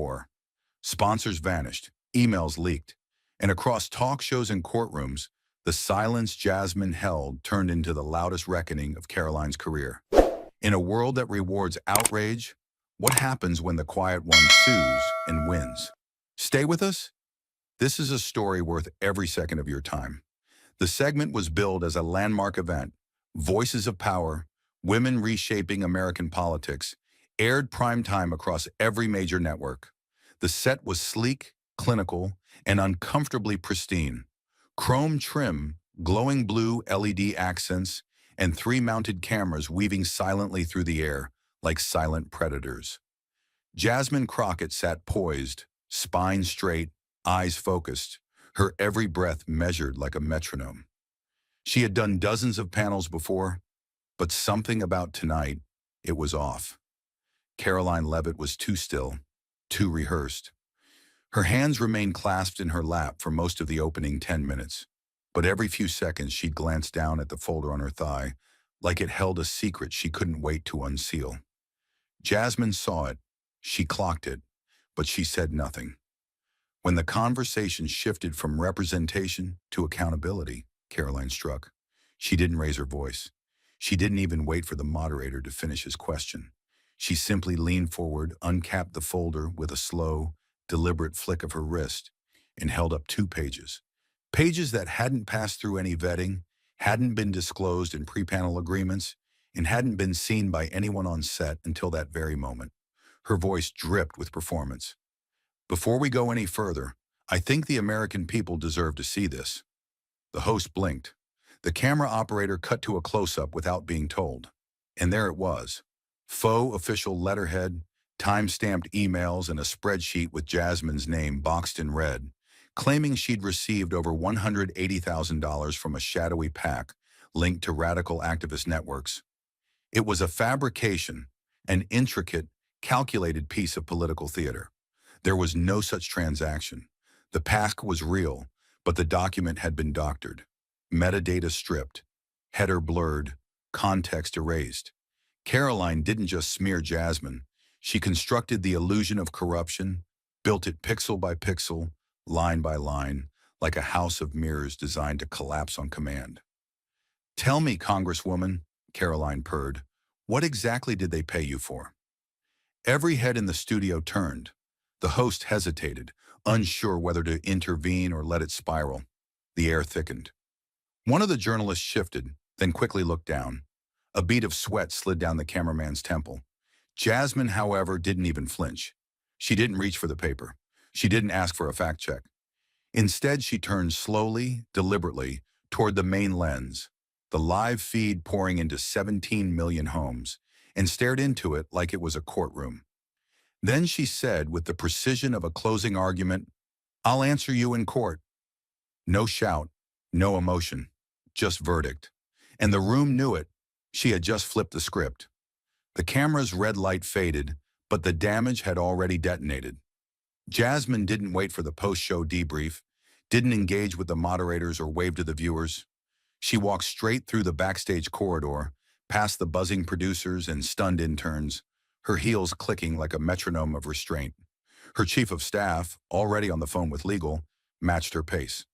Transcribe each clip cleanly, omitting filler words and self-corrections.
war. Sponsors vanished, emails leaked, and across talk shows and courtrooms, the silence Jasmine held turned into the loudest reckoning of Karoline's career. In a world that rewards outrage, what happens when the quiet one sues and wins? Stay with us. This is a story worth every second of your time. The segment was billed as a landmark event. Voices of Power, Women Reshaping American Politics, aired primetime across every major network. The set was sleek, clinical, and uncomfortably pristine. Chrome trim, glowing blue LED accents, and 3 mounted cameras weaving silently through the air like silent predators. Jasmine Crockett sat poised, spine straight, eyes focused, her every breath measured like a metronome. She had done dozens of panels before, but something about tonight, it was off. Karoline Leavitt was too still, too rehearsed. Her hands remained clasped in her lap for most of the opening 10 minutes, but every few seconds she'd glance down at the folder on her thigh, like it held a secret she couldn't wait to unseal. Jasmine saw it, she clocked it, but she said nothing. When the conversation shifted from representation to accountability, Karoline struck. She didn't raise her voice. She didn't even wait for the moderator to finish his question. She simply leaned forward, uncapped the folder with a slow, deliberate flick of her wrist, and held up 2 pages. Pages that hadn't passed through any vetting, hadn't been disclosed in pre-panel agreements, and hadn't been seen by anyone on set until that very moment. Her voice dripped with performance. Before we go any further, I think the American people deserve to see this. The host blinked. The camera operator cut to a close-up without being told. And there it was. Faux official letterhead, time-stamped emails, and a spreadsheet with Jasmine's name boxed in red, claiming she'd received over $180,000 from a shadowy PAC linked to radical activist networks. It was a fabrication, an intricate, calculated piece of political theater. There was no such transaction. The PAC was real, but the document had been doctored. Metadata stripped, header blurred, context erased. Karoline didn't just smear Jasmine. She constructed the illusion of corruption, built it pixel by pixel, line by line, like a house of mirrors designed to collapse on command. "Tell me, Congresswoman," Karoline purred, "what exactly did they pay you for?" Every head in the studio turned. The host hesitated, unsure whether to intervene or let it spiral. The air thickened. One of the journalists shifted, then quickly looked down. A bead of sweat slid down the cameraman's temple. Jasmine, however, didn't even flinch. She didn't reach for the paper. She didn't ask for a fact check. Instead, she turned slowly, deliberately, toward the main lens, the live feed pouring into 17 million homes, and stared into it like it was a courtroom. Then she said, with the precision of a closing argument, "I'll answer you in court." No shout, no emotion, just verdict. And the room knew it. She had just flipped the script. The camera's red light faded, but the damage had already detonated. Jasmine didn't wait for the post-show debrief, didn't engage with the moderators or wave to the viewers. She walked straight through the backstage corridor, past the buzzing producers and stunned interns, her heels clicking like a metronome of restraint. Her chief of staff, already on the phone with legal, matched her pace.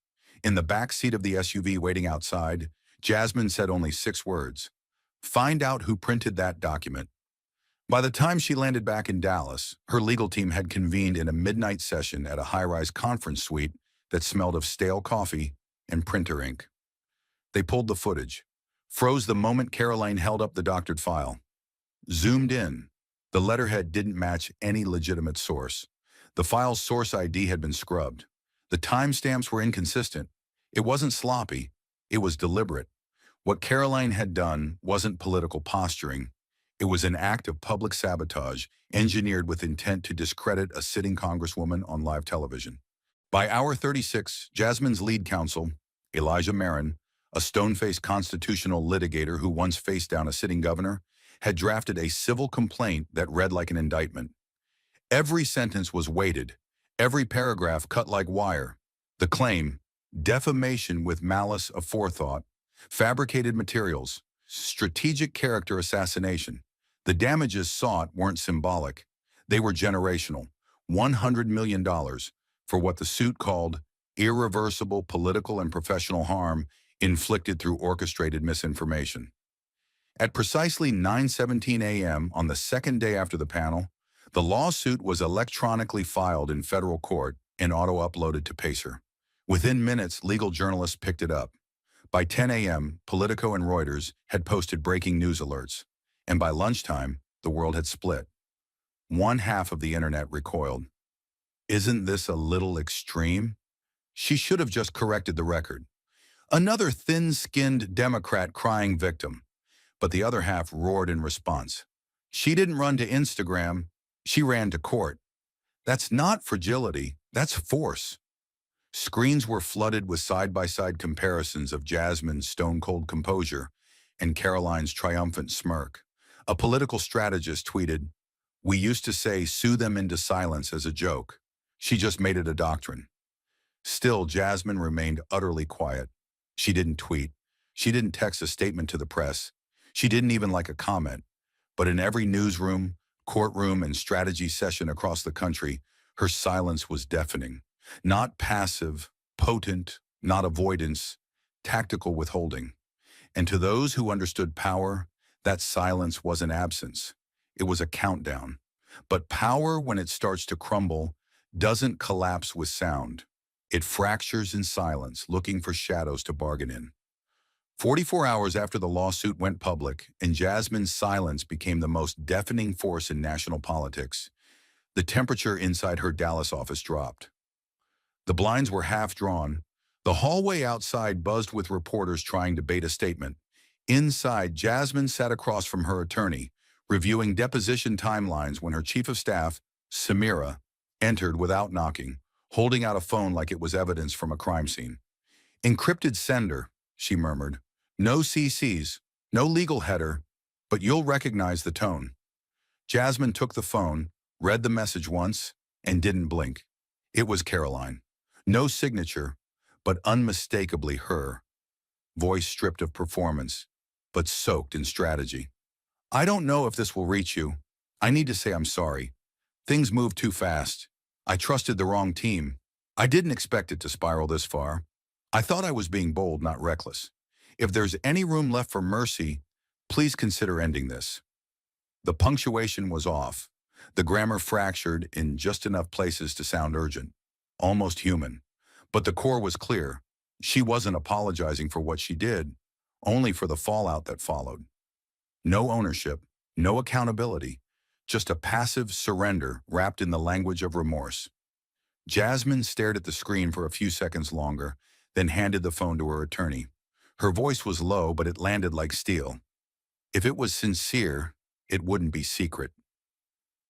In the back seat of the SUV waiting outside, Jasmine said only 6 words. "Find out who printed that document." By the time she landed back in Dallas, her legal team had convened in a midnight session at a high-rise conference suite that smelled of stale coffee and printer ink. They pulled the footage, froze the moment Karoline held up the doctored file. Zoomed in. The letterhead didn't match any legitimate source. The file's source ID had been scrubbed. The timestamps were inconsistent. It wasn't sloppy. It was deliberate. What Karoline had done wasn't political posturing. It was an act of public sabotage, engineered with intent to discredit a sitting congresswoman on live television. By hour 36, Jasmine's lead counsel, Elijah Marin, a stone-faced constitutional litigator who once faced down a sitting governor, had drafted a civil complaint that read like an indictment. Every sentence was weighted, every paragraph cut like wire. The claim, defamation with malice aforethought, fabricated materials, strategic character assassination. The damages sought weren't symbolic. They were generational. $100 million for what the suit called irreversible political and professional harm inflicted through orchestrated misinformation. At precisely 9:17 a.m. on the second day after the panel, the lawsuit was electronically filed in federal court and auto-uploaded to Pacer. Within minutes, legal journalists picked it up. By 10 a.m., Politico and Reuters had posted breaking news alerts, and by lunchtime, the world had split. One half of the internet recoiled. Isn't this a little extreme? She should have just corrected the record. Another thin-skinned Democrat crying victim. But the other half roared in response. She didn't run to Instagram, she ran to court. That's not fragility, that's force. Screens were flooded with side-by-side comparisons of Jasmine's stone-cold composure and Karoline's triumphant smirk. A political strategist tweeted, "We used to say sue them into silence as a joke. She just made it a doctrine." Still, Jasmine remained utterly quiet. She didn't tweet. She didn't text a statement to the press. She didn't even like a comment. But in every newsroom, courtroom, and strategy session across the country, her silence was deafening. Not passive, potent, not avoidance, tactical withholding. And to those who understood power, that silence wasn't absence. It was a countdown. But power, when it starts to crumble, doesn't collapse with sound. It fractures in silence, looking for shadows to bargain in. 44 hours after the lawsuit went public and Jasmine's silence became the most deafening force in national politics, the temperature inside her Dallas office dropped. The blinds were half drawn. The hallway outside buzzed with reporters trying to bait a statement. Inside, Jasmine sat across from her attorney, reviewing deposition timelines when her chief of staff, Samira, entered without knocking, holding out a phone like it was evidence from a crime scene. "Encrypted sender," she murmured. "No CCs, no legal header, but you'll recognize the tone." Jasmine took the phone, read the message once, and didn't blink. It was Karoline. No signature, but unmistakably her. Voice stripped of performance, but soaked in strategy. "I don't know if this will reach you. I need to say I'm sorry. Things moved too fast. I trusted the wrong team. I didn't expect it to spiral this far. I thought I was being bold, not reckless. If there's any room left for mercy, please consider ending this." The punctuation was off. The grammar fractured in just enough places to sound urgent, almost human. But the core was clear. She wasn't apologizing for what she did, only for the fallout that followed. No ownership, no accountability, just a passive surrender wrapped in the language of remorse. Jasmine stared at the screen for a few seconds longer, then handed the phone to her attorney. Her voice was low, but it landed like steel. If it was sincere, it wouldn't be secret.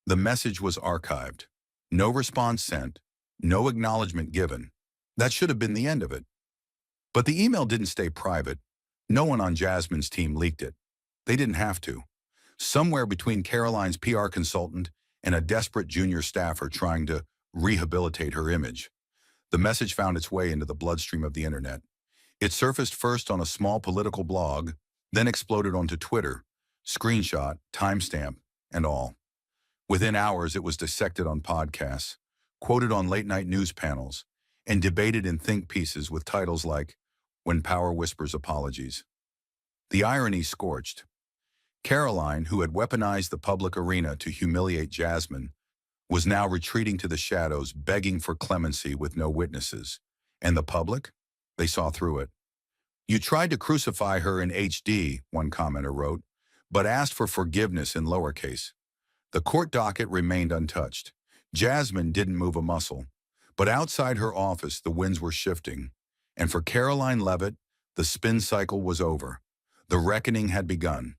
The message was archived. No response sent, no acknowledgement given. That should have been the end of it. But the email didn't stay private. No one on Jasmine's team leaked it. They didn't have to. Somewhere between Karoline's PR consultant and a desperate junior staffer trying to rehabilitate her image, the message found its way into the bloodstream of the internet. It surfaced first on a small political blog, then exploded onto Twitter, screenshot, timestamp, and all. Within hours, it was dissected on podcasts, quoted on late-night news panels, and debated in think pieces with titles like "When Power Whispers Apologies." The irony scorched. Karoline, who had weaponized the public arena to humiliate Jasmine, was now retreating to the shadows, begging for clemency with no witnesses. And the public? They saw through it. "You tried to crucify her in HD," one commenter wrote, "but asked for forgiveness in lowercase." The court docket remained untouched. Jasmine didn't move a muscle. But outside her office, the winds were shifting. And for Karoline Leavitt, the spin cycle was over. The reckoning had begun.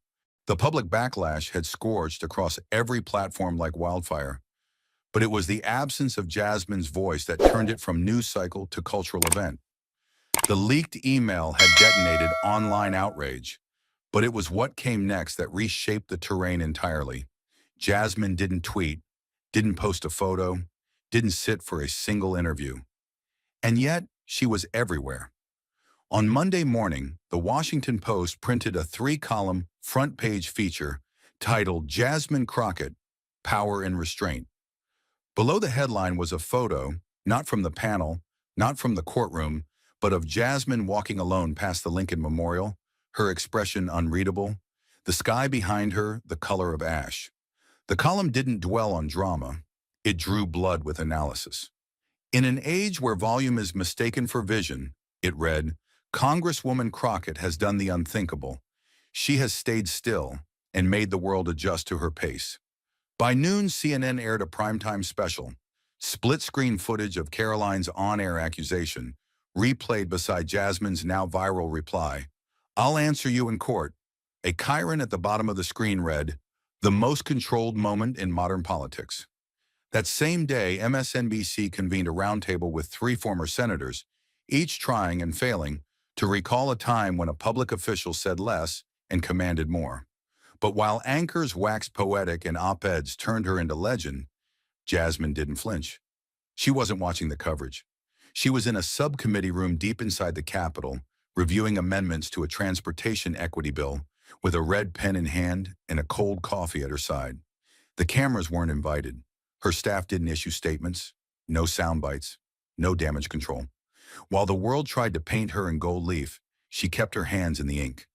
The public backlash had scorched across every platform like wildfire. But it was the absence of Jasmine's voice that turned it from news cycle to cultural event. The leaked email had detonated online outrage, but it was what came next that reshaped the terrain entirely. Jasmine didn't tweet, didn't post a photo, didn't sit for a single interview. And yet, she was everywhere. On Monday morning, the Washington Post printed a 3-column front-page feature titled "Jasmine Crockett, Power and Restraint." Below the headline was a photo, not from the panel, not from the courtroom, but of Jasmine walking alone past the Lincoln Memorial, her expression unreadable, the sky behind her the color of ash. The column didn't dwell on drama. It drew blood with analysis. In an age where volume is mistaken for vision, it read, Congresswoman Crockett has done the unthinkable. She has stayed still and made the world adjust to her pace. By noon, CNN aired a primetime special, split-screen footage of Karoline's on-air accusation, replayed beside Jasmine's now viral reply, I'll answer you in court. A chyron at the bottom of the screen read, the most controlled moment in modern politics. That same day, MSNBC convened a roundtable with 3 former senators, each trying and failing to recall a time when a public official said less and commanded more. But while anchors waxed poetic and op-eds turned her into legend, Jasmine didn't flinch. She wasn't watching the coverage. She was in a subcommittee room deep inside the Capitol, reviewing amendments to a transportation equity bill, with a red pen in hand and a cold coffee at her side. The cameras weren't invited. Her staff didn't issue statements, no sound bites, no damage control. While the world tried to paint her in gold leaf, she kept her hands in the ink.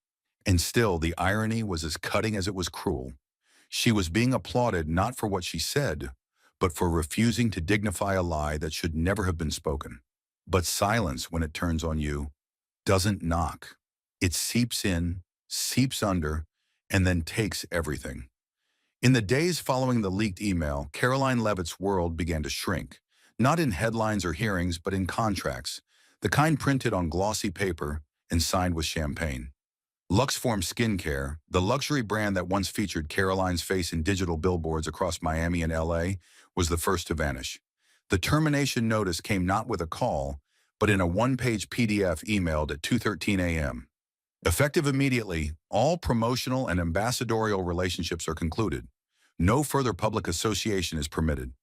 And still, the irony was as cutting as it was cruel. She was being applauded not for what she said, but for refusing to dignify a lie that should never have been spoken. But silence, when it turns on you, doesn't knock. It seeps in, seeps under, and then takes everything. In the days following the leaked email, Karoline Leavitt's world began to shrink, not in headlines or hearings, but in contracts, the kind printed on glossy paper and signed with champagne. Luxform Skincare, the luxury brand that once featured Karoline's face in digital billboards across Miami and LA, was the first to vanish. The termination notice came not with a call, but in a one-page PDF emailed at 2:13 a.m. Effective immediately, all promotional and ambassadorial relationships are concluded. No further public association is permitted.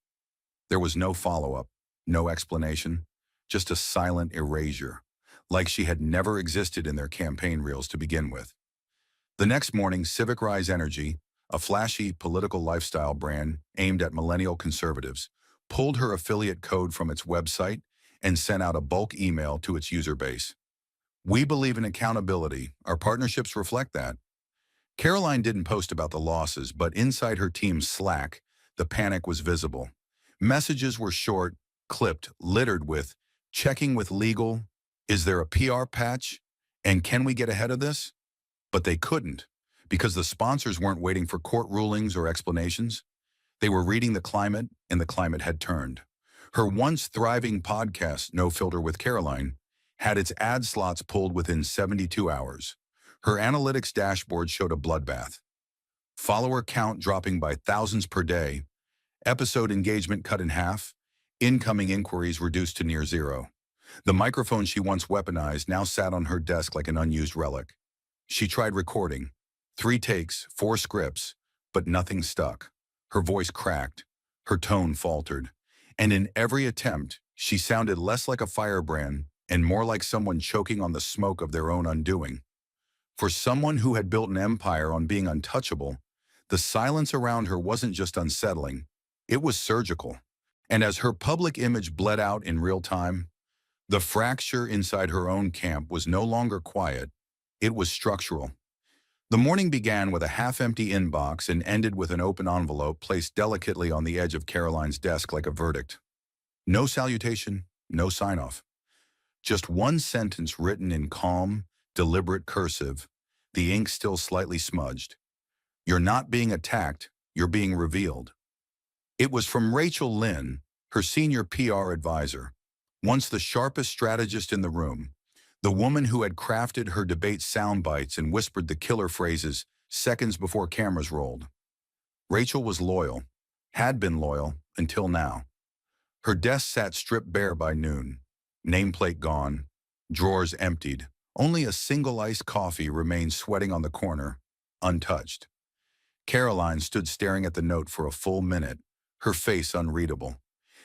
There was no follow-up, no explanation, just a silent erasure, like she had never existed in their campaign reels to begin with. The next morning, Civic Rise Energy, a flashy political lifestyle brand aimed at millennial conservatives, pulled her affiliate code from its website and sent out a bulk email to its user base. We believe in accountability. Our partnerships reflect that. Karoline didn't post about the losses, but inside her team's Slack, the panic was visible. Messages were short, clipped, littered with, checking with legal, is there a PR patch, and can we get ahead of this? But they couldn't, because the sponsors weren't waiting for court rulings or explanations. They were reading the climate, and the climate had turned. Her once thriving podcast, No Filter with Karoline, had its ad slots pulled within 72 hours. Her analytics dashboard showed a bloodbath. Follower count dropping by thousands per day, episode engagement cut in half, incoming inquiries reduced to near zero. The microphone she once weaponized now sat on her desk like an unused relic. She tried recording. 3 takes, 4 scripts, but nothing stuck. Her voice cracked. Her tone faltered. And in every attempt, she sounded less like a firebrand and more like someone choking on the smoke of their own undoing. For someone who had built an empire on being untouchable, the silence around her wasn't just unsettling, it was surgical. And as her public image bled out in real time, the fracture inside her own camp was no longer quiet, it was structural. The morning began with a half-empty inbox and ended with an open envelope placed delicately on the edge of Karoline's desk like a verdict. No salutation, no sign-off. Just one sentence written in calm, deliberate cursive, the ink still slightly smudged. You're not being attacked, you're being revealed. It was from Rachel Lynn, her senior PR advisor, once the sharpest strategist in the room, the woman who had crafted her debate sound bites and whispered the killer phrases seconds before cameras rolled. Rachel was loyal, had been loyal until now. Her desk sat stripped bare by noon, nameplate gone, drawers emptied. Only a single iced coffee remained sweating on the corner, untouched. Karoline stood staring at the note for a full minute, her face unreadable.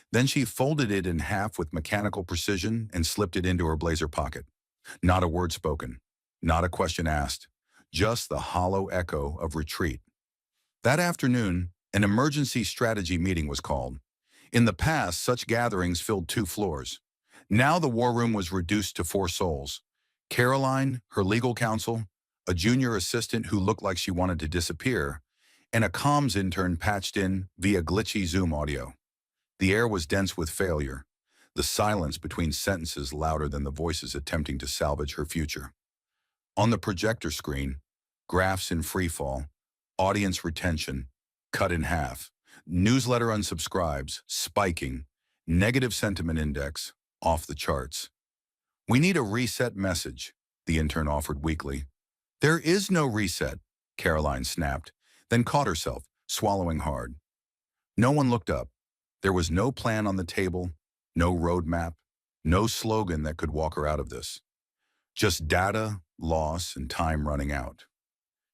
Then she folded it in half with mechanical precision and slipped it into her blazer pocket. Not a word spoken, not a question asked, just the hollow echo of retreat. That afternoon, an emergency strategy meeting was called. In the past, such gatherings filled 2 floors. Now the war room was reduced to 4 souls. Karoline, her legal counsel, a junior assistant who looked like she wanted to disappear, and a comms intern patched in via glitchy Zoom audio. The air was dense with failure, the silence between sentences louder than the voices attempting to salvage her future. On the projector screen, graphs in freefall, audience retention, cut in half, newsletter unsubscribes, spiking, negative sentiment index, off the charts. "We need a reset message," the intern offered weakly. "There is no reset," Karoline snapped, then caught herself, swallowing hard. No one looked up. There was no plan on the table, no roadmap, no slogan that could walk her out of this. Just data, loss, and time running out.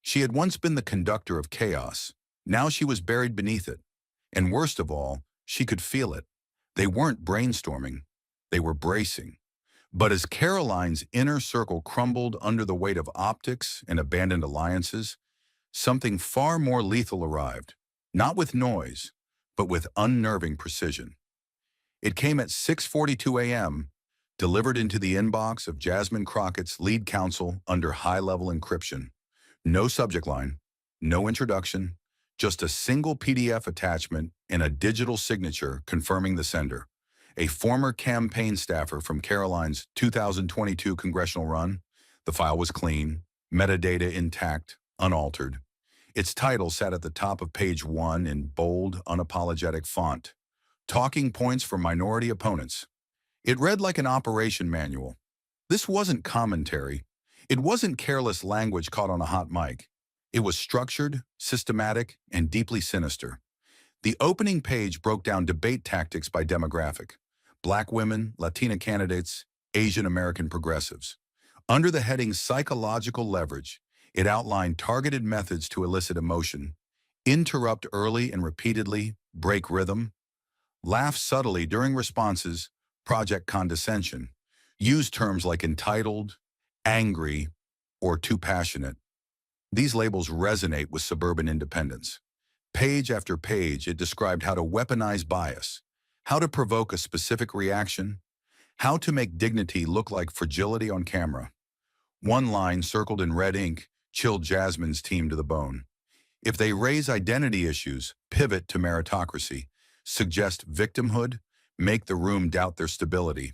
She had once been the conductor of chaos. Now she was buried beneath it. And worst of all, she could feel it. They weren't brainstorming. They were bracing. But as Karoline's inner circle crumbled under the weight of optics and abandoned alliances, something far more lethal arrived, not with noise, but with unnerving precision. It came at 6:42 a.m., delivered into the inbox of Jasmine Crockett's lead counsel under high-level encryption. No subject line, no introduction, just a single PDF attachment and a digital signature confirming the sender. A former campaign staffer from Karoline's 2022 congressional run. The file was clean, metadata intact, unaltered. Its title sat at the top of page 1 in bold, unapologetic font. Talking points for minority opponents. It read like an operation manual. This wasn't commentary. It wasn't careless language caught on a hot mic. It was structured, systematic, and deeply sinister. The opening page broke down debate tactics by demographic. Black women, Latina candidates, Asian American progressives. Under the heading Psychological Leverage, it outlined targeted methods to elicit emotion, interrupt early and repeatedly, break rhythm, laugh subtly during responses, project condescension, use terms like entitled, angry, or too passionate. These labels resonate with suburban independents. Page after page, it described how to weaponize bias, how to provoke a specific reaction, how to make dignity look like fragility on camera. One line circled in red ink chilled Jasmine's team to the bone. If they raise identity issues, pivot to meritocracy, suggest victimhood, make the room doubt their stability.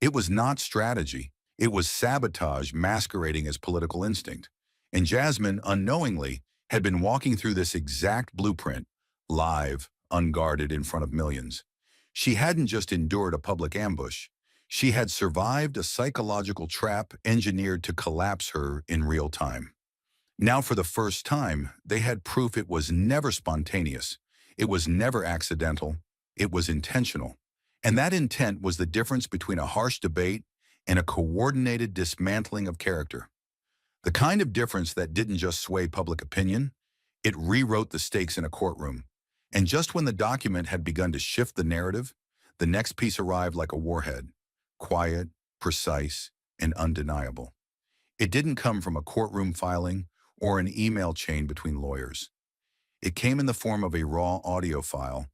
It was not strategy. It was sabotage masquerading as political instinct. And Jasmine, unknowingly, had been walking through this exact blueprint, live, unguarded in front of millions. She hadn't just endured a public ambush. She had survived a psychological trap engineered to collapse her in real time. Now, for the first time, they had proof it was never spontaneous. It was never accidental. It was intentional. And that intent was the difference between a harsh debate and a coordinated dismantling of character. The kind of difference that didn't just sway public opinion, it rewrote the stakes in a courtroom. And just when the document had begun to shift the narrative, the next piece arrived like a warhead, quiet, precise, and undeniable. It didn't come from a courtroom filing or an email chain between lawyers. It came in the form of a raw audio file,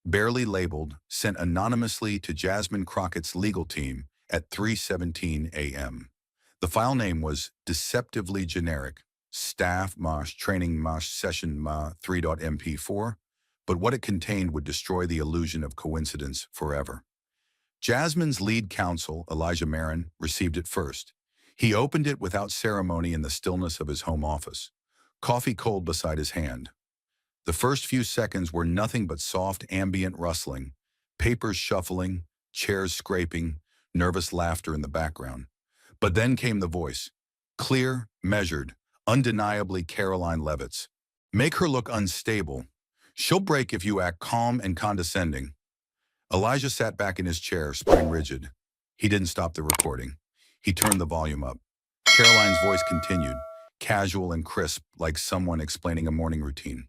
barely labeled, sent anonymously to Jasmine Crockett's legal team at 3:17 a.m. The file name was deceptively generic, Staff Mosh Training Mosh Session Ma 3.mp4, but what it contained would destroy the illusion of coincidence forever. Jasmine's lead counsel, Elijah Marin, received it first. He opened it without ceremony in the stillness of his home office, coffee cold beside his hand. The first few seconds were nothing but soft ambient rustling, papers shuffling, chairs scraping, nervous laughter in the background. But then came the voice, clear, measured, undeniably Karoline Leavitt's. "Make her look unstable. She'll break if you act calm and condescending." Elijah sat back in his chair, spine rigid. He didn't stop the recording. He turned the volume up. Karoline's voice continued, casual and crisp, like someone explaining a morning routine.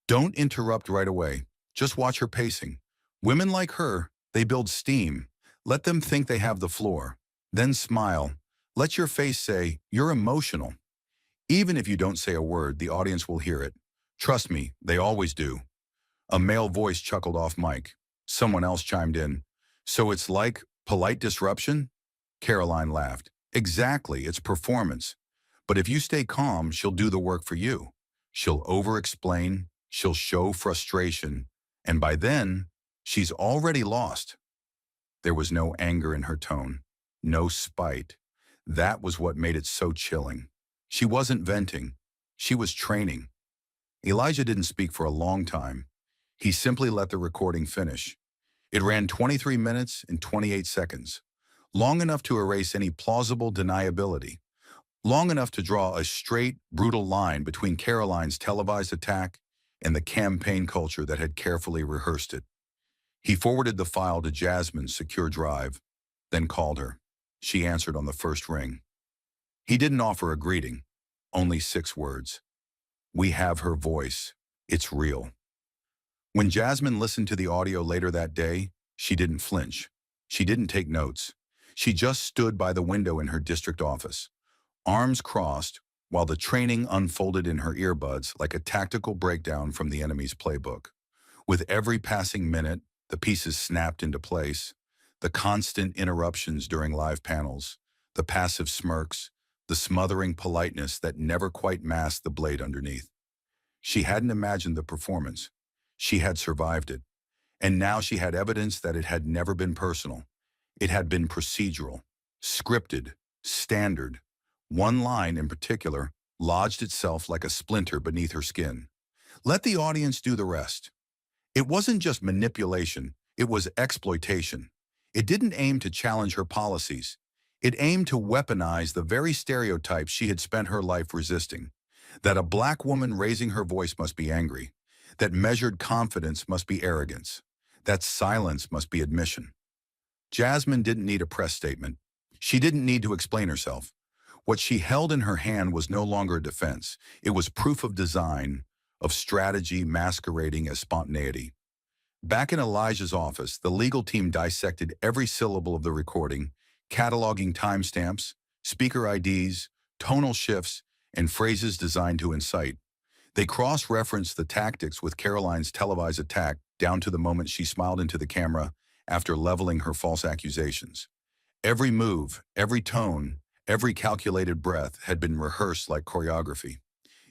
"Don't interrupt right away. Just watch her pacing. Women like her, they build steam. Let them think they have the floor. Then smile. Let your face say, you're emotional. Even if you don't say a word, the audience will hear it. Trust me, they always do." A male voice chuckled off mic. Someone else chimed in. So it's like polite disruption? Karoline laughed. Exactly, it's performance. But if you stay calm, she'll do the work for you. She'll over-explain, she'll show frustration, and by then, she's already lost. There was no anger in her tone, no spite. That was what made it so chilling. She wasn't venting. She was training. Elijah didn't speak for a long time. He simply let the recording finish. It ran 23 minutes and 28 seconds, long enough to erase any plausible deniability, long enough to draw a straight, brutal line between Karoline's televised attack and the campaign culture that had carefully rehearsed it. He forwarded the file to Jasmine's secure drive, then called her. She answered on the first ring. He didn't offer a greeting, only 6 words. We have her voice. It's real. When Jasmine listened to the audio later that day, she didn't flinch. She didn't take notes. She just stood by the window in her district office, arms crossed, while the training unfolded in her earbuds like a tactical breakdown from the enemy's playbook. With every passing minute, the pieces snapped into place. The constant interruptions during live panels, the passive smirks, the smothering politeness that never quite masked the blade underneath. She hadn't imagined the performance. She had survived it. And now she had evidence that it had never been personal. It had been procedural, scripted, standard. One line in particular lodged itself like a splinter beneath her skin. Let the audience do the rest. It wasn't just manipulation, it was exploitation. It didn't aim to challenge her policies. It aimed to weaponize the very stereotypes she had spent her life resisting. That a black woman raising her voice must be angry. That measured confidence must be arrogance. That silence must be admission. Jasmine didn't need a press statement. She didn't need to explain herself. What she held in her hand was no longer a defense. It was proof of design, of strategy masquerading as spontaneity. Back in Elijah's office, the legal team dissected every syllable of the recording, cataloging timestamps, speaker IDs, tonal shifts, and phrases designed to incite. They cross-referenced the tactics with Karoline's televised attack down to the moment she smiled into the camera after leveling her false accusations. Every move, every tone, every calculated breath had been rehearsed like choreography.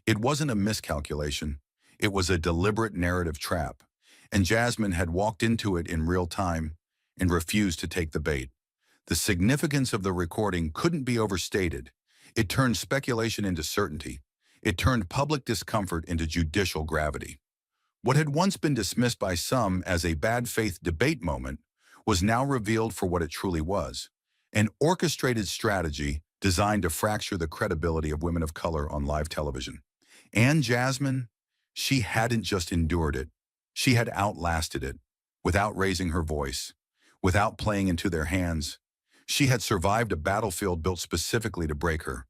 It wasn't a miscalculation. It was a deliberate narrative trap. And Jasmine had walked into it in real time and refused to take the bait. The significance of the recording couldn't be overstated. It turned speculation into certainty. It turned public discomfort into judicial gravity. What had once been dismissed by some as a bad faith debate moment was now revealed for what it truly was: an orchestrated strategy designed to fracture the credibility of women of color on live television. And Jasmine, she hadn't just endured it. She had outlasted it, without raising her voice, without playing into their hands. She had survived a battlefield built specifically to break her,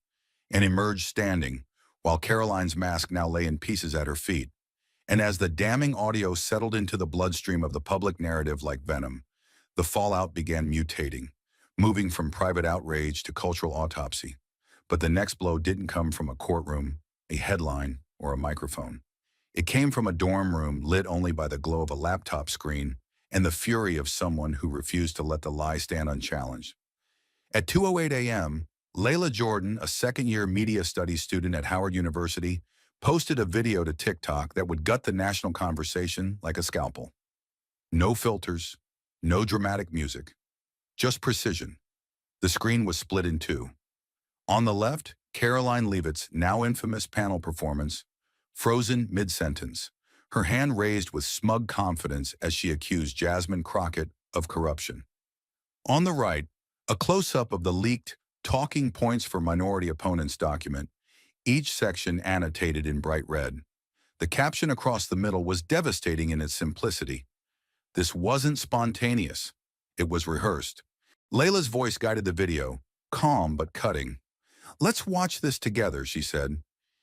and emerged standing, while Karoline's mask now lay in pieces at her feet. And as the damning audio settled into the bloodstream of the public narrative like venom, the fallout began mutating, moving from private outrage to cultural autopsy. But the next blow didn't come from a courtroom, a headline, or a microphone. It came from a dorm room lit only by the glow of a laptop screen and the fury of someone who refused to let the lie stand unchallenged. At 2:08 a.m., Layla Jordan, a second-year media studies student at Howard University, posted a video to TikTok that would gut the national conversation like a scalpel. No filters, no dramatic music, just precision. The screen was split in two. On the left, Karoline Leavitt's now infamous panel performance, frozen mid-sentence, her hand raised with smug confidence as she accused Jasmine Crockett of corruption. On the right, a close-up of the leaked Talking Points for Minority Opponents document, each section annotated in bright red. The caption across the middle was devastating in its simplicity. This wasn't spontaneous. It was rehearsed. Layla's voice guided the video, calm but cutting. "Let's watch this together," she said.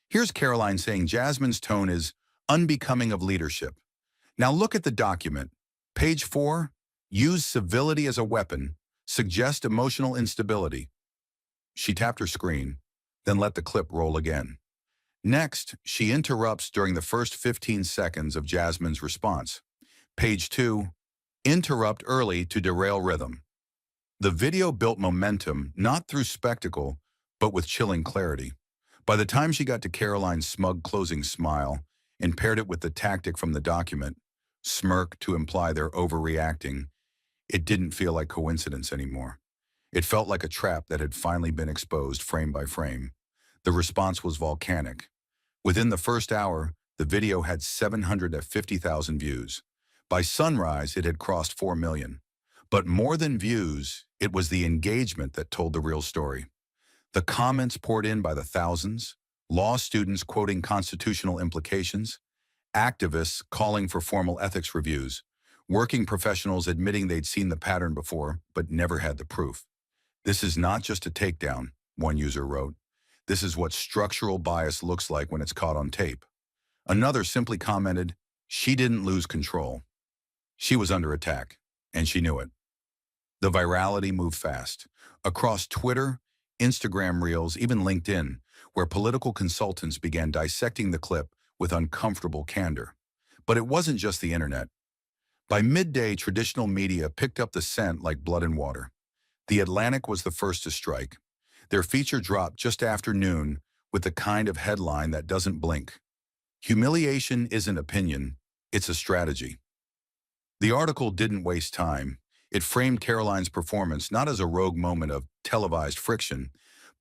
Here's Karoline saying Jasmine's tone is unbecoming of leadership. Now look at the document. Page 4, use civility as a weapon, suggest emotional instability. She tapped her screen, then let the clip roll again. Next, she interrupts during the first 15 seconds of Jasmine's response. Page 2, Interrupt early to derail rhythm. The video built momentum not through spectacle, but with chilling clarity. By the time she got to Karoline's smug closing smile and paired it with the tactic from the document, smirk to imply they're overreacting, it didn't feel like coincidence anymore. It felt like a trap that had finally been exposed frame by frame. The response was volcanic. Within the first hour, the video had 750,000 views. By sunrise, it had crossed 4 million. But more than views, it was the engagement that told the real story. The comments poured in by the thousands, law students quoting constitutional implications, activists calling for formal ethics reviews, working professionals admitting they'd seen the pattern before but never had the proof. This is not just a takedown, one user wrote. This is what structural bias looks like when it's caught on tape. Another simply commented, she didn't lose control. She was under attack, and she knew it. The virality moved fast. Across Twitter, Instagram Reels, even LinkedIn, where political consultants began dissecting the clip with uncomfortable candor. But it wasn't just the internet. By midday, traditional media picked up the scent like blood and water. The Atlantic was the first to strike. Their feature dropped just after noon with the kind of headline that doesn't blink. Humiliation isn't opinion, it's a strategy. The article didn't waste time. It framed Karoline's performance not as a rogue moment of televised friction,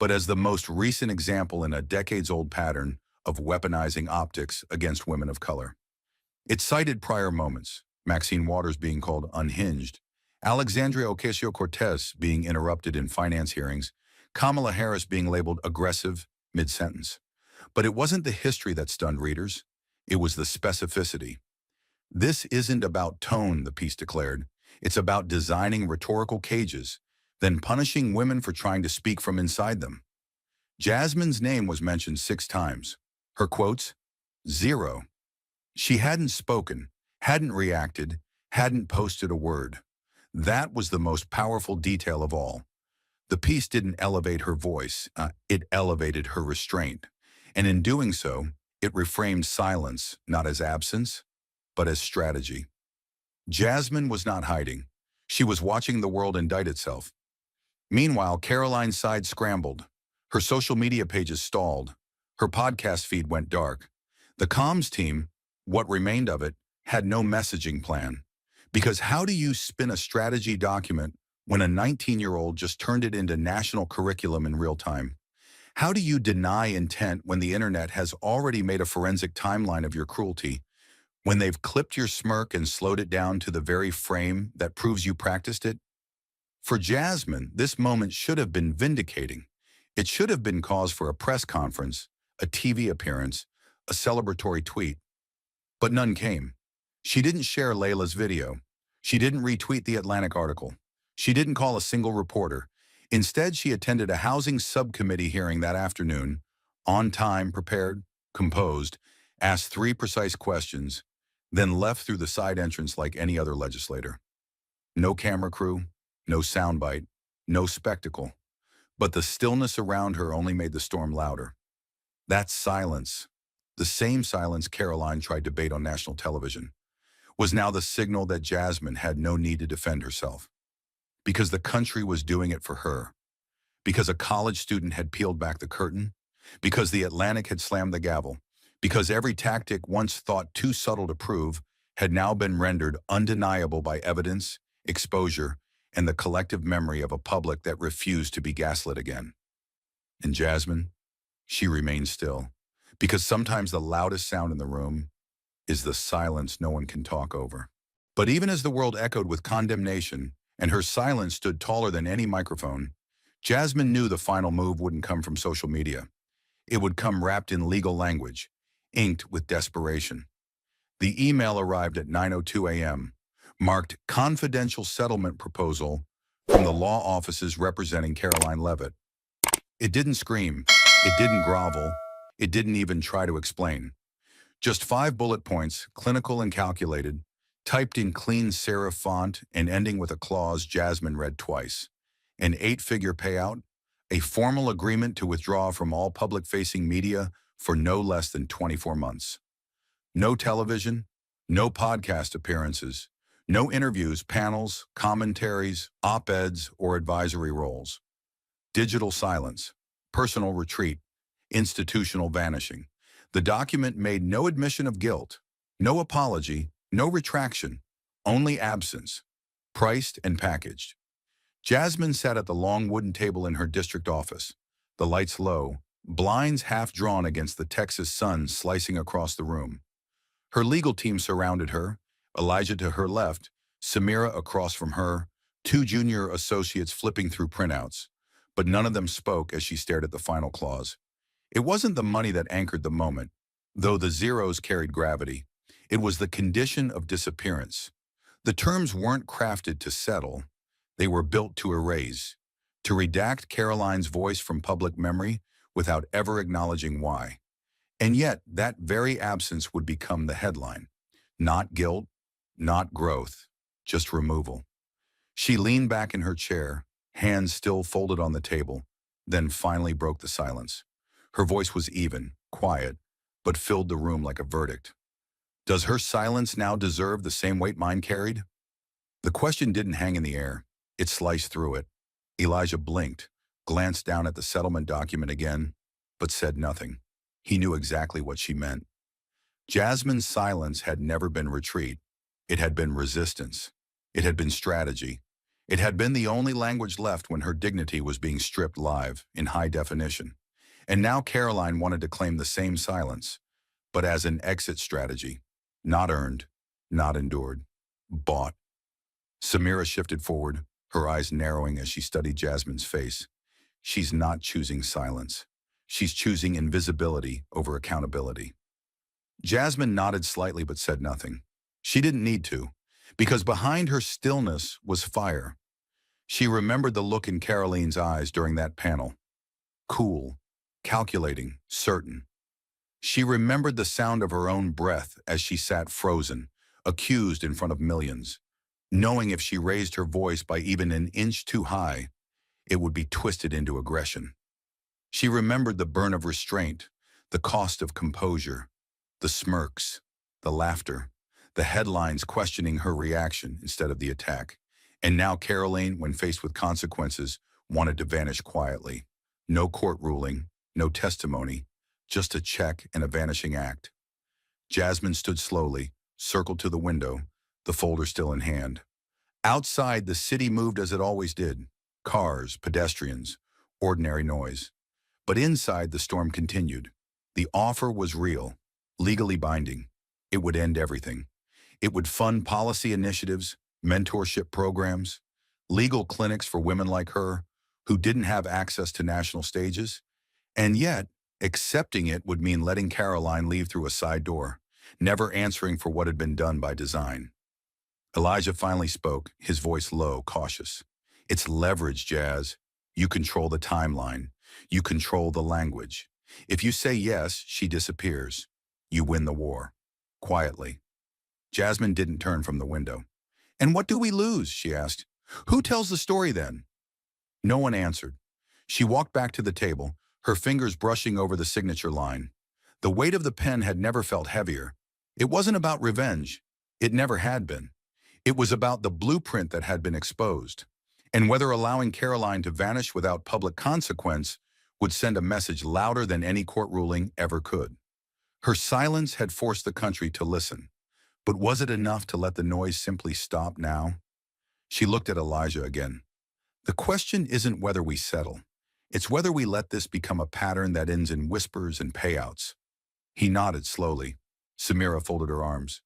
but as the most recent example in a decades-old pattern of weaponizing optics against women of color. It cited prior moments, Maxine Waters being called unhinged, Alexandria Ocasio-Cortez being interrupted in finance hearings, Kamala Harris being labeled aggressive mid-sentence. But it wasn't the history that stunned readers. It was the specificity. This isn't about tone, the piece declared. It's about designing rhetorical cages, then punishing women for trying to speak from inside them. Jasmine's name was mentioned 6 times. Her quotes, 0. She hadn't spoken, hadn't reacted, hadn't posted a word. That was the most powerful detail of all. The piece didn't elevate her voice, it elevated her restraint. And in doing so, it reframed silence not as absence, but as strategy. Jasmine was not hiding. She was watching the world indict itself. Meanwhile, Karoline's side scrambled. Her social media pages stalled. Her podcast feed went dark. The comms team, what remained of it, had no messaging plan. Because how do you spin a strategy document when a 19-year-old just turned it into national curriculum in real time? How do you deny intent when the internet has already made a forensic timeline of your cruelty, when they've clipped your smirk and slowed it down to the very frame that proves you practiced it? For Jasmine, this moment should have been vindicating. It should have been cause for a press conference, a TV appearance, a celebratory tweet. But none came. She didn't share Layla's video. She didn't retweet the Atlantic article. She didn't call a single reporter. Instead, she attended a housing subcommittee hearing that afternoon, on time, prepared, composed, asked 3 precise questions, then left through the side entrance like any other legislator. No camera crew, no soundbite, no spectacle. But the stillness around her only made the storm louder. That silence, the same silence Karoline tried to bait on national television, was now the signal that Jasmine had no need to defend herself. Because the country was doing it for her. Because a college student had peeled back the curtain. Because the Atlantic had slammed the gavel. Because every tactic once thought too subtle to prove had now been rendered undeniable by evidence, exposure, and the collective memory of a public that refused to be gaslit again. And Jasmine, she remained still. Because sometimes the loudest sound in the room is the silence no one can talk over. But even as the world echoed with condemnation, and her silence stood taller than any microphone, Jasmine knew the final move wouldn't come from social media. It would come wrapped in legal language, inked with desperation. The email arrived at 9:02 a.m., marked confidential settlement proposal from the law offices representing Karoline Leavitt. It didn't scream, it didn't grovel, it didn't even try to explain. Just 5 bullet points, clinical and calculated, typed in clean serif font and ending with a clause Jasmine read twice. An 8-figure payout, a formal agreement to withdraw from all public-facing media for no less than 24 months. No television, no podcast appearances, No interviews, panels, commentaries, op-eds, or advisory roles. Digital silence, personal retreat, institutional vanishing. The document made no admission of guilt, no apology, no retraction, only absence, priced and packaged. Jasmine sat at the long wooden table in her district office, the lights low, blinds half drawn against the Texas sun slicing across the room. Her legal team surrounded her, Elijah to her left, Samira across from her, two junior associates flipping through printouts. But none of them spoke as she stared at the final clause. It wasn't the money that anchored the moment, though the zeros carried gravity. It was the condition of disappearance. The terms weren't crafted to settle. They were built to erase, to redact Karoline's voice from public memory without ever acknowledging why. And yet, that very absence would become the headline. Not guilt, not growth, just removal. She leaned back in her chair, hands still folded on the table, then finally broke the silence. Her voice was even, quiet, but filled the room like a verdict. Does her silence now deserve the same weight mine carried? The question didn't hang in the air. It sliced through it. Elijah blinked, glanced down at the settlement document again, but said nothing. He knew exactly what she meant. Jasmine's silence had never been retreat. It had been resistance. It had been strategy. It had been the only language left when her dignity was being stripped live, in high definition. And now Karoline wanted to claim the same silence, but as an exit strategy. Not earned, not endured, bought. Samira shifted forward, her eyes narrowing as she studied Jasmine's face. She's not choosing silence. She's choosing invisibility over accountability. Jasmine nodded slightly but said nothing. She didn't need to, because behind her stillness was fire. She remembered the look in Karoline's eyes during that panel. Cool, calculating, certain. She remembered the sound of her own breath as she sat frozen, accused in front of millions, knowing if she raised her voice by even an inch too high, it would be twisted into aggression. She remembered the burn of restraint, the cost of composure, the smirks, the laughter, the headlines questioning her reaction instead of the attack. And now Karoline, when faced with consequences, wanted to vanish quietly. No court ruling, no testimony, just a check and a vanishing act. Jasmine stood slowly, circled to the window, the folder still in hand. Outside, the city moved as it always did. Cars, pedestrians, ordinary noise. But inside, the storm continued. The offer was real, legally binding. It would end everything. It would fund policy initiatives, mentorship programs, legal clinics for women like her who didn't have access to national stages. And yet, accepting it would mean letting Karoline leave through a side door, never answering for what had been done by design. Elijah finally spoke, his voice low, cautious. It's leverage, Jazz. You control the timeline. You control the language. If you say yes, she disappears. You win the war. Quietly. Jasmine didn't turn from the window. And what do we lose? She asked. Who tells the story then? No one answered. She walked back to the table, her fingers brushing over the signature line. The weight of the pen had never felt heavier. It wasn't about revenge. It never had been. It was about the blueprint that had been exposed, and whether allowing Karoline to vanish without public consequence would send a message louder than any court ruling ever could. Her silence had forced the country to listen, but was it enough to let the noise simply stop now? She looked at Elijah again. The question isn't whether we settle. It's whether we let this become a pattern that ends in whispers and payouts. He nodded slowly. Samira folded her arms.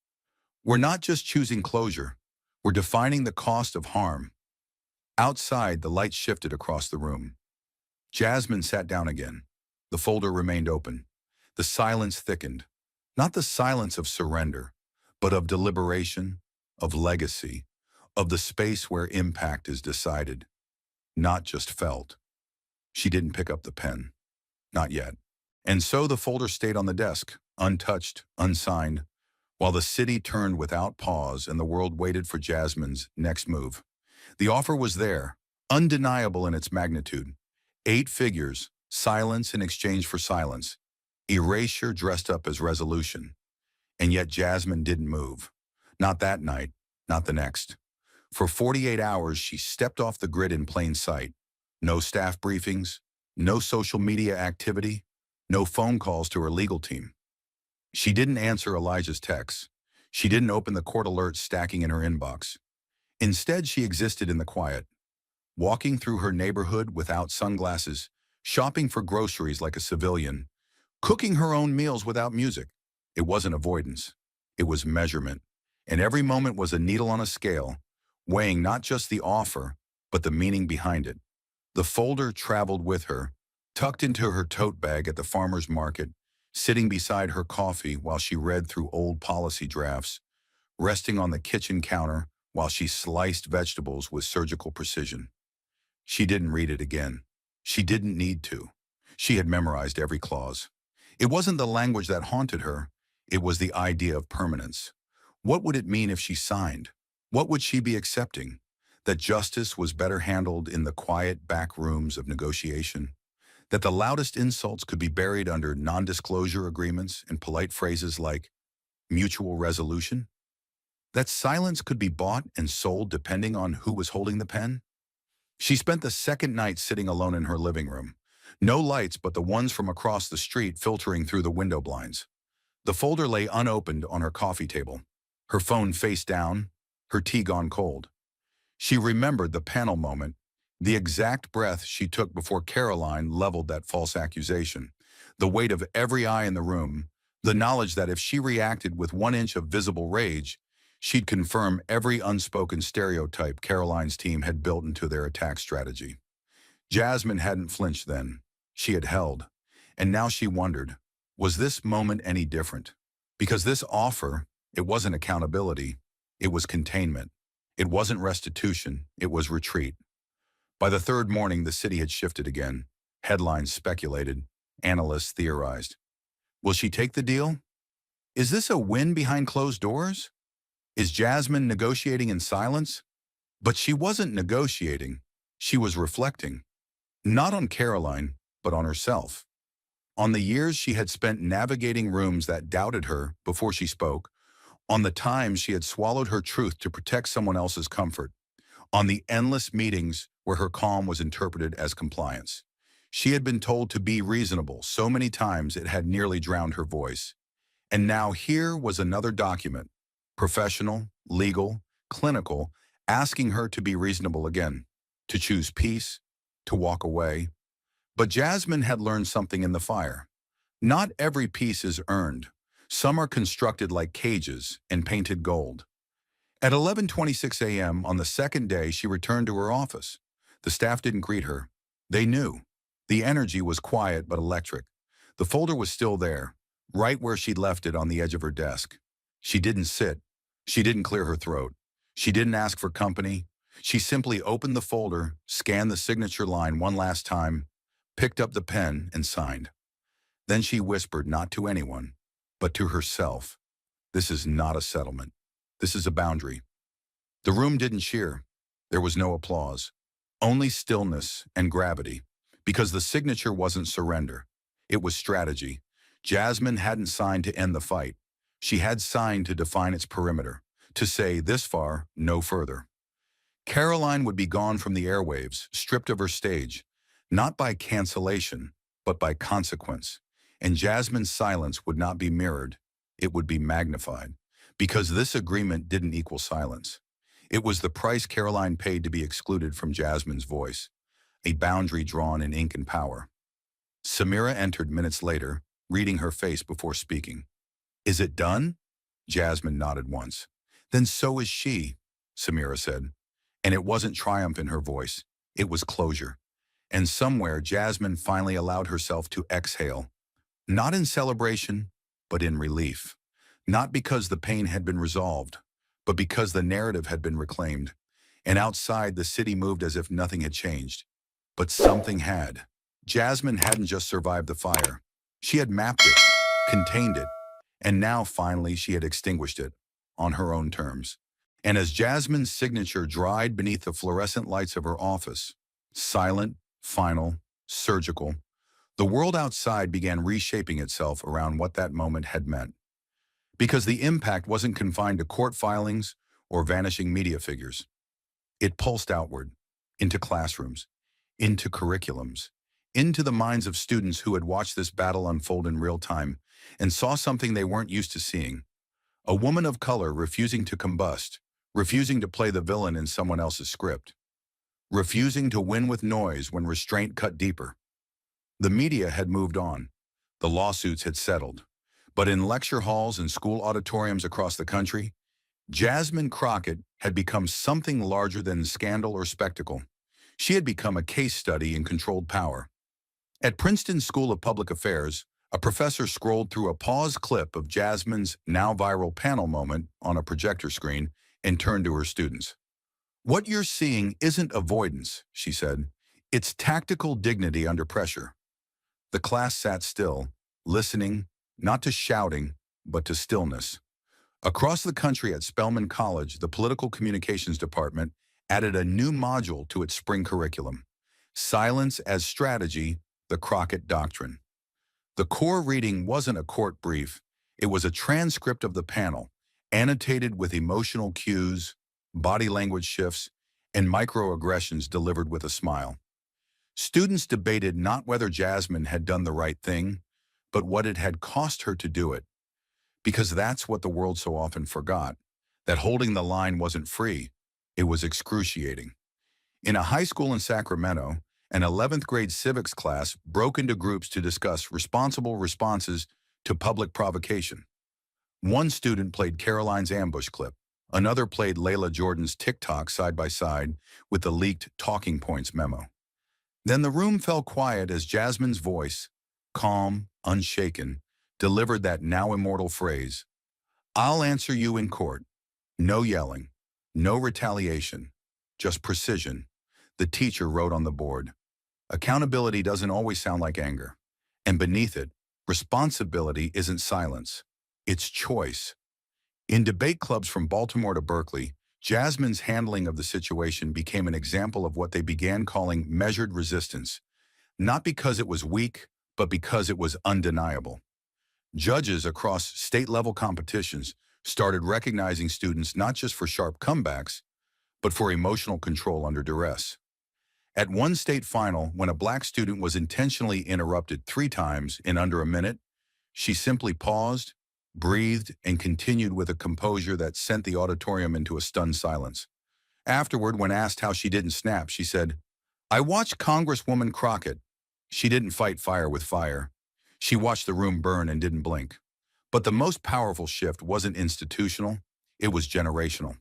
We're not just choosing closure. We're defining the cost of harm. Outside, the light shifted across the room. Jasmine sat down again. The folder remained open. The silence thickened. Not the silence of surrender, but of deliberation, of legacy, of the space where impact is decided, not just felt. She didn't pick up the pen. Not yet. And so the folder stayed on the desk, untouched, unsigned, while the city turned without pause and the world waited for Jasmine's next move. The offer was there, undeniable in its magnitude. 8 figures, silence in exchange for silence, erasure dressed up as resolution. And yet Jasmine didn't move. Not that night, not the next. For 48 hours, she stepped off the grid in plain sight. No staff briefings, no social media activity, no phone calls to her legal team. She didn't answer Elijah's texts. She didn't open the court alerts stacking in her inbox. Instead, she existed in the quiet, walking through her neighborhood without sunglasses, shopping for groceries like a civilian, cooking her own meals without music. It wasn't avoidance. It was measurement. And every moment was a needle on a scale, weighing not just the offer, but the meaning behind it. The folder traveled with her, tucked into her tote bag at the farmer's market, sitting beside her coffee while she read through old policy drafts, resting on the kitchen counter while she sliced vegetables with surgical precision. She didn't read it again. She didn't need to. She had memorized every clause. It wasn't the language that haunted her. It was the idea of permanence. What would it mean if she signed? What would she be accepting? That justice was better handled in the quiet back rooms of negotiation? That the loudest insults could be buried under non-disclosure agreements and polite phrases like mutual resolution? That silence could be bought and sold depending on who was holding the pen? She spent the second night sitting alone in her living room. No lights but the ones from across the street filtering through the window blinds. The folder lay unopened on her coffee table, her phone face down, her tea gone cold. She remembered the panel moment, the exact breath she took before Karoline leveled that false accusation, the weight of every eye in the room, the knowledge that if she reacted with 1 inch of visible rage, she'd confirm every unspoken stereotype Karoline's team had built into their attack strategy. Jasmine hadn't flinched then. She had held. And now she wondered, was this moment any different? Because this offer, it wasn't accountability, it was containment. It wasn't restitution, it was retreat. By the third morning, the city had shifted again. Headlines speculated, analysts theorized. Will she take the deal? Is this a win behind closed doors? Is Jasmine negotiating in silence? But she wasn't negotiating. She was reflecting. Not on Karoline, but on herself. On the years she had spent navigating rooms that doubted her before she spoke. On the times she had swallowed her truth to protect someone else's comfort. On the endless meetings where her calm was interpreted as compliance. She had been told to be reasonable so many times it had nearly drowned her voice. And now here was another document, professional, legal, clinical, asking her to be reasonable again, to choose peace, to walk away. But Jasmine had learned something in the fire. Not every peace is earned. Some are constructed like cages and painted gold. At 11:26 a.m. on the second day, she returned to her office. The staff didn't greet her. They knew. The energy was quiet but electric. The folder was still there, right where she'd left it on the edge of her desk. She didn't sit. She didn't clear her throat. She didn't ask for company. She simply opened the folder, scanned the signature line one last time, picked up the pen, and signed. Then she whispered not to anyone, but to herself, "This is not a settlement. This is a boundary." The room didn't cheer. There was no applause. Only stillness and gravity, because the signature wasn't surrender. It was strategy. Jasmine hadn't signed to end the fight. She had signed to define its perimeter, to say this far, no further. Karoline would be gone from the airwaves, stripped of her stage, not by cancellation, but by consequence. And Jasmine's silence would not be mirrored, it would be magnified, because this agreement didn't equal silence. It was the price Karoline paid to be excluded from Jasmine's voice, a boundary drawn in ink and power. Samira entered minutes later, reading her face before speaking. "Is it done?" Jasmine nodded once. "Then so is she," Samira said. And it wasn't triumph in her voice, it was closure. And somewhere Jasmine finally allowed herself to exhale. Not in celebration, but in relief. Not because the pain had been resolved, but because the narrative had been reclaimed. And outside, the city moved as if nothing had changed. But something had. Jasmine hadn't just survived the fire. She had mapped it, contained it, and now finally she had extinguished it, on her own terms. And as Jasmine's signature dried beneath the fluorescent lights of her office, silent, final, surgical, the world outside began reshaping itself around what that moment had meant. Because the impact wasn't confined to court filings or vanishing media figures. It pulsed outward, into classrooms, into curriculums, into the minds of students who had watched this battle unfold in real time and saw something they weren't used to seeing. A woman of color refusing to combust, refusing to play the villain in someone else's script, refusing to win with noise when restraint cut deeper. The media had moved on. The lawsuits had settled. But in lecture halls and school auditoriums across the country, Jasmine Crockett had become something larger than scandal or spectacle. She had become a case study in controlled power. At Princeton School of Public Affairs, a professor scrolled through a paused clip of Jasmine's now viral panel moment on a projector screen and turned to her students. "What you're seeing isn't avoidance," she said. "It's tactical dignity under pressure." The class sat still, listening, not to shouting, but to stillness. Across the country at Spelman College, the Political Communications Department added a new module to its spring curriculum: Silence as Strategy, the Crockett Doctrine. The core reading wasn't a court brief, it was a transcript of the panel, annotated with emotional cues, body language shifts, and microaggressions delivered with a smile. Students debated not whether Jasmine had done the right thing, but what it had cost her to do it. Because that's what the world so often forgot, that holding the line wasn't free, it was excruciating. In a high school in Sacramento, an 11th grade civics class broke into groups to discuss responsible responses to public provocation. One student played Karoline's ambush clip. Another played Layla Jordan's TikTok side by side with the leaked talking points memo. Then the room fell quiet as Jasmine's voice, calm, unshaken, delivered that now immortal phrase: "I'll answer you in court." No yelling, no retaliation, just precision. The teacher wrote on the board. Accountability doesn't always sound like anger. And beneath it, responsibility isn't silence. It's choice. In debate clubs from Baltimore to Berkeley, Jasmine's handling of the situation became an example of what they began calling measured resistance, not because it was weak, but because it was undeniable. Judges across state-level competitions started recognizing students not just for sharp comebacks, but for emotional control under duress. At one state final, when a black student was intentionally interrupted 3 times in under a minute, she simply paused, breathed, and continued with a composure that sent the auditorium into a stunned silence. Afterward, when asked how she didn't snap, she said, "I watched Congresswoman Crockett. She didn't fight fire with fire. She watched the room burn and didn't blink." But the most powerful shift wasn't institutional, it was generational.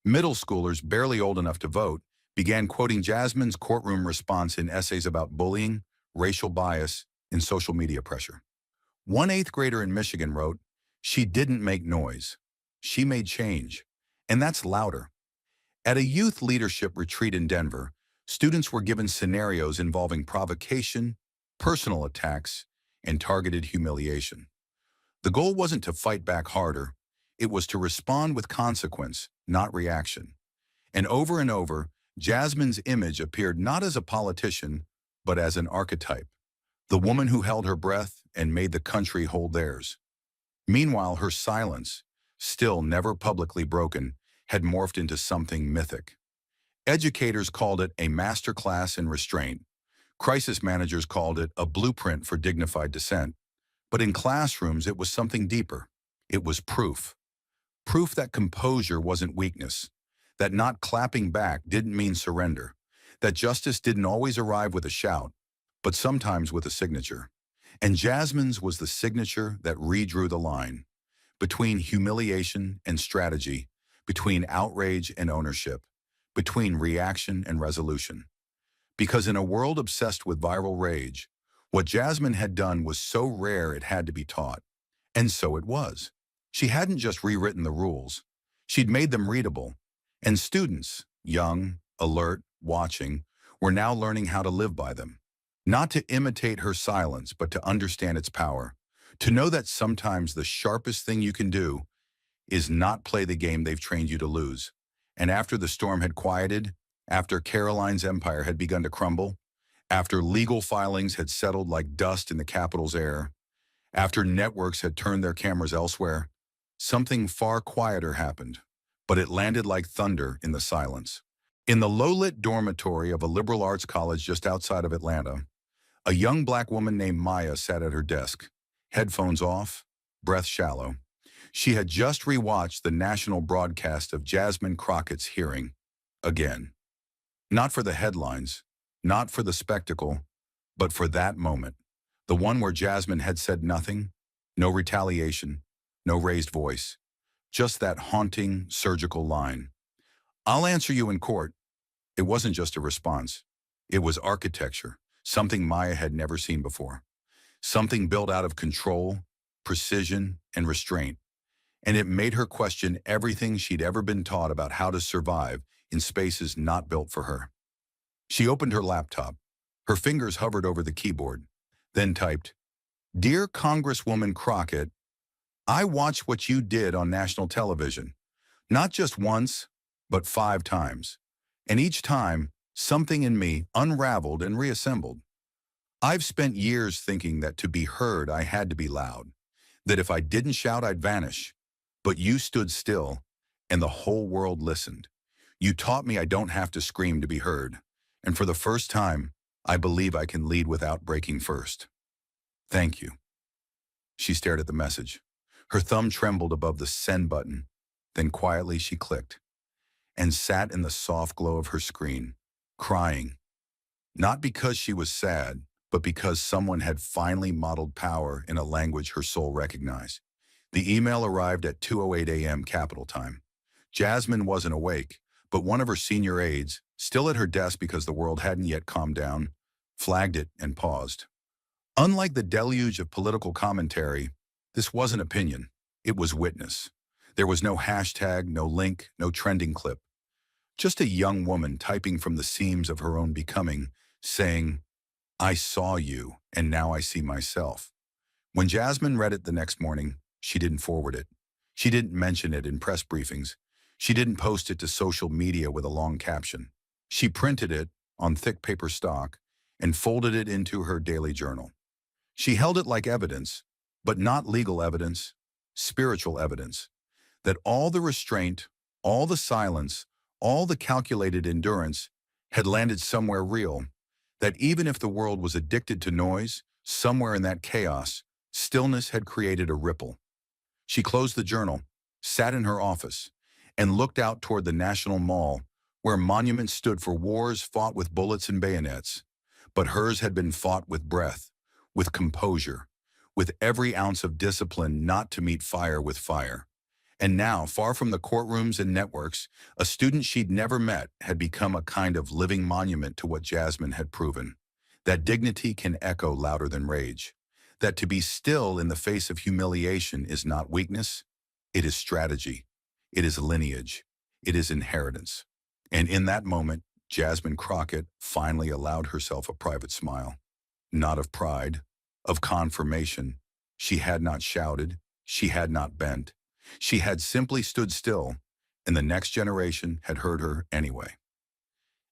Middle schoolers, barely old enough to vote, began quoting Jasmine's courtroom response in essays about bullying, racial bias, and social media pressure. One 8th grader in Michigan wrote, "She didn't make noise. She made change. And that's louder." At a youth leadership retreat in Denver, students were given scenarios involving provocation, personal attacks, and targeted humiliation. The goal wasn't to fight back harder, it was to respond with consequence, not reaction. And over, Jasmine's image appeared not as a politician, but as an archetype, the woman who held her breath and made the country hold theirs. Meanwhile, her silence, still never publicly broken, had morphed into something mythic. Educators called it a masterclass in restraint. Crisis managers called it a blueprint for dignified dissent. But in classrooms, it was something deeper. It was proof. Proof that composure wasn't weakness, that not clapping back didn't mean surrender, that justice didn't always arrive with a shout, but sometimes with a signature. And Jasmine's was the signature that redrew the line between humiliation and strategy, between outrage and ownership, between reaction and resolution. Because in a world obsessed with viral rage, what Jasmine had done was so rare it had to be taught. And so it was. She hadn't just rewritten the rules. She'd made them readable. And students, young, alert, watching, were now learning how to live by them. Not to imitate her silence, but to understand its power. To know that sometimes the sharpest thing you can do is not play the game they've trained you to lose. And after the storm had quieted, after Karoline's empire had begun to crumble, after legal filings had settled like dust in the Capitol's air, after networks had turned their cameras elsewhere, something far quieter happened. but it landed like thunder in the silence. In the low-lit dormitory of a liberal arts college just outside of Atlanta, a young black woman named Maya sat at her desk, headphones off, breath shallow. She had just rewatched the national broadcast of Jasmine Crockett's hearing. Again. Not for the headlines, not for the spectacle, but for that moment. The one where Jasmine had said nothing, no retaliation, no raised voice. Just that haunting, surgical line. "I'll answer you in court." It wasn't just a response. It was architecture, something Maya had never seen before. Something built out of control, precision, and restraint. And it made her question everything she'd ever been taught about how to survive in spaces not built for her. She opened her laptop. Her fingers hovered over the keyboard, then typed, "Dear Congresswoman Crockett, I watched what you did on national television. Not just once, but 5 times. And each time, something in me unraveled and reassembled. I've spent years thinking that to be heard, I had to be loud. That if I didn't shout, I'd vanish. But you stood still, and the whole world listened. You taught me I don't have to scream to be heard. And for the first time, I believe I can lead without breaking first. Thank you." She stared at the message. Her thumb trembled above the send button. Then quietly she clicked and sat in the soft glow of her screen, crying. Not because she was sad, but because someone had finally modeled power in a language her soul recognized. The email arrived at 2:08 a.m. Capital Time. Jasmine wasn't awake, but one of her senior aides, still at her desk because the world hadn't yet calmed down, flagged it and paused. Unlike the deluge of political commentary, this wasn't opinion. It was witness. There was no hashtag, no link, no trending clip. Just a young woman typing from the seams of her own becoming, saying, "I saw you, and now I see myself." When Jasmine read it the next morning, she didn't forward it. She didn't mention it in press briefings. She didn't post it to social media with a long caption. She printed it on thick paper stock and folded it into her daily journal. She held it like evidence, but not legal evidence, spiritual evidence, that all the restraint, all the silence, all the calculated endurance had landed somewhere real, that even if the world was addicted to noise, somewhere in that chaos, stillness had created a ripple. She closed the journal, sat in her office, and looked out toward the National Mall, where monuments stood for wars fought with bullets and bayonets. But hers had been fought with breath, with composure, with every ounce of discipline not to meet fire with fire. And now, far from the courtrooms and networks, a student she'd never met had become a kind of living monument to what Jasmine had proven. That dignity can echo louder than rage. That to be still in the face of humiliation is not weakness, it is strategy. It is lineage. It is inheritance. And in that moment, Jasmine Crockett finally allowed herself a private smile. Not of pride, of confirmation. She had not shouted. She had not bent. She had simply stood still, and the next generation had heard her anyway.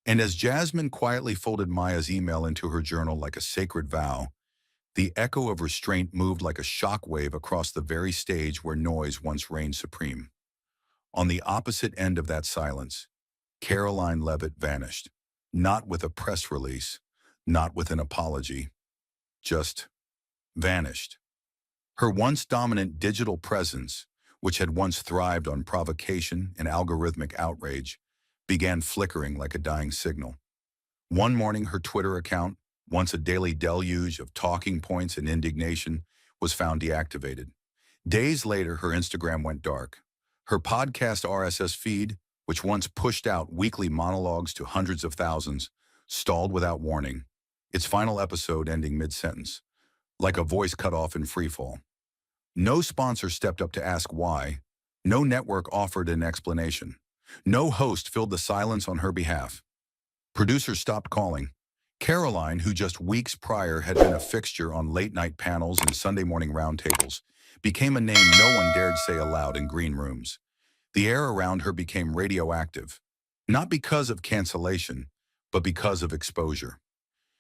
And as Jasmine quietly folded Maya's email into her journal like a sacred vow, the echo of restraint moved like a shock wave across the very stage where noise once reigned supreme. On the opposite end of that silence, Karoline Leavitt vanished, not with a press release, not with an apology, just vanished. Her once dominant digital presence, which had once thrived on provocation and algorithmic outrage, began flickering like a dying signal. One morning, her Twitter account, once a daily deluge of talking points and indignation, was found deactivated. Days later, her Instagram went dark. Her podcast RSS feed, which once pushed out weekly monologues to hundreds of thousands, stalled without warning, its final episode ending mid-sentence, like a voice cut off in freefall. No sponsor stepped up to ask why. No network offered an explanation. No host filled the silence on her behalf. Producers stopped calling. Karoline, who just weeks prior had been a fixture on late-night panels and Sunday morning roundtables, became a name no one dared say aloud in green rooms. The air around her became radioactive, not because of cancellation, but because of exposure.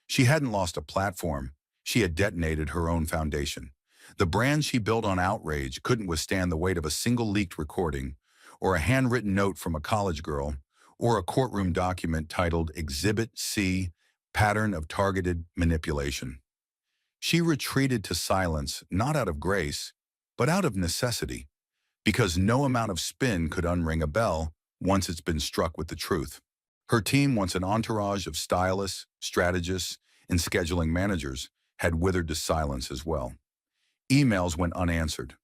She hadn't lost a platform. She had detonated her own foundation. The brand she built on outrage couldn't withstand the weight of a single leaked recording or a handwritten note from a college girl, or a courtroom document titled Exhibit C, Pattern of Targeted Manipulation. She retreated to silence not out of grace, but out of necessity, because no amount of spin could unring a bell once it's been struck with the truth. Her team, once an entourage of stylists, strategists, and scheduling managers, had withered to silence as well. Emails went unanswered.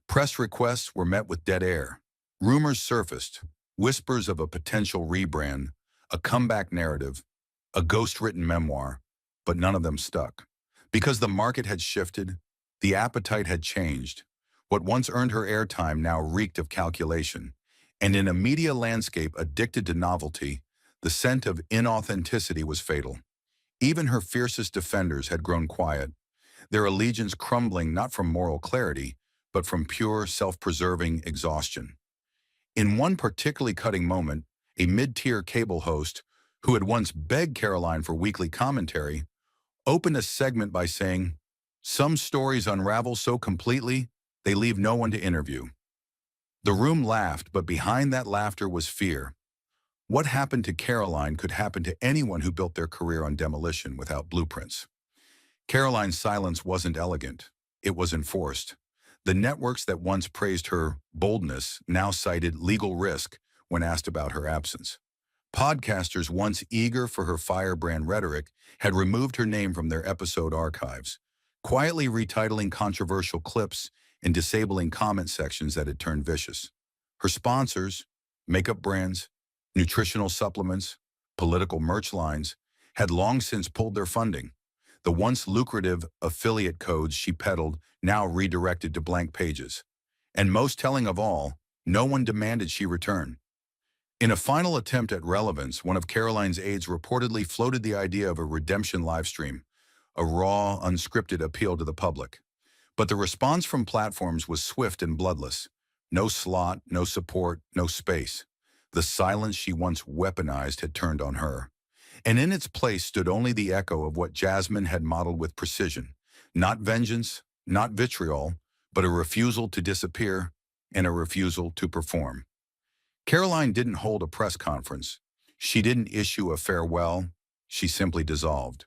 Press requests were met with dead air. Rumors surfaced, whispers of a potential rebrand, a comeback narrative, a ghost-written memoir, but none of them stuck. Because the market had shifted, the appetite had changed. What once earned her airtime now reeked of calculation. And in a media landscape addicted to novelty, the scent of inauthenticity was fatal. Even her fiercest defenders had grown quiet, their allegiance crumbling not from moral clarity, but from pure, self-preserving exhaustion. In one particularly cutting moment, a mid-tier cable host, who had once begged Karoline for weekly commentary, opened a segment by saying, "Some stories unravel so completely, they leave no one to interview." The room laughed, but behind that laughter was fear. What happened to Karoline could happen to anyone who built their career on demolition without blueprints. Karoline's silence wasn't elegant. It was enforced. The networks that once praised her boldness now cited legal risk when asked about her absence. Podcasters once eager for her firebrand rhetoric had removed her name from their episode archives, quietly retitling controversial clips and disabling comment sections that had turned vicious. Her sponsors, makeup brands, nutritional supplements, political merch lines, had long since pulled their funding. The once lucrative affiliate codes she peddled now redirected to blank pages. And most telling of all, no one demanded she return. In a final attempt at relevance, one of Karoline's aides reportedly floated the idea of a redemption livestream, a raw, unscripted appeal to the public. But the response from platforms was swift and bloodless. No slot, no support, no space. The silence she once weaponized had turned on her. And in its place stood only the echo of what Jasmine had modeled with precision. Not vengeance, not vitriol, but a refusal to disappear and a refusal to perform. Karoline didn't hold a press conference. She didn't issue a farewell. She simply dissolved.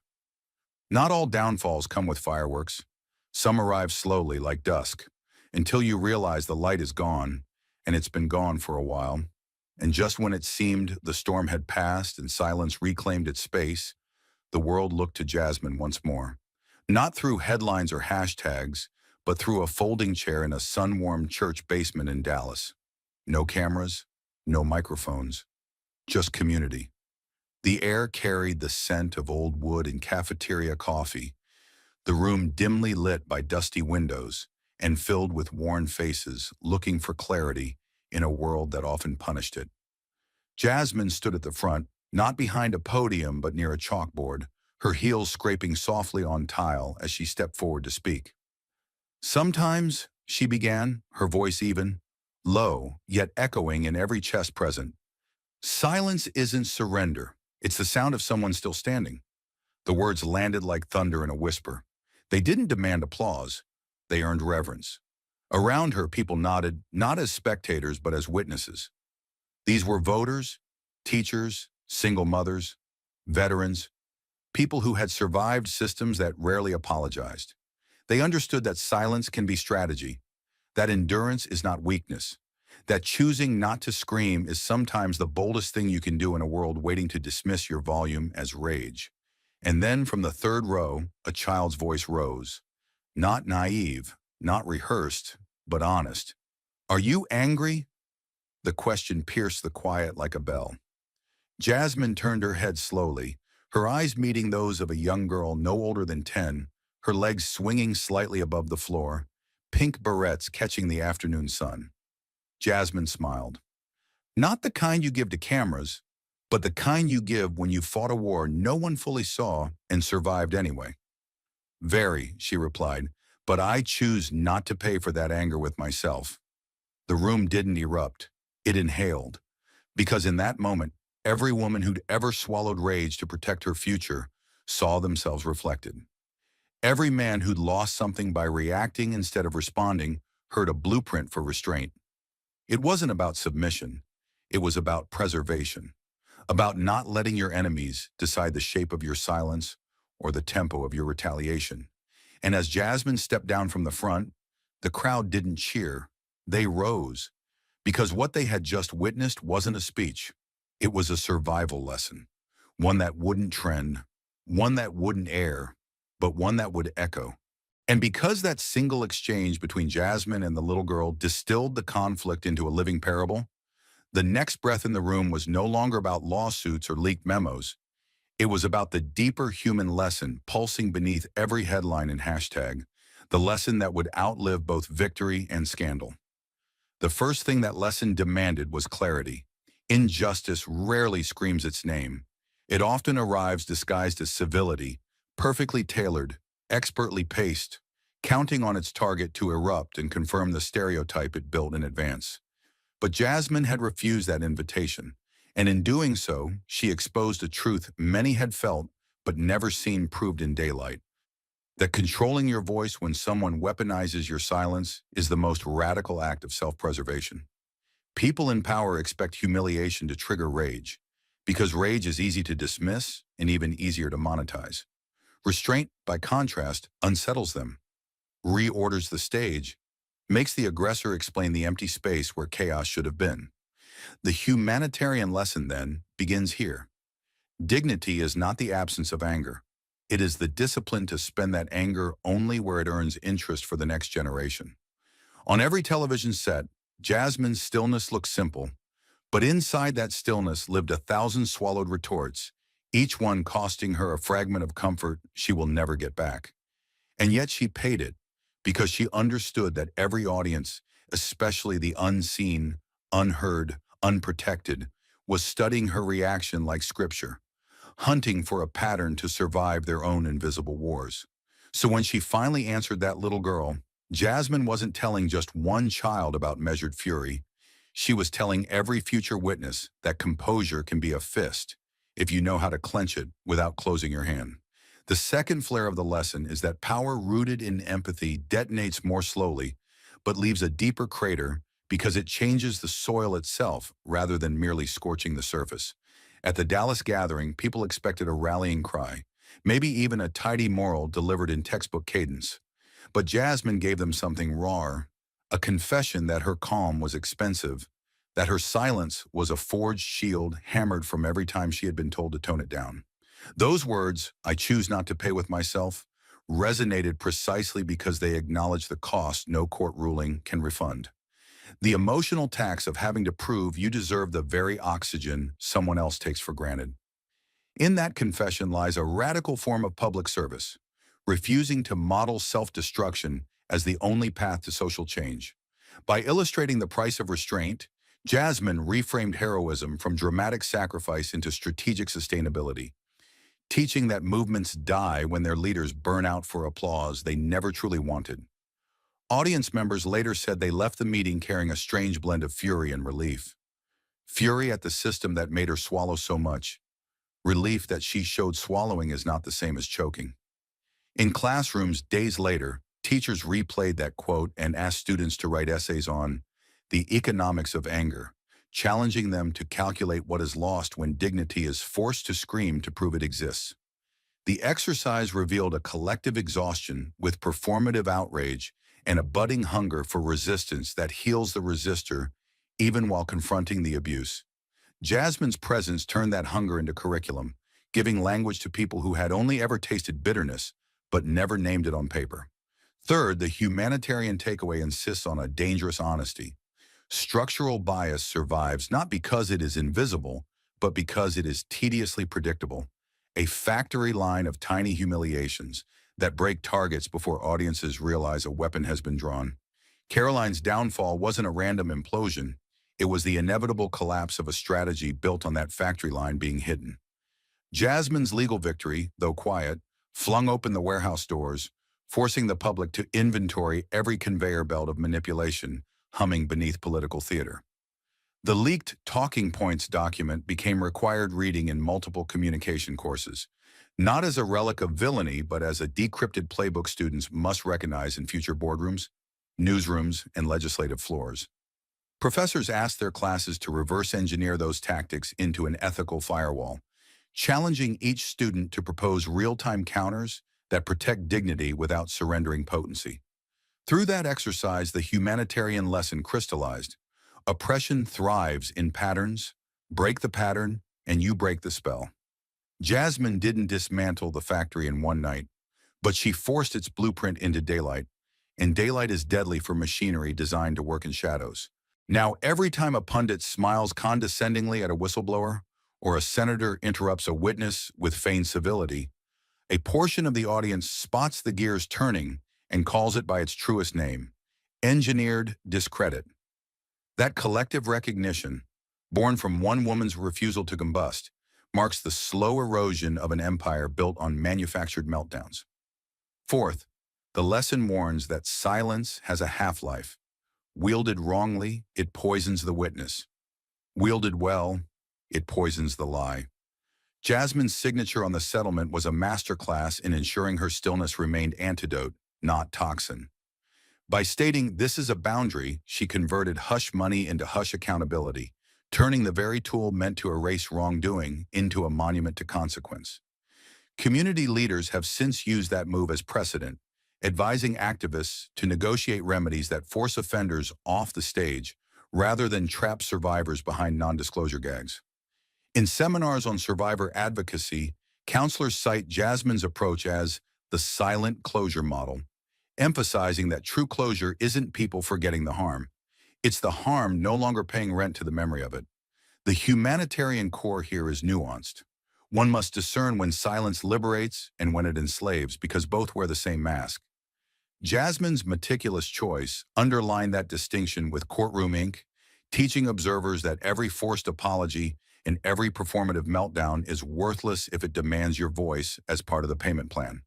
Not all downfalls come with fireworks. Some arrive slowly, like dusk, until you realize the light is gone, and it's been gone for a while. And just when it seemed the storm had passed and silence reclaimed its space, the world looked to Jasmine once more. Not through headlines or hashtags, but through a folding chair in a sun-warmed church basement in Dallas. No cameras, no microphones, just community. The air carried the scent of old wood and cafeteria coffee, the room dimly lit by dusty windows and filled with worn faces looking for clarity in a world that often punished it. Jasmine stood at the front, not behind a podium but near a chalkboard, her heels scraping softly on tile as she stepped forward to speak. "Sometimes," she began, her voice even, low, yet echoing in every chest present, "silence isn't surrender. It's the sound of someone still standing." The words landed like thunder in a whisper. They didn't demand applause. They earned reverence. Around her, people nodded, not as spectators, but as witnesses. These were voters, teachers, single mothers, veterans, people who had survived systems that rarely apologized. They understood that silence can be strategy, that endurance is not weakness, that choosing not to scream is sometimes the boldest thing you can do in a world waiting to dismiss your volume as rage. And then from the third row, a child's voice rose. Not naive, not rehearsed, but honest. "Are you angry?" The question pierced the quiet like a bell. Jasmine turned her head slowly, her eyes meeting those of a young girl no older than 10, her legs swinging slightly above the floor, pink barrettes catching the afternoon sun. Jasmine smiled. "Not the kind you give to cameras, but the kind you give when you fought a war no one fully saw and survived anyway." "Very," she replied, "but I choose not to pay for that anger with myself." The room didn't erupt. It inhaled. Because in that moment, every woman who'd ever swallowed rage to protect her future saw themselves reflected. Every man who'd lost something by reacting instead of responding heard a blueprint for restraint. It wasn't about submission. It was about preservation, about not letting your enemies decide the shape of your silence or the tempo of your retaliation. And as Jasmine stepped down from the front, the crowd didn't cheer. They rose, because what they had just witnessed wasn't a speech. It was a survival lesson, one that wouldn't trend, one that wouldn't air, but one that would echo. And because that single exchange between Jasmine and the little girl distilled the conflict into a living parable, the next breath in the room was no longer about lawsuits or leaked memos. It was about the deeper human lesson pulsing beneath every headline and hashtag, the lesson that would outlive both victory and scandal. The first thing that lesson demanded was clarity. Injustice rarely screams its name. It often arrives disguised as civility, perfectly tailored, expertly paced, counting on its target to erupt and confirm the stereotype it built in advance. But Jasmine had refused that invitation, and in doing so, she exposed a truth many had felt but never seen proved in daylight. That controlling your voice when someone weaponizes your silence is the most radical act of self-preservation. People in power expect humiliation to trigger rage, because rage is easy to dismiss and even easier to monetize. Restraint, by contrast, unsettles them, reorders the stage, makes the aggressor explain the empty space where chaos should have been. The humanitarian lesson, then, begins here. Dignity is not the absence of anger. It is the discipline to spend that anger only where it earns interest for the next generation. On every television set, Jasmine's stillness looked simple, but inside that stillness lived 1,000 swallowed retorts, each one costing her a fragment of comfort she will never get back. And yet she paid it, because she understood that every audience, especially the unseen, unheard, unprotected, was studying her reaction like scripture, hunting for a pattern to survive their own invisible wars. So when she finally answered that little girl, Jasmine wasn't telling just one child about measured fury. She was telling every future witness that composure can be a fist if you know how to clench it without closing your hand. The second flare of the lesson is that power rooted in empathy detonates more slowly, but leaves a deeper crater because it changes the soil itself rather than merely scorching the surface. At the Dallas gathering, people expected a rallying cry, maybe even a tidy moral delivered in textbook cadence. But Jasmine gave them something raw, a confession that her calm was expensive, that her silence was a forged shield hammered from every time she had been told to tone it down. Those words, "I choose not to pay with myself," resonated precisely because they acknowledged the cost no court ruling can refund. The emotional tax of having to prove you deserve the very oxygen someone else takes for granted. In that confession lies a radical form of public service, refusing to model self-destruction as the only path to social change. By illustrating the price of restraint, Jasmine reframed heroism from dramatic sacrifice into strategic sustainability, teaching that movements die when their leaders burn out for applause they never truly wanted. Audience members later said they left the meeting carrying a strange blend of fury and relief. Fury at the system that made her swallow so much. Relief that she showed swallowing is not the same as choking. In classrooms days later, teachers replayed that quote and asked students to write essays on the economics of anger, challenging them to calculate what is lost when dignity is forced to scream to prove it exists. The exercise revealed a collective exhaustion with performative outrage and a budding hunger for resistance that heals the resistor even while confronting the abuse. Jasmine's presence turned that hunger into curriculum, giving language to people who had only ever tasted bitterness but never named it on paper. Third, the humanitarian takeaway insists on a dangerous honesty. Structural bias survives not because it is invisible, but because it is tediously predictable. A factory line of tiny humiliations that break targets before audiences realize a weapon has been drawn. Karoline's downfall wasn't a random implosion. It was the inevitable collapse of a strategy built on that factory line being hidden. Jasmine's legal victory, though quiet, flung open the warehouse doors, forcing the public to inventory every conveyor belt of manipulation humming beneath political theater. The leaked talking points document became required reading in multiple communication courses, not as a relic of villainy, but as a decrypted playbook students must recognize in future boardrooms, newsrooms, and legislative floors. Professors asked their classes to reverse engineer those tactics into an ethical firewall, challenging each student to propose real-time counters that protect dignity without surrendering potency. Through that exercise, the humanitarian lesson crystallized. Oppression thrives in patterns. Break the pattern, and you break the spell. Jasmine didn't dismantle the factory in one night, but she forced its blueprint into daylight, and daylight is deadly for machinery designed to work in shadows. Now, every time a pundit smiles condescendingly at a whistleblower, or a senator interrupts a witness with feigned civility, a portion of the audience spots the gears turning and calls it by its truest name: engineered discredit. That collective recognition, born from one woman's refusal to combust, marks the slow erosion of an empire built on manufactured meltdowns. Fourth, the lesson warns that silence has a half-life. Wielded wrongly, it poisons the witness. Wielded well, it poisons the lie. Jasmine's signature on the settlement was a masterclass in ensuring her stillness remained antidote, not toxin. By stating this is a boundary, she converted hush money into hush accountability, turning the very tool meant to erase wrongdoing into a monument to consequence. Community leaders have since used that move as precedent, advising activists to negotiate remedies that force offenders off the stage rather than trap survivors behind non-disclosure gags. In seminars on survivor advocacy, counselors cite Jasmine's approach as the silent closure model, emphasizing that true closure isn't people forgetting the harm. It's the harm no longer paying rent to the memory of it. The humanitarian core here is nuanced. One must discern when silence liberates and when it enslaves, because both wear the same mask. Jasmine's meticulous choice underlined that distinction with Courtroom Inc., teaching observers that every forced apology and every performative meltdown is worthless if it demands your voice as part of the payment plan.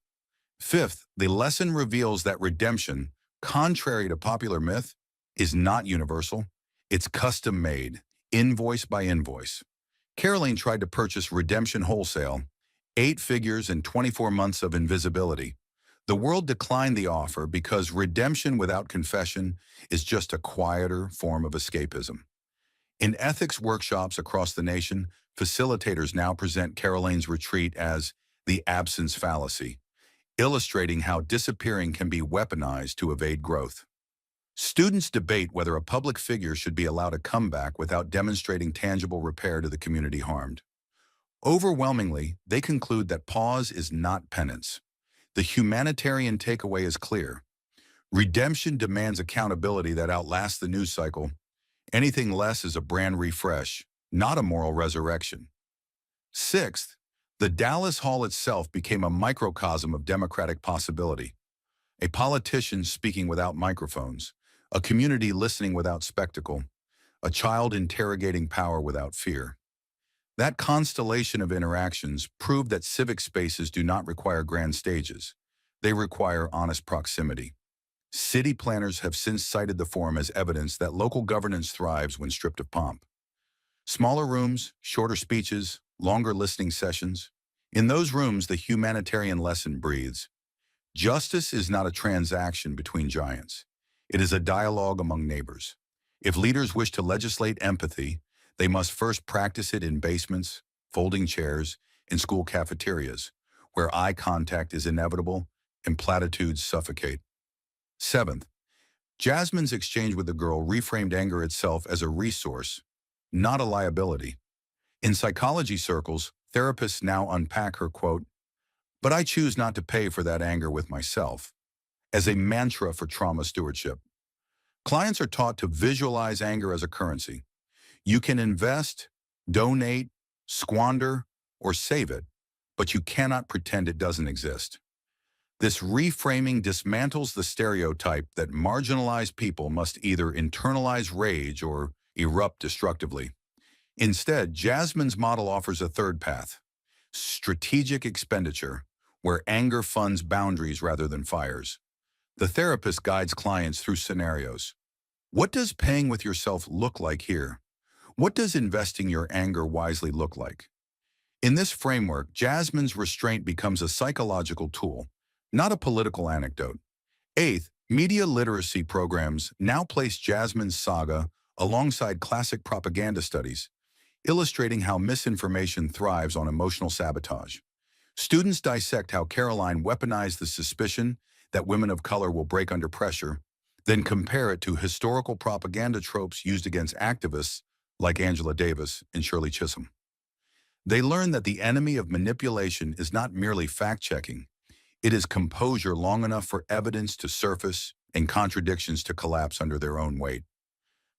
Fifth, the lesson reveals that redemption, contrary to popular myth, is not universal. It's custom-made, invoice by invoice. Karoline tried to purchase redemption wholesale, 8 figures and 24 months of invisibility. The world declined the offer because redemption without confession is just a quieter form of escapism. In ethics workshops across the nation, facilitators now present Karoline's retreat as the absence fallacy, illustrating how disappearing can be weaponized to evade growth. Students debate whether a public figure should be allowed a comeback without demonstrating tangible repair to the community harmed. Overwhelmingly, they conclude that pause is not penance. The humanitarian takeaway is clear. Redemption demands accountability that outlasts the news cycle. Anything less is a brand refresh, not a moral resurrection. Sixth, the Dallas Hall itself became a microcosm of democratic possibility. A politician speaking without microphones, a community listening without spectacle, a child interrogating power without fear. That constellation of interactions proved that civic spaces do not require grand stages. They require honest proximity. City planners have since cited the forum as evidence that local governance thrives when stripped of pomp. Smaller rooms, shorter speeches, longer listening sessions. In those rooms, the humanitarian lesson breathes. Justice is not a transaction between giants. It is a dialogue among neighbors. If leaders wish to legislate empathy, they must first practice it in basements, folding chairs, and school cafeterias, where eye contact is inevitable and platitudes suffocate. Seventh, Jasmine's exchange with the girl reframed anger itself as a resource, not a liability. In psychology circles, therapists now unpack her quote, "But I choose not to pay for that anger with myself," as a mantra for trauma stewardship. Clients are taught to visualize anger as a currency. You can invest, donate, squander, or save it, but you cannot pretend it doesn't exist. This reframing dismantles the stereotype that marginalized people must either internalize rage or erupt destructively. Instead, Jasmine's model offers a third path: strategic expenditure, where anger funds boundaries rather than fires. The therapist guides clients through scenarios. What does paying with yourself look like here? What does investing your anger wisely look like? In this framework, Jasmine's restraint becomes a psychological tool, not a political anecdote. Eighth, media literacy programs now place Jasmine's saga alongside classic propaganda studies, illustrating how misinformation thrives on emotional sabotage. Students dissect how Karoline weaponized the suspicion that women of color will break under pressure, then compare it to historical propaganda tropes used against activists like Angela Davis and Shirley Chisholm. They learn that the enemy of manipulation is not merely fact-checking, it is composure long enough for evidence to surface and contradictions to collapse under their own weight.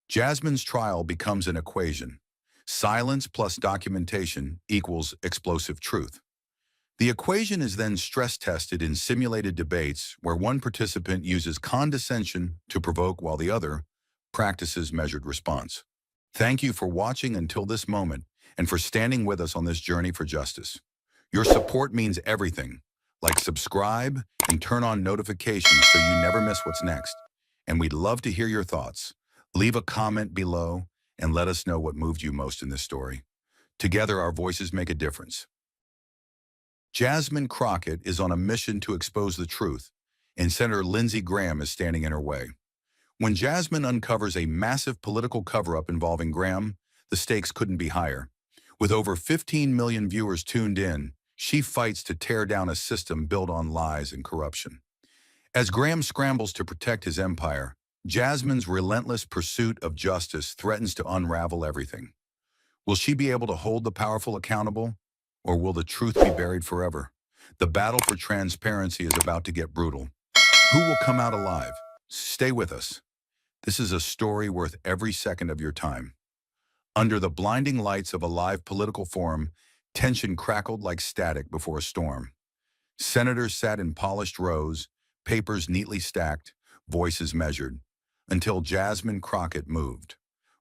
Jasmine's trial becomes an equation. Silence plus documentation equals explosive truth. The equation is then stress-tested in simulated debates where one participant uses condescension to provoke while the other practices measured response. Thank you for watching until this moment and for standing with us on this journey for justice. Your support means everything. Like, subscribe, and turn on notifications so you never miss what's next. And we'd love to hear your thoughts. Leave a comment below and let us know what moved you most in this story. Together, our voices make a difference. Jasmine Crockett is on a mission to expose the truth, and Senator Lindsey Graham is standing in her way. When Jasmine uncovers a massive political cover-up involving Graham, the stakes couldn't be higher. With over 15 million viewers tuned in, she fights to tear down a system built on lies and corruption. As Graham scrambles to protect his empire, Jasmine's relentless pursuit of justice threatens to unravel everything. Will she be able to hold the powerful accountable, or will the truth be buried forever? The battle for transparency is about to get brutal. Who will come out alive? Stay with us. This is a story worth every second of your time. Under the blinding lights of a live political forum, tension crackled like static before a storm. Senators sat in polished rows, papers neatly stacked, voices measured, until Jasmine Crockett moved.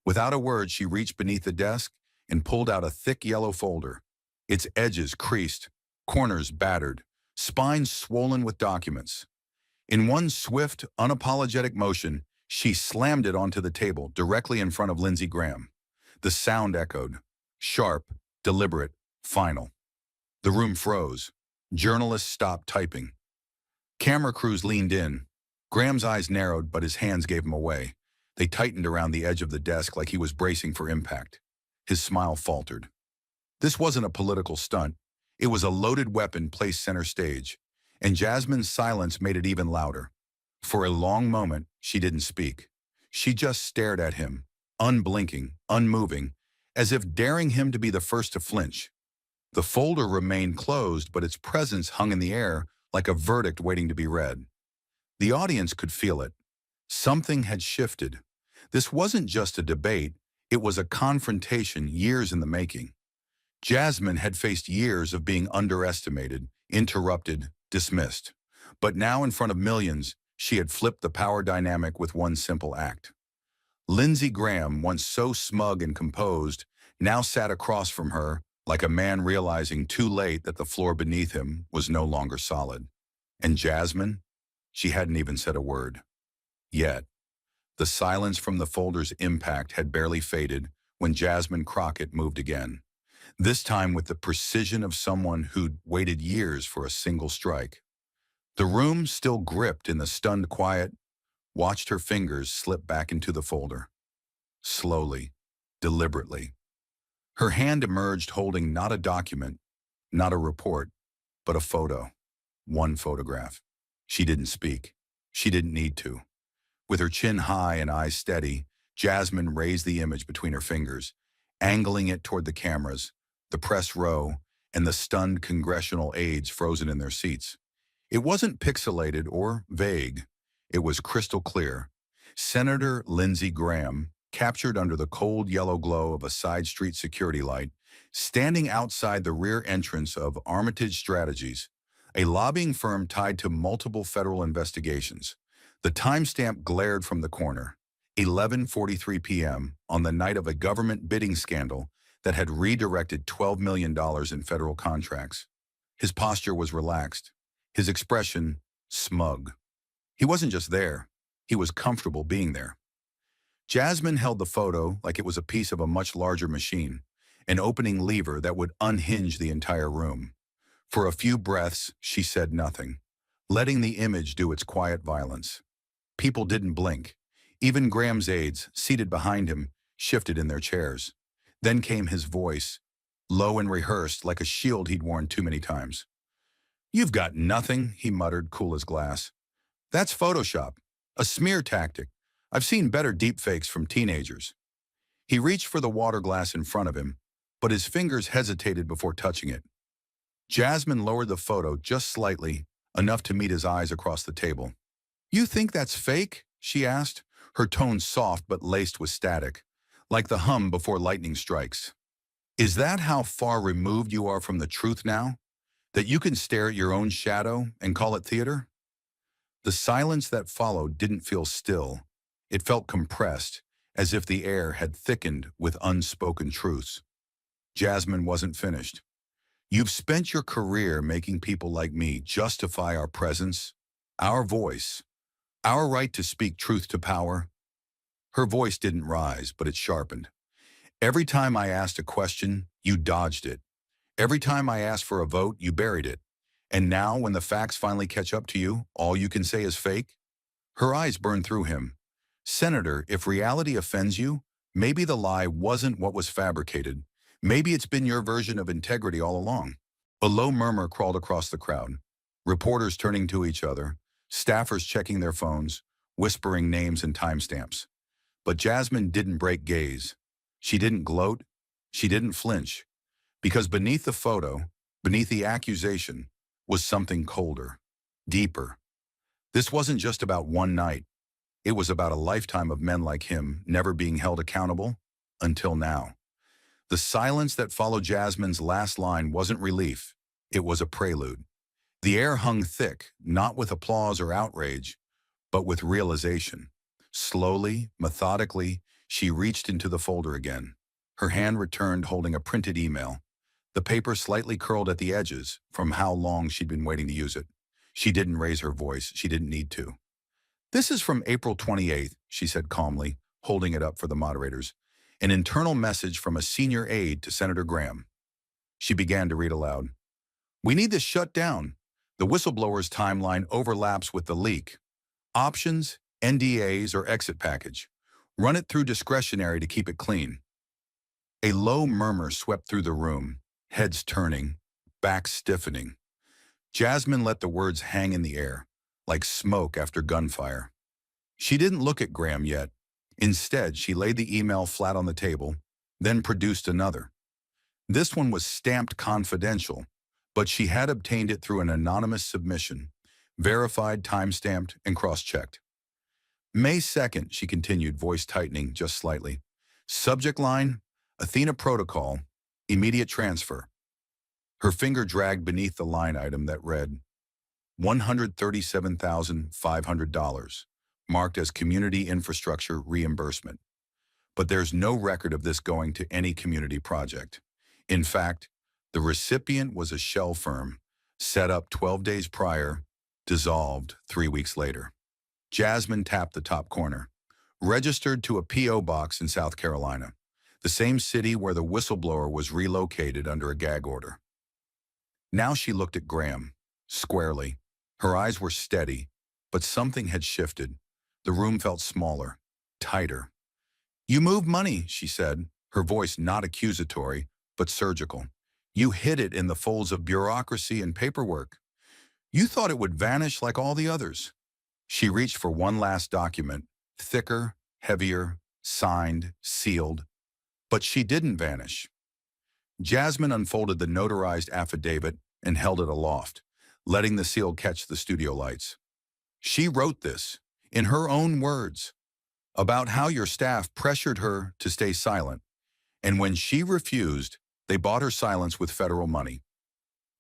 Without a word, she reached beneath the desk and pulled out a thick yellow folder, its edges creased, corners battered, spines swollen with documents. In one swift, unapologetic motion, she slammed it onto the table directly in front of Lindsey Graham. The sound echoed, sharp, deliberate, final. The room froze. Journalists stopped typing. Camera crews leaned in. Graham's eyes narrowed, but his hands gave him away. They tightened around the edge of the desk like he was bracing for impact. His smile faltered. This wasn't a political stunt. It was a loaded weapon placed center stage, and Jasmine's silence made it even louder. For a long moment, she didn't speak. She just stared at him, unblinking, unmoving, as if daring him to be the first to flinch. The folder remained closed, but its presence hung in the air like a verdict waiting to be read. The audience could feel it. Something had shifted. This wasn't just a debate, it was a confrontation years in the making. Jasmine had faced years of being underestimated, interrupted, dismissed. But now, in front of millions, she had flipped the power dynamic with one simple act. Lindsey Graham, once so smug and composed, now sat across from her like a man realizing too late that the floor beneath him was no longer solid. And Jasmine? She hadn't even said a word. Yet, the silence from the folder's impact had barely faded when Jasmine Crockett moved again. This time with the precision of someone who'd waited years for a single strike. The room, still gripped in the stunned quiet, watched her fingers slip back into the folder. Slowly, deliberately. Her hand emerged holding not a document, not a report, but a photo. One photograph. She didn't speak. She didn't need to. With her chin high and eyes steady, Jasmine raised the image between her fingers, angling it toward the cameras, the press row, and the stunned congressional aides frozen in their seats. It wasn't pixelated or vague. It was crystal clear. Senator Lindsey Graham, captured under the cold yellow glow of a side street security light, standing outside the rear entrance of Armitage Strategies, a lobbying firm tied to multiple federal investigations. The timestamp glared from the corner, 11:43 p.m. on the night of a government bidding scandal that had redirected $12 million in federal contracts. His posture was relaxed, his expression smug. He wasn't just there, he was comfortable being there. Jasmine held the photo like it was a piece of a much larger machine, an opening lever that would unhinge the entire room. For a few breaths, she said nothing, letting the image do its quiet violence. People didn't blink. Even Graham's aides, seated behind him, shifted in their chairs. Then came his voice, low and rehearsed like a shield he'd worn too many times. "You've got nothing," he muttered, cool as glass. "That's Photoshop, a smear tactic. I've seen better deepfakes from teenagers." He reached for the water glass in front of him, but his fingers hesitated before touching it. Jasmine lowered the photo just slightly, enough to meet his eyes across the table. "You think that's fake?" she asked, her tone soft but laced with static, like the hum before lightning strikes. "Is that how far removed you are from the truth now? That you can stare at your own shadow and call it theater?" The silence that followed didn't feel still. It felt compressed, as if the air had thickened with unspoken truths. Jasmine wasn't finished. "You've spent your career making people like me justify our presence, our voice, our right to speak truth to power." Her voice didn't rise, but it sharpened. "Every time I asked a question, you dodged it. Every time I asked for a vote, you buried it. And now, when the facts finally catch up to you, all you can say is fake?" Her eyes burned through him. "Senator, if reality offends you, maybe the lie wasn't what was fabricated. Maybe it's been your version of integrity all along." A low murmur crawled across the crowd. Reporters turning to each other, staffers checking their phones, whispering names and timestamps. But Jasmine didn't break gaze. She didn't gloat. She didn't flinch. Because beneath the photo, beneath the accusation, was something colder, deeper. This wasn't just about one night. It was about a lifetime of men like him never being held accountable until now. The silence that followed Jasmine's last line wasn't relief. It was a prelude. The air hung thick, not with applause or outrage, but with realization. Slowly, methodically, she reached into the folder again. Her hand returned holding a printed email, the paper slightly curled at the edges from how long she'd been waiting to use it. She didn't raise her voice. She didn't need to. "This is from April 28th, she said calmly, holding it up for the moderators. "An internal message from a senior aide to Senator Graham." She began to read aloud. "We need this shut down. The whistleblower's timeline overlaps with the leak. Options, NDAs, or exit package. Run it through discretionary to keep it clean." A low murmur swept through the room, heads turning, backs stiffening. Jasmine let the words hang in the air, like smoke after gunfire. She didn't look at Graham yet. Instead, she laid the email flat on the table, then produced another. This one was stamped confidential, but she had obtained it through an anonymous submission, verified, time-stamped, and cross-checked. "May 2nd, she continued, voice tightening just slightly. Subject line, Athena Protocol, immediate transfer." Her finger dragged beneath the line item that read, $137,500, marked as community infrastructure reimbursement. But there's no record of this going to any community project. In fact, the recipient was a shell firm, set up 12 days prior, dissolved 3 weeks later. Jasmine tapped the top corner. Registered to a P.O. box in South Carolina, the same city where the whistleblower was relocated under a gag order. Now she looked at Graham, squarely. Her eyes were steady, but something had shifted. The room felt smaller, tighter. "You move money," she said, her voice not accusatory, but surgical. "You hid it in the folds of bureaucracy and paperwork. You thought it would vanish like all the others." She reached for one last document, thicker, heavier, signed, sealed. But she didn't vanish. Jasmine unfolded the notarized affidavit and held it aloft, letting the seal catch the studio lights. "She wrote this, in her own words, about how your staff pressured her to stay silent, and when she refused, they bought her silence with federal money."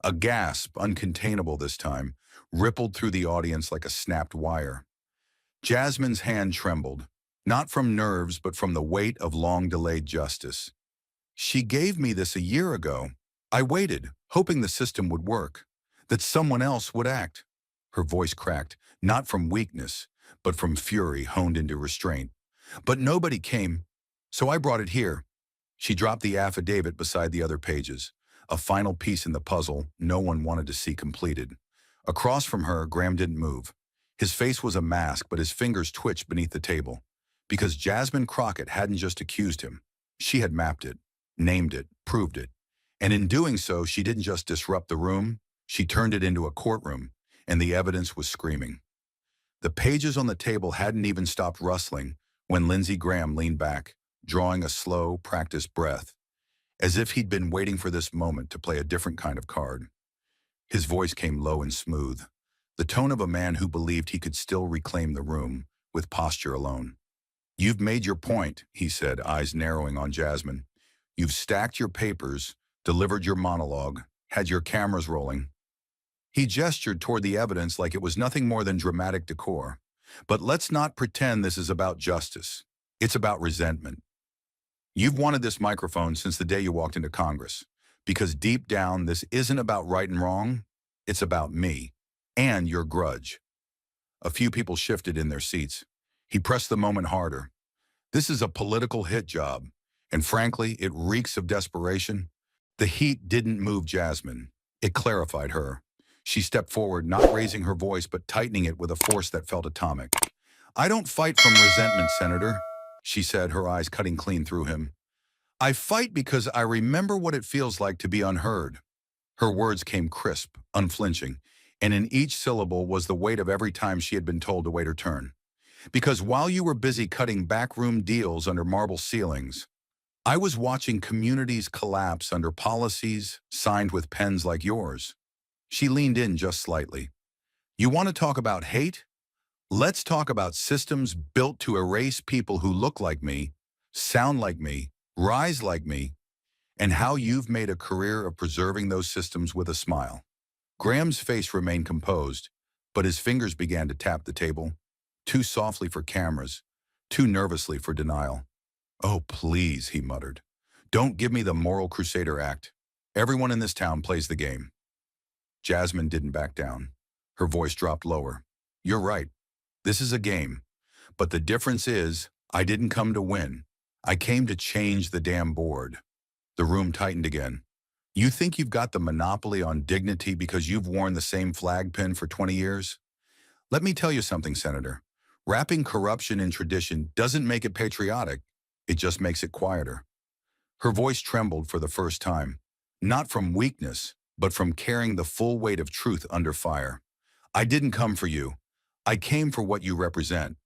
A gasp, uncontainable this time, rippled through the audience like a snapped wire. Jasmine's hand trembled, not from nerves but from the weight of long-delayed justice. "She gave me this a year ago. I waited, hoping the system would work, that someone else would act." Her voice cracked, not from weakness, but from fury honed into restraint. "But nobody came, so I brought it here." She dropped the affidavit beside the other pages, a final piece in the puzzle no one wanted to see completed. Across from her, Graham didn't move. His face was a mask, but his fingers twitched beneath the table. because Jasmine Crockett hadn't just accused him. She had mapped it, named it, proved it. And in doing so, she didn't just disrupt the room, she turned it into a courtroom, and the evidence was screaming. The pages on the table hadn't even stopped rustling when Lindsey Graham leaned back, drawing a slow, practiced breath, as if he'd been waiting for this moment to play a different kind of card. His voice came low and smooth, the tone of a man who believed he could still reclaim the room with posture alone. "You've made your point," he said, eyes narrowing on Jasmine. "You've stacked your papers, delivered your monologue, had your cameras rolling." He gestured toward the evidence like it was nothing more than dramatic decor. "But let's not pretend this is about justice. It's about resentment. You've wanted this microphone since the day you walked into Congress, because deep down, this isn't about right and wrong. It's about me and your grudge." A few people shifted in their seats. He pressed the moment harder. "This is a political hit job, and frankly, it reeks of desperation." The heat didn't move Jasmine. It clarified her. She stepped forward, not raising her voice, but tightening it with a force that felt atomic. "I don't fight from resentment, Senator," she said, her eyes cutting clean through him. "I fight because I remember what it feels like to be unheard." Her words came crisp, unflinching, and in each syllable was the weight of every time she had been told to wait her turn. "Because while you were busy cutting backroom deals under marble ceilings, I was watching communities collapse under policies signed with pens like yours." She leaned in just slightly. "You want to talk about hate? Let's talk about systems built to erase people who look like me, sound like me, rise like me, and how you've made a career of preserving those systems with a smile." Graham's face remained composed, but his fingers began to tap the table, too softly for cameras, too nervously for denial. "Oh, please," he muttered. "Don't give me the moral crusader act. Everyone in this town plays the game." Jasmine didn't back down. Her voice dropped lower. "You're right. This is a game. But the difference is, I didn't come to win. I came to change the damn board." The room tightened again. "You think you've got the monopoly on dignity because you've worn the same flag pin for 20 years? Let me tell you something, Senator. Wrapping corruption in tradition doesn't make it patriotic. It just makes it quieter." Her voice trembled for the first time, not from weakness, but from carrying the full weight of truth under fire. "I didn't come for you. I came for what you represent.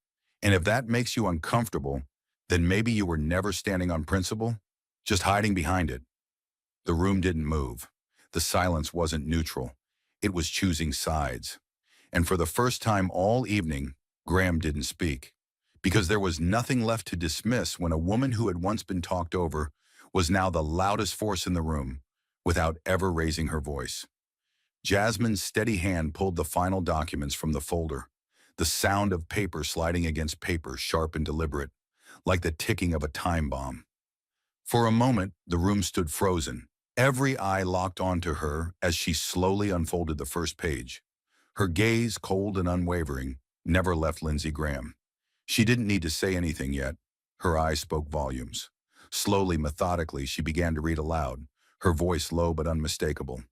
And if that makes you uncomfortable, then maybe you were never standing on principle, just hiding behind it." The room didn't move. The silence wasn't neutral. It was choosing sides. And for the first time all evening, Graham didn't speak. Because there was nothing left to dismiss when a woman who had once been talked over was now the loudest force in the room, without ever raising her voice. Jasmine's steady hand pulled the final documents from the folder, the sound of paper sliding against paper, sharp and deliberate, like the ticking of a time bomb. For a moment, the room stood frozen, every eye locked onto her as she slowly unfolded the first page. Her gaze, cold and unwavering, never left Lindsey Graham. She didn't need to say anything yet. Her eyes spoke volumes. Slowly, methodically, she began to read aloud, her voice low but unmistakable.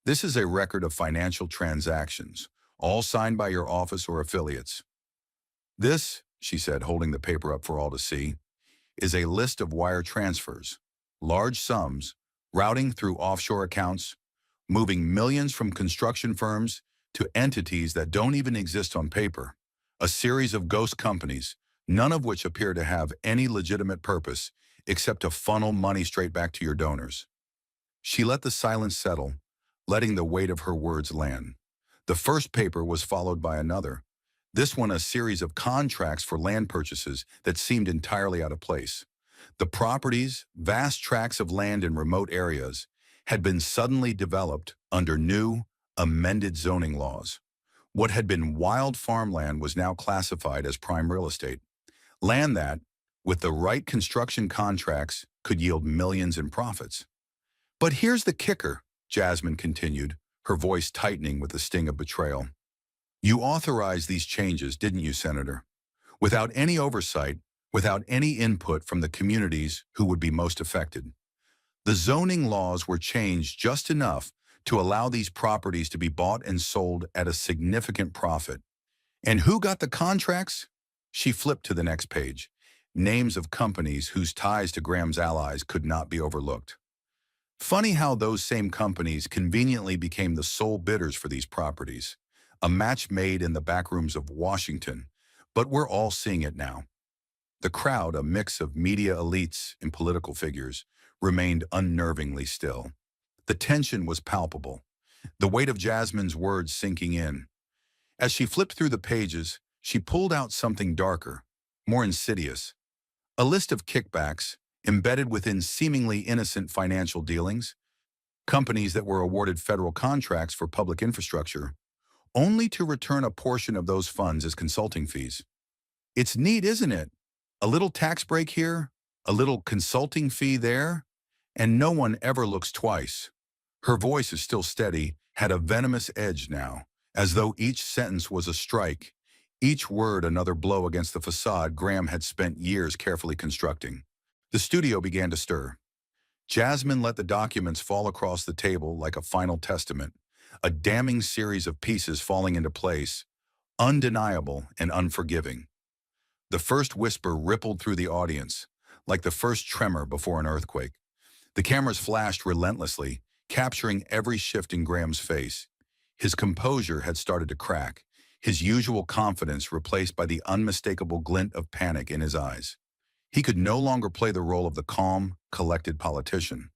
"This is a record of financial transactions, all signed by your office or affiliates. This," she said, holding the paper up for all to see, "is a list of wire transfers, large sums, routing through offshore accounts, moving millions from construction firms to entities that don't even exist on paper, a series of ghost companies, none of which appear to have any legitimate purpose except to funnel money straight back to your donors." She let the silence settle, letting the weight of her words land. The first paper was followed by another, this one a series of contracts for land purchases that seemed entirely out of place. The properties, vast tracts of land in remote areas, had been suddenly developed under new, amended zoning laws. What had been wild farmland was now classified as prime real estate. Land that, with the right construction contracts, could yield millions in profits. "But here's the kicker," Jasmine continued, her voice tightening with the sting of betrayal. "You authorized these changes, didn't you, Senator? Without any oversight, without any input from the communities who would be most affected. The zoning laws were changed just enough to allow these properties to be bought and sold at a significant profit. And who got the contracts?" She flipped to the next page. names of companies whose ties to Graham's allies could not be overlooked. Funny how those same companies conveniently became the sole bidders for these properties. A match made in the backrooms of Washington, but we're all seeing it now. The crowd, a mix of media elites and political figures, remained unnervingly still. The tension was palpable, the weight of Jasmine's words sinking in. As she flipped through the pages, she pulled out something darker, more insidious. A list of kickbacks embedded within seemingly innocent financial dealings, companies that were awarded federal contracts for public infrastructure, only to return a portion of those funds as consulting fees. It's neat, isn't it? A little tax break here, a little consulting fee there, and no one ever looks twice. Her voice is still steady, had a venomous edge now, as though each sentence was a strike, each word another blow against the facade Graham had spent years carefully constructing. The studio began to stir. Jasmine let the documents fall across the table like a final testament, a damning series of pieces falling into place, undeniable and unforgiving. The first whisper rippled through the audience, like the first tremor before an earthquake. The cameras flashed relentlessly, capturing every shift in Graham's face. His composure had started to crack, his usual confidence replaced by the unmistakable glint of panic in his eyes. He could no longer play the role of the calm, collected politician.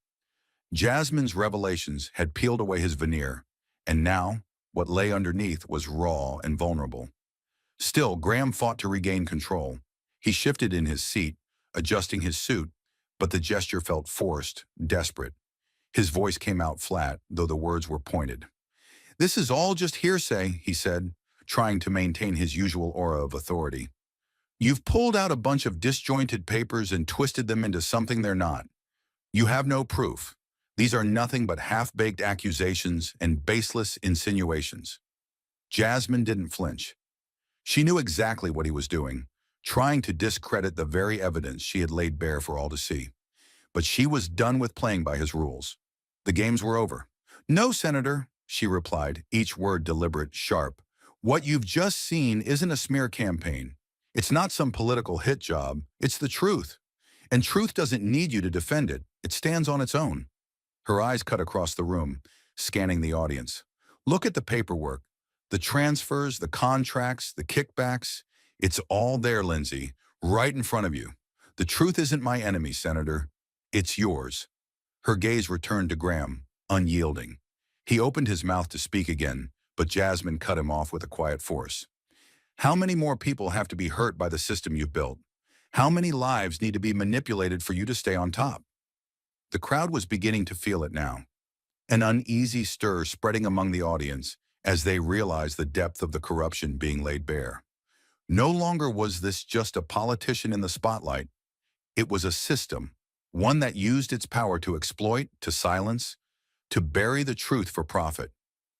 Jasmine's revelations had peeled away his veneer, and now what lay underneath was raw and vulnerable. Still, Graham fought to regain control. He shifted in his seat, adjusting his suit, but the gesture felt forced, desperate. His voice came out flat, though the words were pointed. "This is all just hearsay," he said, trying to maintain his usual aura of authority. "You've pulled out a bunch of disjointed papers and twisted them into something they're not. You have no proof. These are nothing but half-baked accusations and baseless insinuations." Jasmine didn't flinch. She knew exactly what he was doing, trying to discredit the very evidence she had laid bare for all to see. But she was done with playing by his rules. The games were over. "No, Senator," she replied, each word deliberate, sharp. "What you've just seen isn't a smear campaign. It's not some political hit job. It's the truth. And truth doesn't need you to defend it. It stands on its own." Her eyes cut across the room, scanning the audience. "Look at the paperwork. The transfers, the contracts, the kickbacks. It's all there, Lindsay, right in front of you. The truth isn't my enemy, Senator. It's yours." Her gaze returned to Graham, unyielding. He opened his mouth to speak again, but Jasmine cut him off with a quiet force. "How many more people have to be hurt by the system you've built? How many lives need to be manipulated for you to stay on top?" The crowd was beginning to feel it now, an uneasy stir spreading among the audience as they realized the depth of the corruption being laid bare. No longer was this just a politician in the spotlight. It was a system, one that used its power to exploit, to silence, to bury the truth for profit.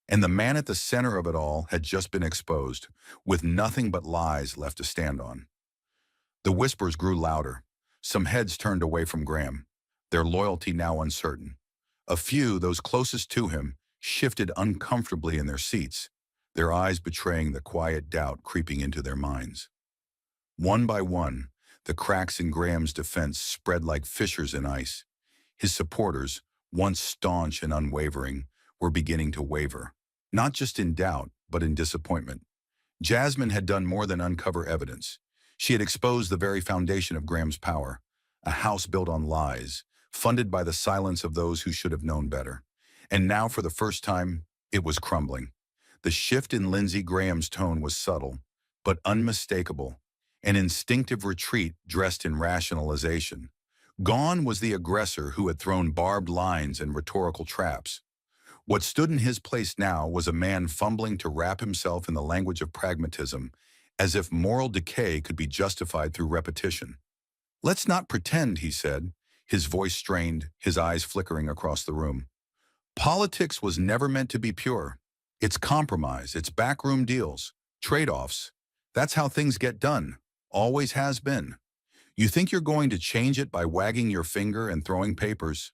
And the man at the center of it all had just been exposed, with nothing but lies left to stand on. The whispers grew louder. Some heads turned away from Graham, their loyalty now uncertain. A few, those closest to him, shifted uncomfortably in their seats, their eyes betraying the quiet doubt creeping into their minds. One by one, the cracks in Graham's defense spread like fissures in ice. His supporters, once staunch and unwavering, were beginning to waver, not just in doubt, but in disappointment. Jasmine had done more than uncover evidence. She had exposed the very foundation of Graham's power, a house built on lies, funded by the silence of those who should have known better. And now, for the first time, it was crumbling. The shift in Lindsey Graham's tone was subtle, but unmistakable, an instinctive retreat dressed in rationalization. Gone was the aggressor who had thrown barbed lines and rhetorical traps. What stood in his place now was a man fumbling to wrap himself in the language of pragmatism, as if moral decay could be justified through repetition. "Let's not pretend," he said, his voice strained, his eyes flickering across the room. "Politics was never meant to be pure. It's compromise, it's backroom deals, trade-offs. That's how things get done, always has been. You think you're going to change it by wagging your finger and throwing papers?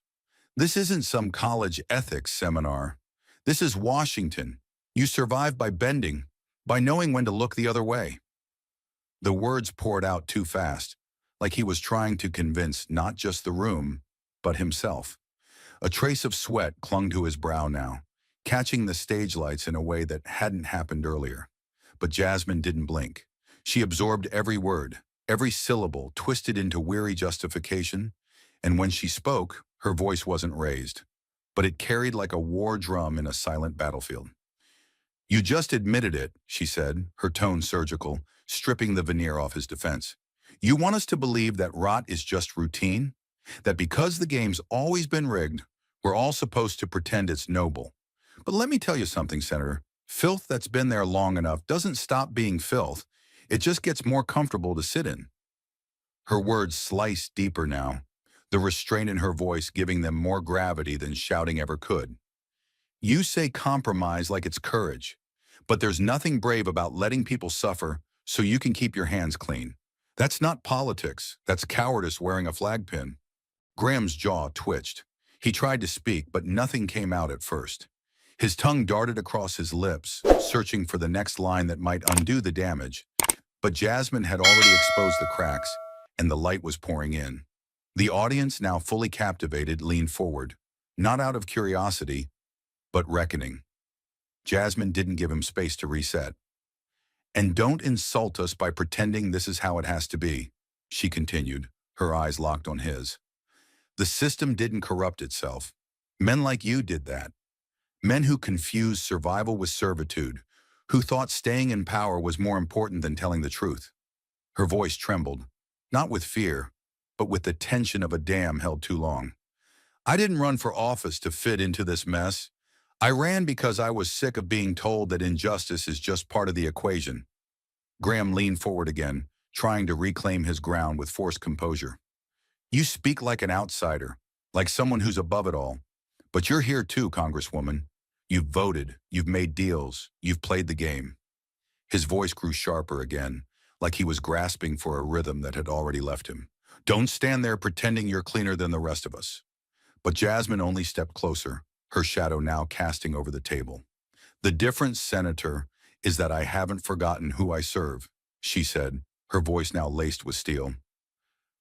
This isn't some college ethics seminar. This is Washington. You survive by bending, by knowing when to look the other way." The words poured out too fast. like he was trying to convince not just the room, but himself. A trace of sweat clung to his brow now, catching the stage lights in a way that hadn't happened earlier. But Jasmine didn't blink. She absorbed every word, every syllable twisted into weary justification, and when she spoke, her voice wasn't raised, but it carried like a war drum in a silent battlefield. "You just admitted it," she said, her tone surgical, stripping the veneer off his defense. "You want us to believe that rot is just routine? That because the game's always been rigged, we're all supposed to pretend it's noble. But let me tell you something, Senator. Filth that's been there long enough doesn't stop being filth. It just gets more comfortable to sit in." Her words sliced deeper now, the restraint in her voice giving them more gravity than shouting ever could. "You say compromise like it's courage, but there's nothing brave about letting people suffer so you can keep your hands clean. That's not politics. That's cowardice wearing a flag pin." Graham's jaw twitched. He tried to speak, but nothing came out at first. His tongue darted across his lips, searching for the next line that might undo the damage. But Jasmine had already exposed the cracks, and the light was pouring in. The audience, now fully captivated, leaned forward, not out of curiosity, but reckoning. Jasmine didn't give him space to reset. "And don't insult us by pretending this is how it has to be," she continued, her eyes locked on his. "The system didn't corrupt itself. Men like you did that. Men who confused survival with servitude, who thought staying in power was more important than telling the truth." Her voice trembled, not with fear, but with the tension of a dam held too long. "I didn't run for office to fit into this mess. I ran because I was sick of being told that injustice is just part of the equation." Graham leaned forward again, trying to reclaim his ground with forced composure. "You speak like an outsider, like someone who's above it all. But you're here too, Congresswoman. You've voted, you've made deals, you've played the game." His voice grew sharper again, like he was grasping for a rhythm that had already left him. "Don't stand there pretending you're cleaner than the rest of us." But Jasmine only stepped closer, her shadow now casting over the table. "The difference, Senator, is that I haven't forgotten who I serve," she said, her voice now laced with steel.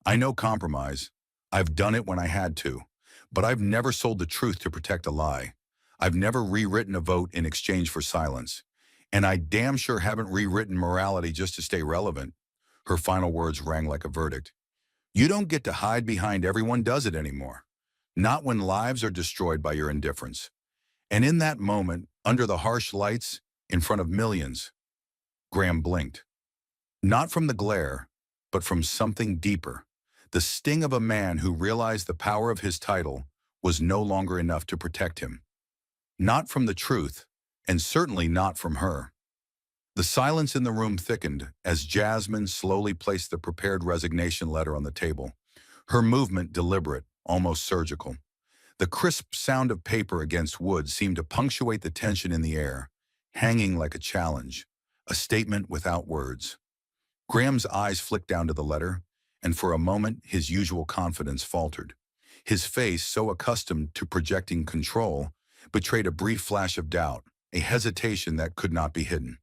"I know compromise. I've done it when I had to. But I've never sold the truth to protect a lie. I've never rewritten a vote in exchange for silence. And I damn sure haven't rewritten morality just to stay relevant." Her final words rang like a verdict. "You don't get to hide behind everyone does it anymore. Not when lives are destroyed by your indifference." And in that moment, under the harsh lights, in front of millions, Graham blinked. Not from the glare, but from something deeper. The sting of a man who realized the power of his title was no longer enough to protect him. Not from the truth, and certainly not from her. The silence in the room thickened as Jasmine slowly placed the prepared resignation letter on the table, her movement deliberate, almost surgical. The crisp sound of paper against wood seemed to punctuate the tension in the air, hanging like a challenge, a statement without words. Graham's eyes flicked down to the letter, and for a moment his usual confidence faltered. His face, so accustomed to projecting control, betrayed a brief flash of doubt, a hesitation that could not be hidden.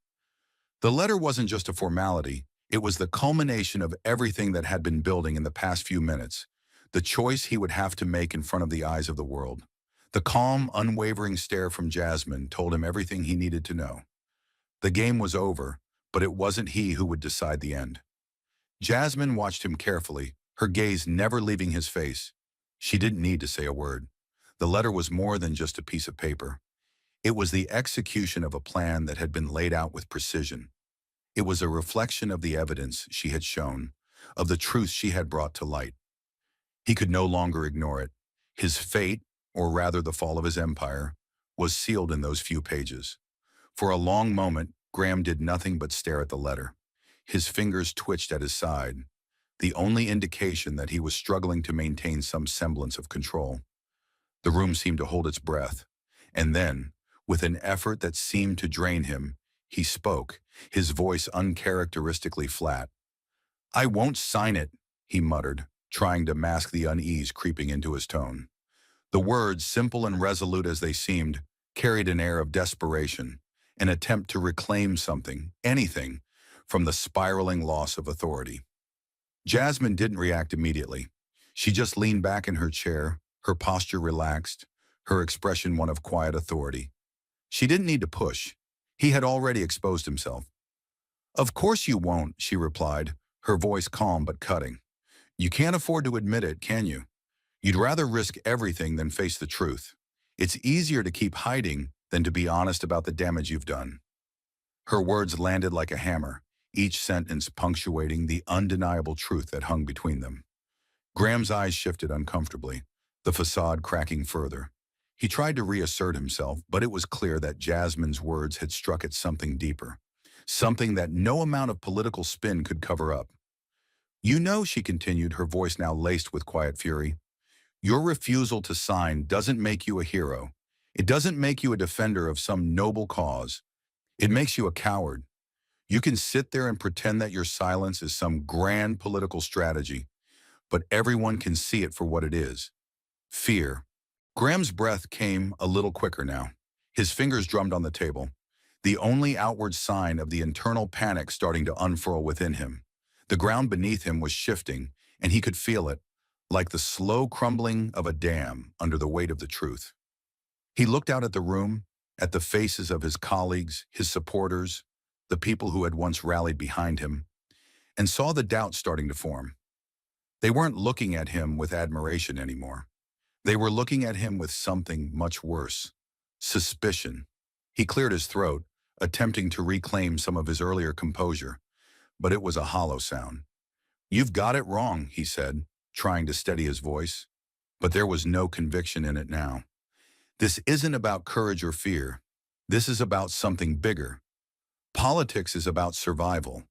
The letter wasn't just a formality, it was the culmination of everything that had been building in the past few minutes, the choice he would have to make in front of the eyes of the world. The calm, unwavering stare from Jasmine told him everything he needed to know. The game was over, but it wasn't he who would decide the end. Jasmine watched him carefully, her gaze never leaving his face. She didn't need to say a word. The letter was more than just a piece of paper. It was the execution of a plan that had been laid out with precision. It was a reflection of the evidence she had shown, of the truth she had brought to light. He could no longer ignore it. His fate, or rather the fall of his empire, was sealed in those few pages. For a long moment, Graham did nothing but stare at the letter. His fingers twitched at his side, the only indication that he was struggling to maintain some semblance of control. The room seemed to hold its breath, and then, with an effort that seemed to drain him, he spoke, his voice uncharacteristically flat. "I won't sign it," he muttered, trying to mask the unease creeping into his tone. The words, simple and resolute as they seemed, carried an air of desperation, an attempt to reclaim something, anything, from the spiraling loss of authority. Jasmine didn't react immediately. She just leaned back in her chair, her posture relaxed, her expression one of quiet authority. She didn't need to push. He had already exposed himself. "Of course you won't," she replied, her voice calm but cutting. "You can't afford to admit it, can you? You'd rather risk everything than face the truth. It's easier to keep hiding than to be honest about the damage you've done." Her words landed like a hammer, each sentence punctuating the undeniable truth that hung between them. Graham's eyes shifted uncomfortably, the facade cracking further. He tried to reassert himself, but it was clear that Jasmine's words had struck at something deeper, something that no amount of political spin could cover up. "You know," she continued, her voice now laced with quiet fury, "your refusal to sign doesn't make you a hero. It doesn't make you a defender of some noble cause. It makes you a coward. You can sit there and pretend that your silence is some grand political strategy, but everyone can see it for what it is: fear." Graham's breath came a little quicker now. His fingers drummed on the table, the only outward sign of the internal panic starting to unfurl within him. The ground beneath him was shifting, and he could feel it, like the slow crumbling of a dam under the weight of the truth. He looked out at the room, at the faces of his colleagues, his supporters, the people who had once rallied behind him, and saw the doubt starting to form. They weren't looking at him with admiration anymore. They were looking at him with something much worse: suspicion. He cleared his throat, attempting to reclaim some of his earlier composure, but it was a hollow sound. "You've got it wrong," he said, trying to steady his voice, but there was no conviction in it now. "This isn't about courage or fear. This is about something bigger. Politics is about survival.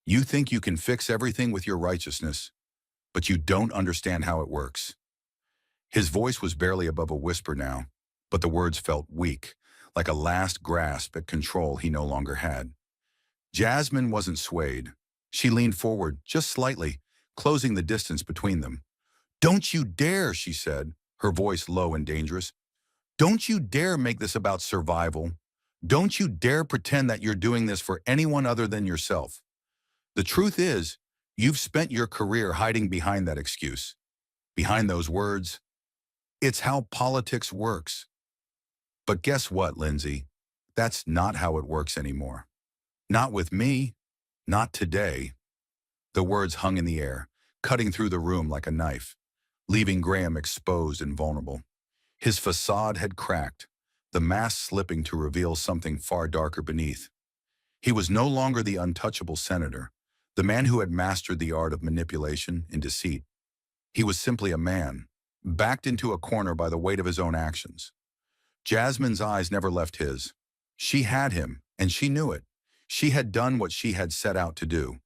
You think you can fix everything with your righteousness, but you don't understand how it works." His voice was barely above a whisper now, but the words felt weak, like a last grasp at control he no longer had. Jasmine wasn't swayed. She leaned forward, just slightly, closing the distance between them. "Don't you dare," she said, her voice low and dangerous. "Don't you dare make this about survival. Don't you dare pretend that you're doing this for anyone other than yourself. The truth is, you've spent your career hiding behind that excuse, behind those words. It's how politics works. But guess what, Lindsay? That's not how it works anymore. Not with me. Not today." The words hung in the air, cutting through the room like a knife, leaving Graham exposed and vulnerable. His facade had cracked, the mask slipping to reveal something far darker beneath. He was no longer the untouchable senator, the man who had mastered the art of manipulation and deceit. He was simply a man, backed into a corner by the weight of his own actions. Jasmine's eyes never left his. She had him, and she knew it. She had done what she had set out to do.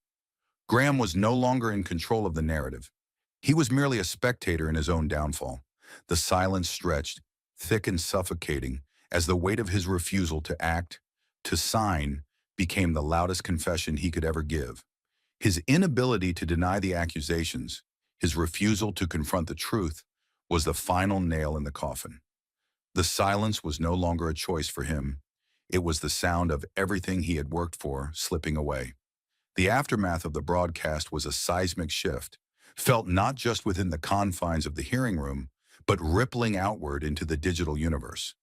Graham was no longer in control of the narrative. He was merely a spectator in his own downfall. The silence stretched, thick and suffocating, as the weight of his refusal to act, to sign, became the loudest confession he could ever give. His inability to deny the accusations, his refusal to confront the truth, was the final nail in the coffin. The silence was no longer a choice for him. It was the sound of everything he had worked for slipping away. The aftermath of the broadcast was a seismic shift, felt not just within the confines of the hearing room, but rippling outward into the digital universe.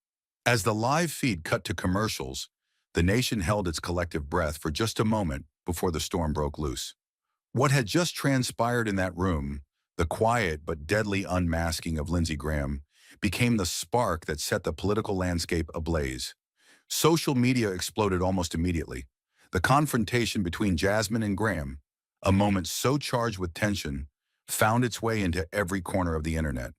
As the live feed cut to commercials, the nation held its collective breath for just a moment before the storm broke loose. What had just transpired in that room, the quiet but deadly unmasking of Lindsey Graham, became the spark that set the political landscape ablaze. Social media exploded almost immediately. The confrontation between Jasmine and Graham, a moment so charged with tension, found its way into every corner of the internet.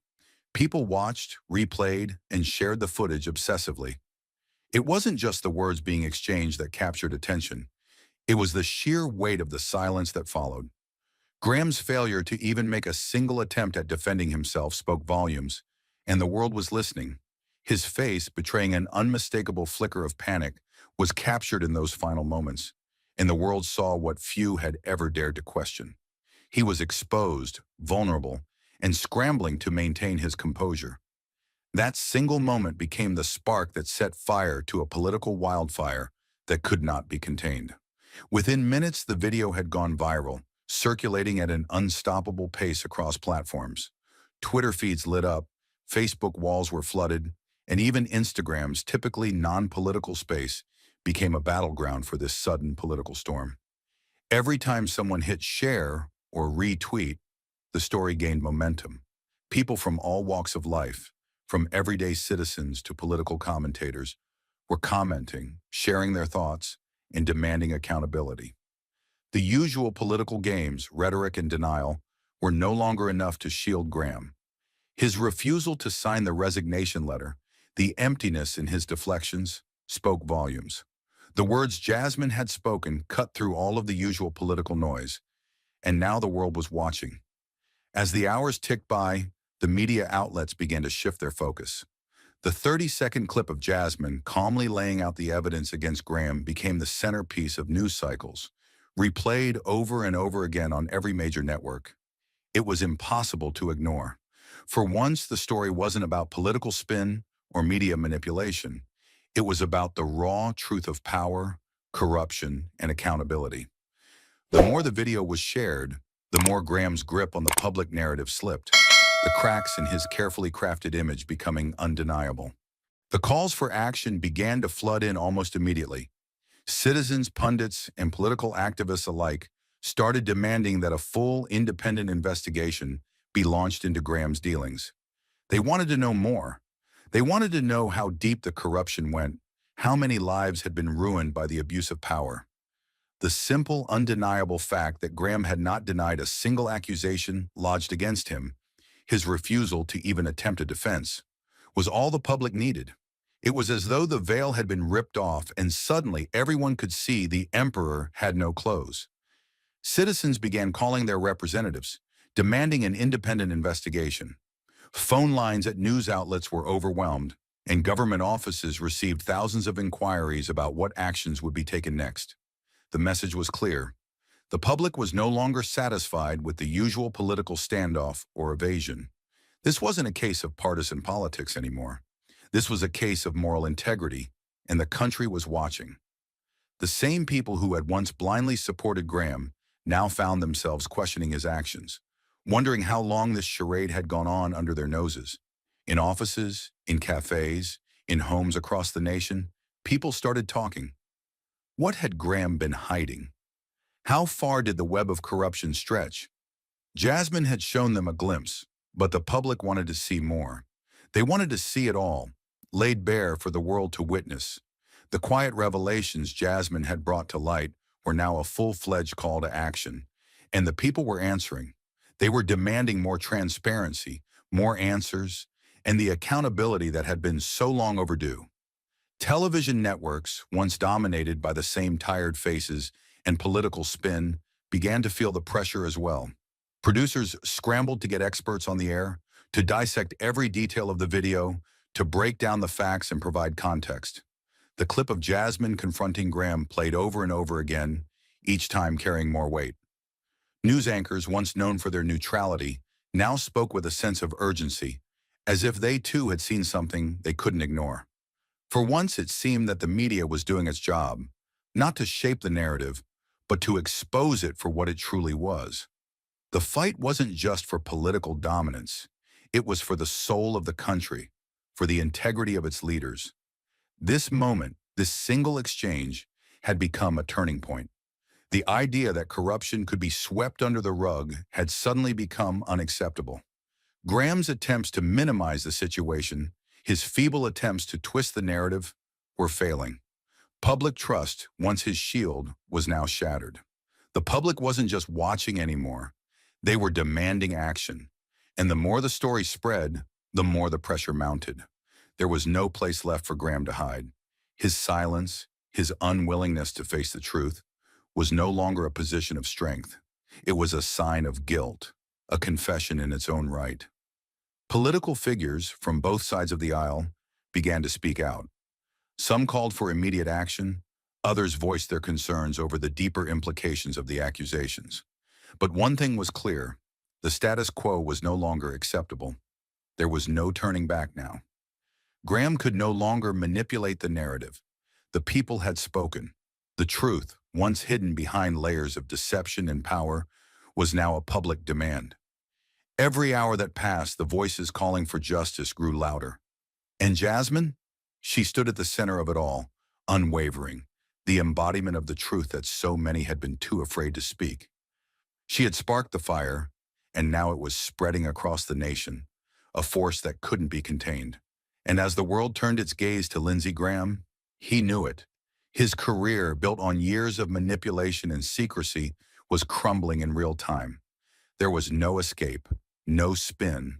People watched, replayed, and shared the footage obsessively. It wasn't just the words being exchanged that captured attention. It was the sheer weight of the silence that followed. Graham's failure to even make a single attempt at defending himself spoke volumes, and the world was listening. His face, betraying an unmistakable flicker of panic, was captured in those final moments, and the world saw what few had ever dared to question. He was exposed, vulnerable, and scrambling to maintain his composure. That single moment became the spark that set fire to a political wildfire that could not be contained. Within minutes, the video had gone viral, circulating at an unstoppable pace across platforms. Twitter feeds lit up, Facebook walls were flooded, and even Instagram's typically non-political space became a battleground for this sudden political storm. Every time someone hit share or retweet, the story gained momentum. People from all walks of life, from everyday citizens to political commentators, were commenting, sharing their thoughts, and demanding accountability. The usual political games, rhetoric and denial, were no longer enough to shield Graham. His refusal to sign the resignation letter, the emptiness in his deflections, spoke volumes. The words Jasmine had spoken cut through all of the usual political noise, and now the world was watching. As the hours ticked by, the media outlets began to shift their focus. The 30-second clip of Jasmine calmly laying out the evidence against Graham became the centerpiece of news cycles, replayed over and over again on every major network. It was impossible to ignore. For once, the story wasn't about political spin or media manipulation. It was about the raw truth of power, corruption, and accountability. The more the video was shared, the more Graham's grip on the public narrative slipped, the cracks in his carefully crafted image becoming undeniable. The calls for action began to flood in almost immediately. Citizens, pundits, and political activists alike started demanding that a full, independent investigation be launched into Graham's dealings. They wanted to know more. They wanted to know how deep the corruption went, how many lives had been ruined by the abuse of power. The simple, undeniable fact that Graham had not denied a single accusation lodged against him, his refusal to even attempt a defense, was all the public needed. It was as though the veil had been ripped off and suddenly everyone could see the emperor had no clothes. Citizens began calling their representatives, demanding an independent investigation. Phone lines at news outlets were overwhelmed, and government offices received thousands of inquiries about what actions would be taken next. The message was clear. The public was no longer satisfied with the usual political standoff or evasion. This wasn't a case of partisan politics anymore. This was a case of moral integrity, and the country was watching. The same people who had once blindly supported Graham now found themselves questioning his actions, wondering how long this charade had gone on under their noses. In offices, in cafes, in homes across the nation, people started talking. What had Graham been hiding? How far did the web of corruption stretch? Jasmine had shown them a glimpse, but the public wanted to see more. They wanted to see it all, laid bare for the world to witness. The quiet revelations Jasmine had brought to light were now a full-fledged call to action, and the people were answering. They were demanding more transparency, more answers, and the accountability that had been so long overdue. Television networks, once dominated by the same tired faces and political spin, began to feel the pressure as well. Producers scrambled to get experts on the air, to dissect every detail of the video, to break down the facts and provide context. The clip of Jasmine confronting Graham played over and over again, each time carrying more weight. News anchors, once known for their neutrality, now spoke with a sense of urgency, as if they too had seen something they couldn't ignore. For once, it seemed that the media was doing its job, not to shape the narrative, but to expose it for what it truly was. The fight wasn't just for political dominance. It was for the soul of the country, for the integrity of its leaders. This moment, this single exchange, had become a turning point. The idea that corruption could be swept under the rug had suddenly become unacceptable. Graham's attempts to minimize the situation, his feeble attempts to twist the narrative, were failing. Public trust, once his shield, was now shattered. The public wasn't just watching anymore. They were demanding action. And the more the story spread, the more the pressure mounted. There was no place left for Graham to hide. His silence, his unwillingness to face the truth, was no longer a position of strength. It was a sign of guilt, a confession in its own right. Political figures from both sides of the aisle began to speak out. Some called for immediate action, others voiced their concerns over the deeper implications of the accusations. But one thing was clear: the status quo was no longer acceptable. There was no turning back now. Graham could no longer manipulate the narrative. The people had spoken. The truth, once hidden behind layers of deception and power, was now a public demand. Every hour that passed, the voices calling for justice grew louder. And Jasmine? She stood at the center of it all, unwavering, the embodiment of the truth that so many had been too afraid to speak. She had sparked the fire, and now it was spreading across the nation, a force that couldn't be contained. And as the world turned its gaze to Lindsey Graham, he knew it. His career, built on years of manipulation and secrecy, was crumbling in real time. There was no escape, no spin.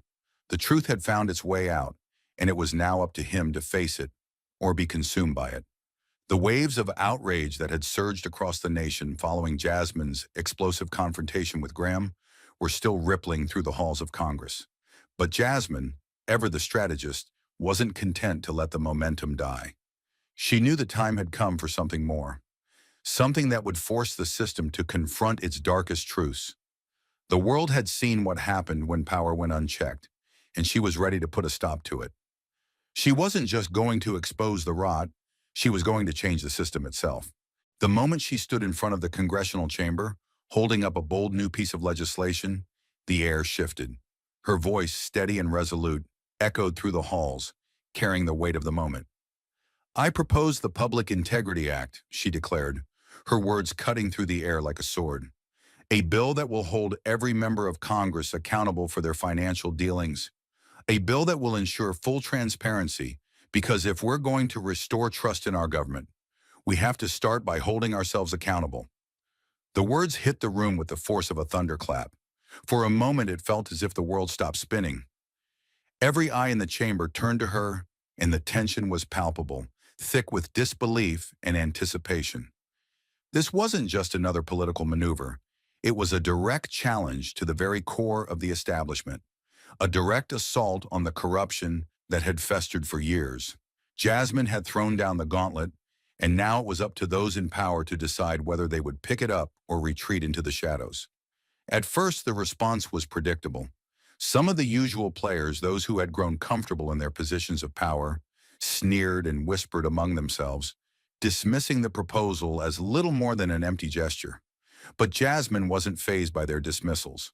The truth had found its way out, and it was now up to him to face it or be consumed by it. The waves of outrage that had surged across the nation following Jasmine's explosive confrontation with Graham were still rippling through the halls of Congress. But Jasmine, ever the strategist, wasn't content to let the momentum die. She knew the time had come for something more, something that would force the system to confront its darkest truths. The world had seen what happened when power went unchecked, and she was ready to put a stop to it. She wasn't just going to expose the rot, she was going to change the system itself. The moment she stood in front of the congressional chamber, holding up a bold new piece of legislation, the air shifted. Her voice, steady and resolute, echoed through the halls, carrying the weight of the moment. "I propose the Public Integrity Act," she declared, her words cutting through the air like a sword. "A bill that will hold every member of Congress accountable for their financial dealings. A bill that will ensure full transparency, because if we're going to restore trust in our government, we have to start by holding ourselves accountable." The words hit the room with the force of a thunderclap. For a moment, it felt as if the world stopped spinning. Every eye in the chamber turned to her, and the tension was palpable, thick with disbelief and anticipation. This wasn't just another political maneuver. It was a direct challenge to the very core of the establishment, a direct assault on the corruption that had festered for years. Jasmine had thrown down the gauntlet, and now it was up to those in power to decide whether they would pick it up or retreat into the shadows. At first, the response was predictable. Some of the usual players, those who had grown comfortable in their positions of power, sneered and whispered among themselves, dismissing the proposal as little more than an empty gesture. But Jasmine wasn't fazed by their dismissals.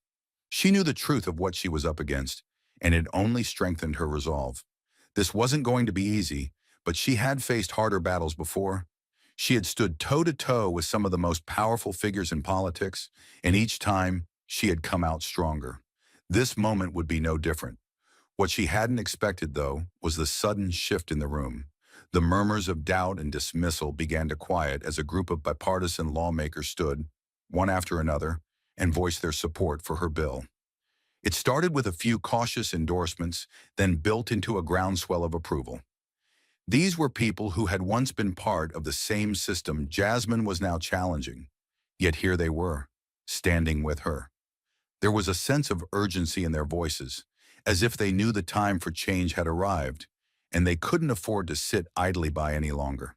She knew the truth of what she was up against, and it only strengthened her resolve. This wasn't going to be easy, but she had faced harder battles before. She had stood toe-to-toe with some of the most powerful figures in politics, and each time, she had come out stronger. This moment would be no different. What she hadn't expected, though, was the sudden shift in the room. The murmurs of doubt and dismissal began to quiet as a group of bipartisan lawmakers stood, one after another, and voiced their support for her bill. It started with a few cautious endorsements, then built into a groundswell of approval. These were people who had once been part of the same system Jasmine was now challenging, yet here they were, standing with her. There was a sense of urgency in their voices, as if they knew the time for change had arrived, and they couldn't afford to sit idly by any longer.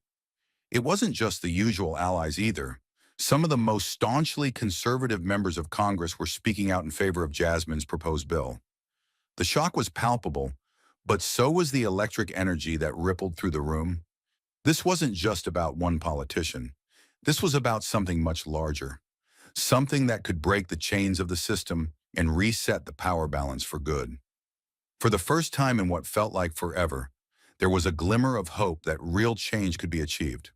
It wasn't just the usual allies either. Some of the most staunchly conservative members of Congress were speaking out in favor of Jasmine's proposed bill. The shock was palpable, but so was the electric energy that rippled through the room. This wasn't just about one politician. This was about something much larger, something that could break the chains of the system and reset the power balance for good. For the first time in what felt like forever, there was a glimmer of hope that real change could be achieved.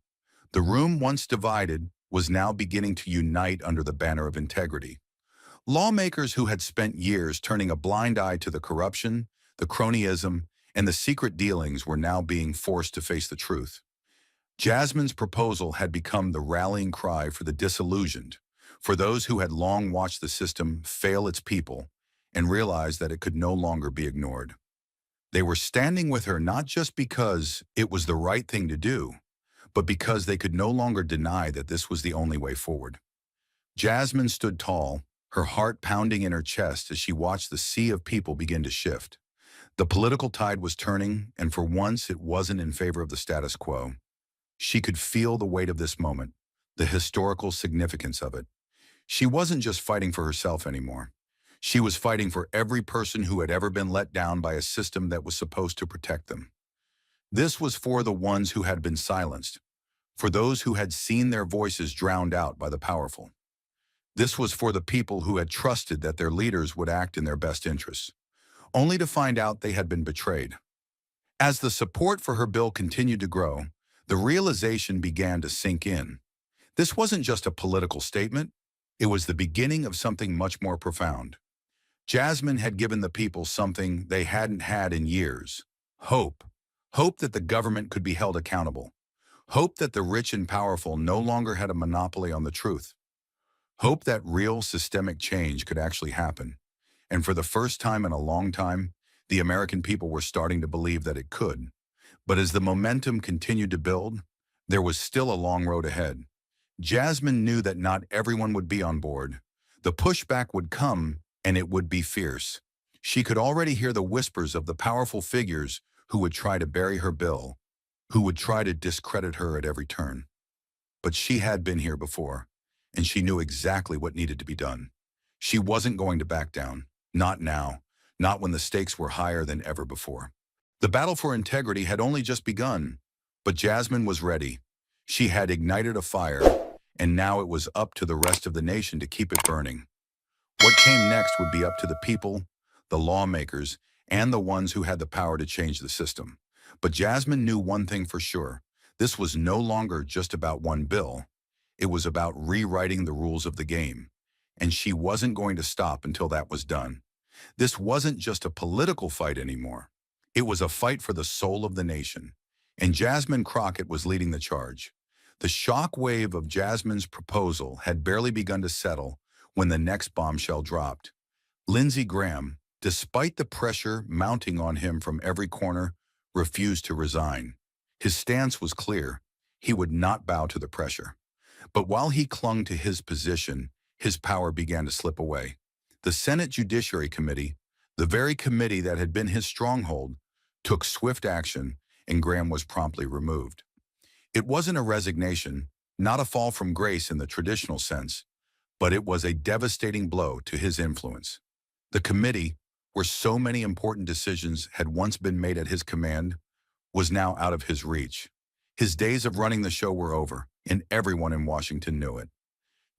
The room, once divided, was now beginning to unite under the banner of integrity. Lawmakers who had spent years turning a blind eye to the corruption, the cronyism, and the secret dealings were now being forced to face the truth. Jasmine's proposal had become the rallying cry for the disillusioned, for those who had long watched the system fail its people and realized that it could no longer be ignored. They were standing with her not just because it was the right thing to do, but because they could no longer deny that this was the only way forward. Jasmine stood tall, her heart pounding in her chest as she watched the sea of people begin to shift. The political tide was turning, and for once it wasn't in favor of the status quo. She could feel the weight of this moment, the historical significance of it. She wasn't just fighting for herself anymore. She was fighting for every person who had ever been let down by a system that was supposed to protect them. This was for the ones who had been silenced, for those who had seen their voices drowned out by the powerful. This was for the people who had trusted that their leaders would act in their best interests, only to find out they had been betrayed. As the support for her bill continued to grow, the realization began to sink in. This wasn't just a political statement, it was the beginning of something much more profound. Jasmine had given the people something they hadn't had in years: hope. Hope that the government could be held accountable. Hope that the rich and powerful no longer had a monopoly on the truth. Hope that real systemic change could actually happen. And for the first time in a long time, the American people were starting to believe that it could. But as the momentum continued to build, there was still a long road ahead. Jasmine knew that not everyone would be on board. The pushback would come, and it would be fierce. She could already hear the whispers of the powerful figures who would try to bury her bill, who would try to discredit her at every turn. But she had been here before, and she knew exactly what needed to be done. She wasn't going to back down. Not now. Not when the stakes were higher than ever before. The battle for integrity had only just begun, but Jasmine was ready. She had ignited a fire, and now it was up to the rest of the nation to keep it burning. What came next would be up to the people, the lawmakers, and the ones who had the power to change the system. But Jasmine knew one thing for sure. This was no longer just about one bill. It was about rewriting the rules of the game. And she wasn't going to stop until that was done. This wasn't just a political fight anymore. It was a fight for the soul of the nation. And Jasmine Crockett was leading the charge. The shock wave of Jasmine's proposal had barely begun to settle when the next bombshell dropped. Lindsey Graham, despite the pressure mounting on him from every corner, refused to resign. His stance was clear. He would not bow to the pressure. But while he clung to his position, his power began to slip away. The Senate Judiciary Committee, the very committee that had been his stronghold, took swift action, and Graham was promptly removed. It wasn't a resignation, not a fall from grace in the traditional sense, but it was a devastating blow to his influence. The committee, where so many important decisions had once been made at his command, was now out of his reach. His days of running the show were over, and everyone in Washington knew it.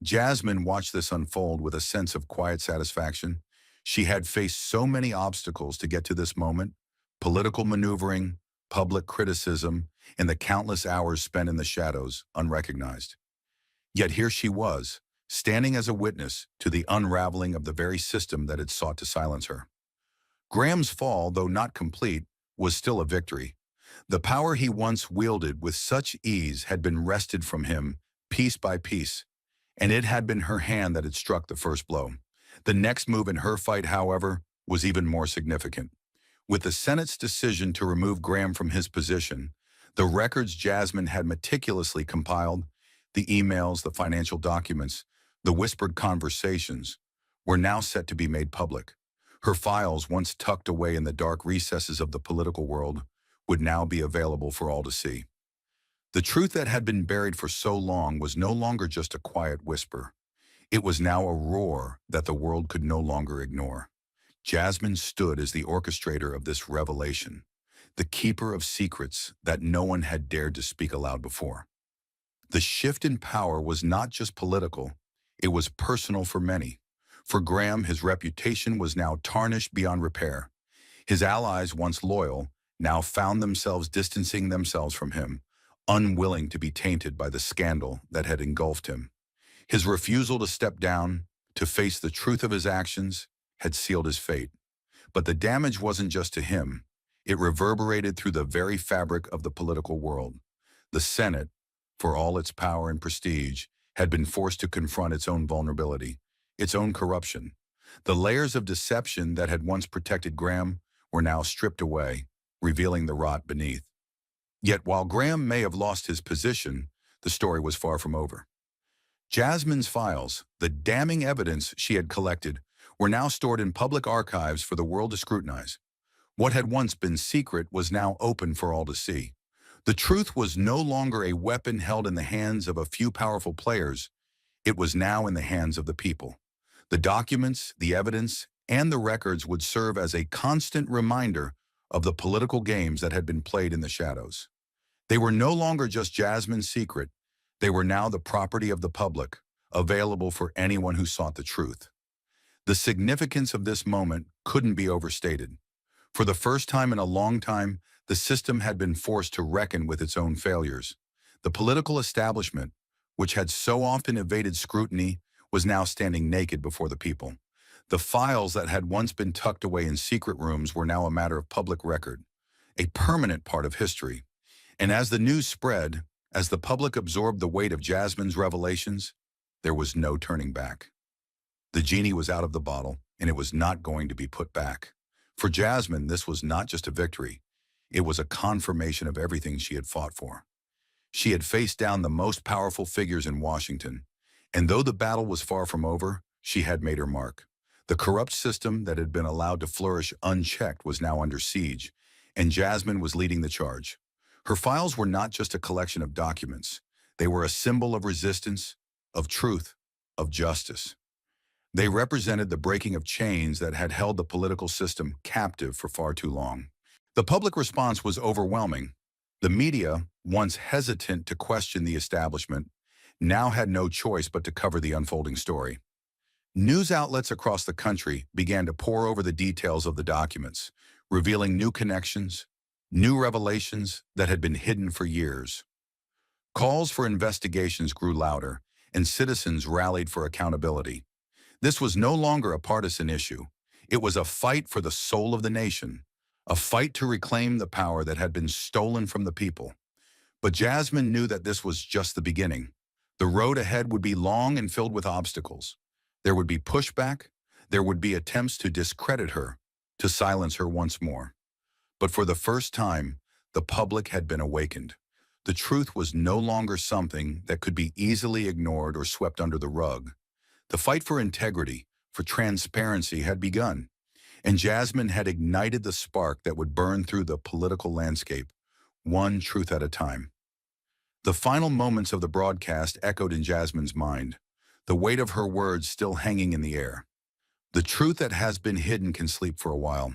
Jasmine watched this unfold with a sense of quiet satisfaction. She had faced so many obstacles to get to this moment: political maneuvering, public criticism, and the countless hours spent in the shadows, unrecognized. Yet here she was, standing as a witness to the unraveling of the very system that had sought to silence her. Graham's fall, though not complete, was still a victory. The power he once wielded with such ease had been wrested from him, piece by piece, and it had been her hand that had struck the first blow. The next move in her fight, however, was even more significant. With the Senate's decision to remove Graham from his position, the records Jasmine had meticulously compiled, the emails, the financial documents, the whispered conversations, were now set to be made public. Her files, once tucked away in the dark recesses of the political world, would now be available for all to see. The truth that had been buried for so long was no longer just a quiet whisper. It was now a roar that the world could no longer ignore. Jasmine stood as the orchestrator of this revelation, the keeper of secrets that no one had dared to speak aloud before. The shift in power was not just political, it was personal for many. For Graham, his reputation was now tarnished beyond repair. His allies, once loyal, now found themselves distancing themselves from him, unwilling to be tainted by the scandal that had engulfed him. His refusal to step down, to face the truth of his actions, had sealed his fate. But the damage wasn't just to him. It reverberated through the very fabric of the political world. The Senate, for all its power and prestige, had been forced to confront its own vulnerability, its own corruption. The layers of deception that had once protected Graham were now stripped away, revealing the rot beneath. Yet while Graham may have lost his position, the story was far from over. Jasmine's files, the damning evidence she had collected, were now stored in public archives for the world to scrutinize. What had once been secret was now open for all to see. The truth was no longer a weapon held in the hands of a few powerful players. It was now in the hands of the people. The documents, the evidence, and the records would serve as a constant reminder of the political games that had been played in the shadows. They were no longer just Jasmine's secret. They were now the property of the public, available for anyone who sought the truth. The significance of this moment couldn't be overstated. For the first time in a long time, the system had been forced to reckon with its own failures. The political establishment, which had so often evaded scrutiny, was now standing naked before the people. The files that had once been tucked away in secret rooms were now a matter of public record, a permanent part of history. And as the news spread, as the public absorbed the weight of Jasmine's revelations, there was no turning back. The genie was out of the bottle, and it was not going to be put back. For Jasmine, this was not just a victory. It was a confirmation of everything she had fought for. She had faced down the most powerful figures in Washington, and though the battle was far from over, she had made her mark. The corrupt system that had been allowed to flourish unchecked was now under siege, and Jasmine was leading the charge. Her files were not just a collection of documents. They were a symbol of resistance, of truth, of justice. They represented the breaking of chains that had held the political system captive for far too long. The public response was overwhelming. The media, once hesitant to question the establishment, now had no choice but to cover the unfolding story. News outlets across the country began to pore over the details of the documents, revealing new connections, new revelations that had been hidden for years. Calls for investigations grew louder, and citizens rallied for accountability. This was no longer a partisan issue. It was a fight for the soul of the nation, a fight to reclaim the power that had been stolen from the people. But Jasmine knew that this was just the beginning. The road ahead would be long and filled with obstacles. There would be pushback. There would be attempts to discredit her, to silence her once more. But for the first time, the public had been awakened. The truth was no longer something that could be easily ignored or swept under the rug. The fight for integrity, for transparency had begun, and Jasmine had ignited the spark that would burn through the political landscape, one truth at a time. The final moments of the broadcast echoed in Jasmine's mind, the weight of her words still hanging in the air. The truth that has been hidden can sleep for a while,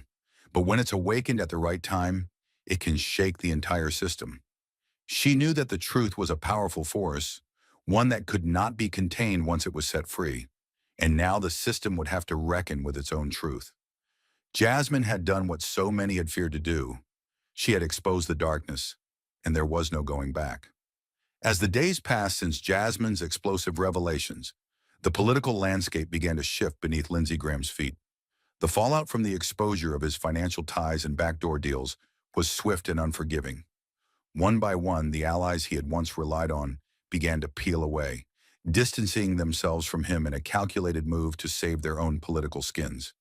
but when it's awakened at the right time, it can shake the entire system. She knew that the truth was a powerful force, one that could not be contained once it was set free, and now the system would have to reckon with its own truth. Jasmine had done what so many had feared to do. She had exposed the darkness, and there was no going back. As the days passed since Jasmine's explosive revelations, the political landscape began to shift beneath Lindsey Graham's feet. The fallout from the exposure of his financial ties and backdoor deals was swift and unforgiving. One by one, the allies he had once relied on began to peel away, distancing themselves from him in a calculated move to save their own political skins.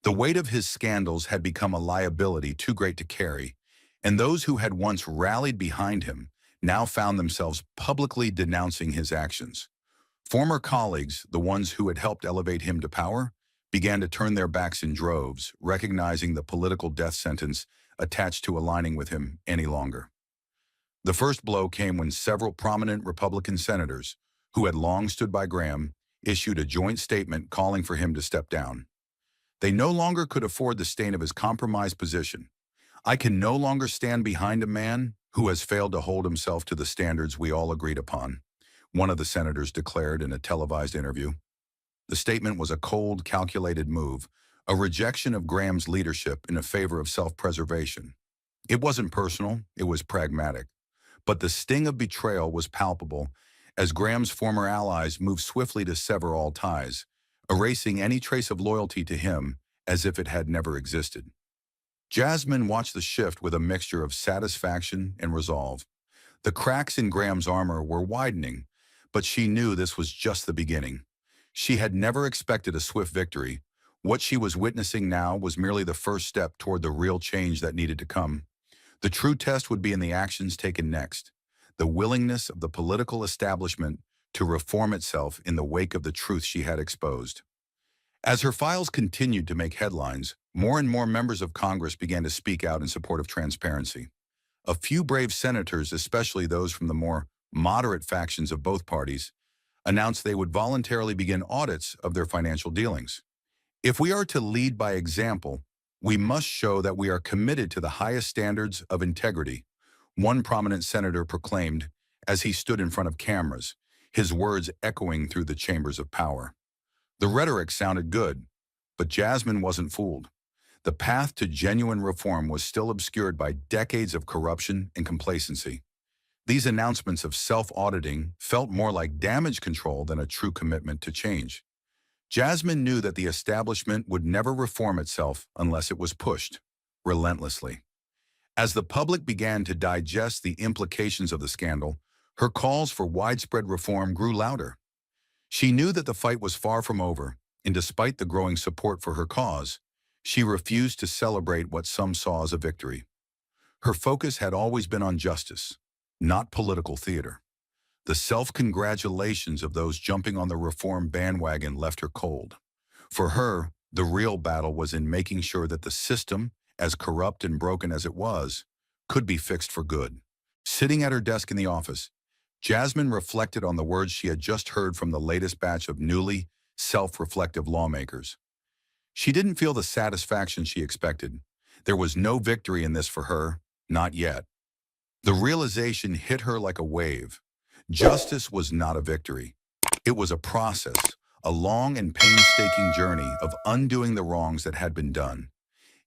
The weight of his scandals had become a liability too great to carry, and those who had once rallied behind him now found themselves publicly denouncing his actions. Former colleagues, the ones who had helped elevate him to power, began to turn their backs in droves, recognizing the political death sentence attached to aligning with him any longer. The first blow came when several prominent Republican senators, who had long stood by Graham, issued a joint statement calling for him to step down. They no longer could afford the stain of his compromised position. "I can no longer stand behind a man who has failed to hold himself to the standards we all agreed upon," one of the senators declared in a televised interview. The statement was a cold, calculated move, a rejection of Graham's leadership in favor of self-preservation. It wasn't personal, it was pragmatic. But the sting of betrayal was palpable as Graham's former allies moved swiftly to sever all ties, erasing any trace of loyalty to him as if it had never existed. Jasmine watched the shift with a mixture of satisfaction and resolve. The cracks in Graham's armor were widening, but she knew this was just the beginning. She had never expected a swift victory. What she was witnessing now was merely the first step toward the real change that needed to come. The true test would be in the actions taken next, the willingness of the political establishment to reform itself in the wake of the truth she had exposed. As her files continued to make headlines, more and more members of Congress began to speak out in support of transparency. A few brave senators, especially those from the more moderate factions of both parties, announced they would voluntarily begin audits of their financial dealings. "If we are to lead by example, we must show that we are committed to the highest standards of integrity," one prominent senator proclaimed as he stood in front of cameras, his words echoing through the chambers of power. The rhetoric sounded good, but Jasmine wasn't fooled. The path to genuine reform was still obscured by decades of corruption and complacency. These announcements of self-auditing felt more like damage control than a true commitment to change. Jasmine knew that the establishment would never reform itself unless it was pushed, relentlessly. As the public began to digest the implications of the scandal, her calls for widespread reform grew louder. She knew that the fight was far from over, and despite the growing support for her cause, she refused to celebrate what some saw as a victory. Her focus had always been on justice, not political theater. The self-congratulations of those jumping on the reform bandwagon left her cold. For her, the real battle was in making sure that the system, as corrupt and broken as it was, could be fixed for good. Sitting at her desk in the office, Jasmine reflected on the words she had just heard from the latest batch of newly self-reflective lawmakers. She didn't feel the satisfaction she expected. There was no victory in this for her, not yet. The realization hit her like a wave. Justice was not a victory. It was a process, a long and painstaking journey of undoing the wrongs that had been done.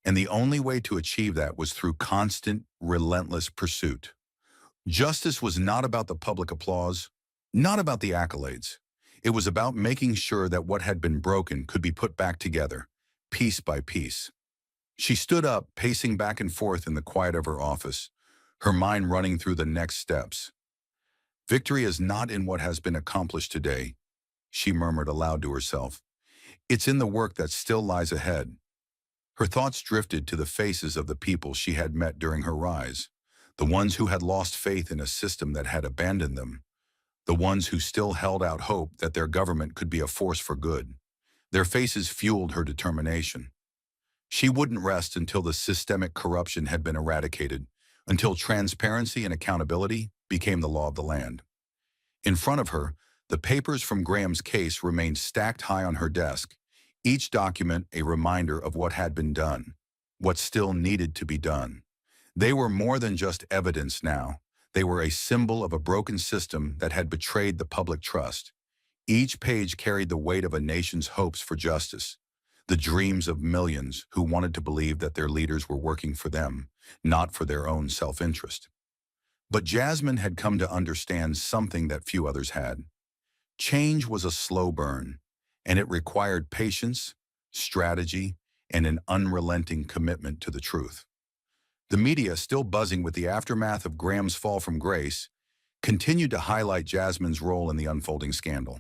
And the only way to achieve that was through constant, relentless pursuit. Justice was not about the public applause, not about the accolades. It was about making sure that what had been broken could be put back together, piece by piece. She stood up, pacing back and forth in the quiet of her office, her mind running through the next steps. Victory is not in what has been accomplished today, she murmured aloud to herself. It's in the work that still lies ahead. Her thoughts drifted to the faces of the people she had met during her rise, the ones who had lost faith in a system that had abandoned them, the ones who still held out hope that their government could be a force for good. Their faces fueled her determination. She wouldn't rest until the systemic corruption had been eradicated, until transparency and accountability became the law of the land. In front of her, the papers from Graham's case remained stacked high on her desk, each document a reminder of what had been done, what still needed to be done. They were more than just evidence now. They were a symbol of a broken system that had betrayed the public trust. Each page carried the weight of a nation's hopes for justice, the dreams of millions who wanted to believe that their leaders were working for them, not for their own self-interest. But Jasmine had come to understand something that few others had. Change was a slow burn, and it required patience, strategy, and an unrelenting commitment to the truth. The media, still buzzing with the aftermath of Graham's fall from grace, continued to highlight Jasmine's role in the unfolding scandal.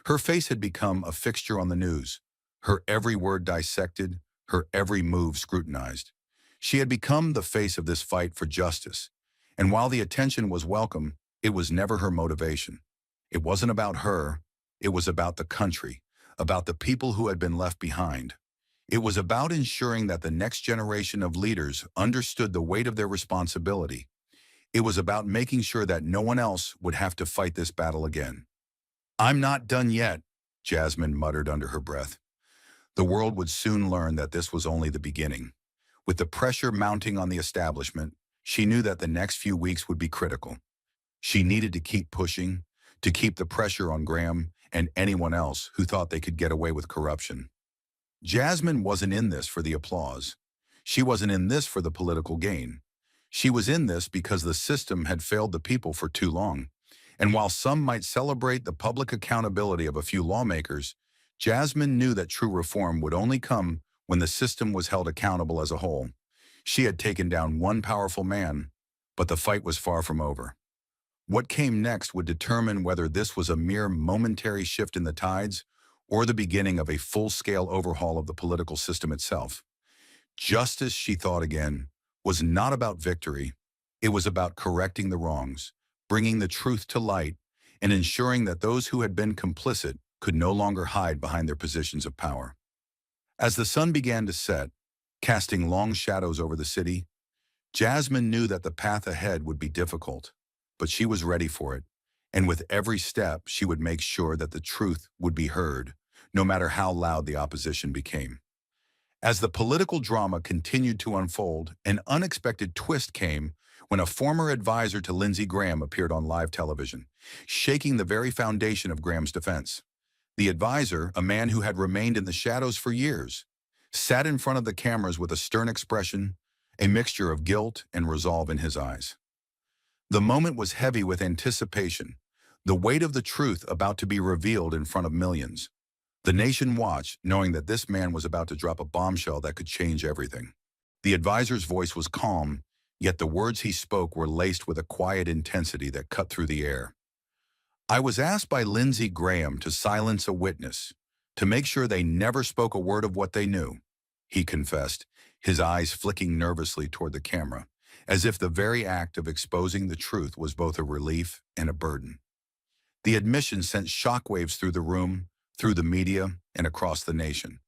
Her face had become a fixture on the news, her every word dissected, her every move scrutinized. She had become the face of this fight for justice, and while the attention was welcome, it was never her motivation. It wasn't about her, it was about the country, about the people who had been left behind. It was about ensuring that the next generation of leaders understood the weight of their responsibility. It was about making sure that no one else would have to fight this battle again. "I'm not done yet," Jasmine muttered under her breath. The world would soon learn that this was only the beginning. With the pressure mounting on the establishment, she knew that the next few weeks would be critical. She needed to keep pushing, to keep the pressure on Graham and anyone else who thought they could get away with corruption. Jasmine wasn't in this for the applause. She wasn't in this for the political gain. She was in this because the system had failed the people for too long. And while some might celebrate the public accountability of a few lawmakers, Jasmine knew that true reform would only come when the system was held accountable as a whole. She had taken down one powerful man, but the fight was far from over. What came next would determine whether this was a mere momentary shift in the tides or the beginning of a full-scale overhaul of the political system itself. Justice, she thought again, was not about victory. It was about correcting the wrongs, bringing the truth to light, and ensuring that those who had been complicit could no longer hide behind their positions of power. As the sun began to set, casting long shadows over the city, Jasmine knew that the path ahead would be difficult, but she was ready for it, and with every step she would make sure that the truth would be heard, no matter how loud the opposition became. As the political drama continued to unfold, an unexpected twist came when a former advisor to Lindsey Graham appeared on live television, shaking the very foundation of Graham's defense. The advisor, a man who had remained in the shadows for years, sat in front of the cameras with a stern expression, a mixture of guilt and resolve in his eyes. The moment was heavy with anticipation, the weight of the truth about to be revealed in front of millions. The nation watched, knowing that this man was about to drop a bombshell that could change everything. The advisor's voice was calm, yet the words he spoke were laced with a quiet intensity that cut through the air. I was asked by Lindsey Graham to silence a witness, to make sure they never spoke a word of what they knew, he confessed, his eyes flicking nervously toward the camera, as if the very act of exposing the truth was both a relief and a burden. The admission sent shockwaves through the room, through the media, and across the nation.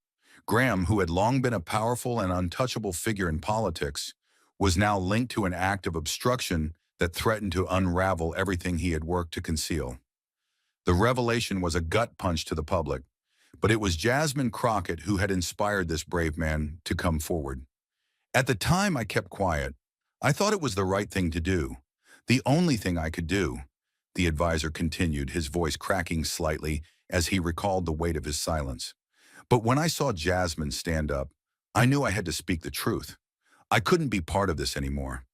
Graham, who had long been a powerful and untouchable figure in politics, was now linked to an act of obstruction that threatened to unravel everything he had worked to conceal. The revelation was a gut punch to the public, but it was Jasmine Crockett who had inspired this brave man to come forward. At the time, I kept quiet. I thought it was the right thing to do, the only thing I could do, the advisor continued, his voice cracking slightly as he recalled the weight of his silence. But when I saw Jasmine stand up, I knew I had to speak the truth. I couldn't be part of this anymore.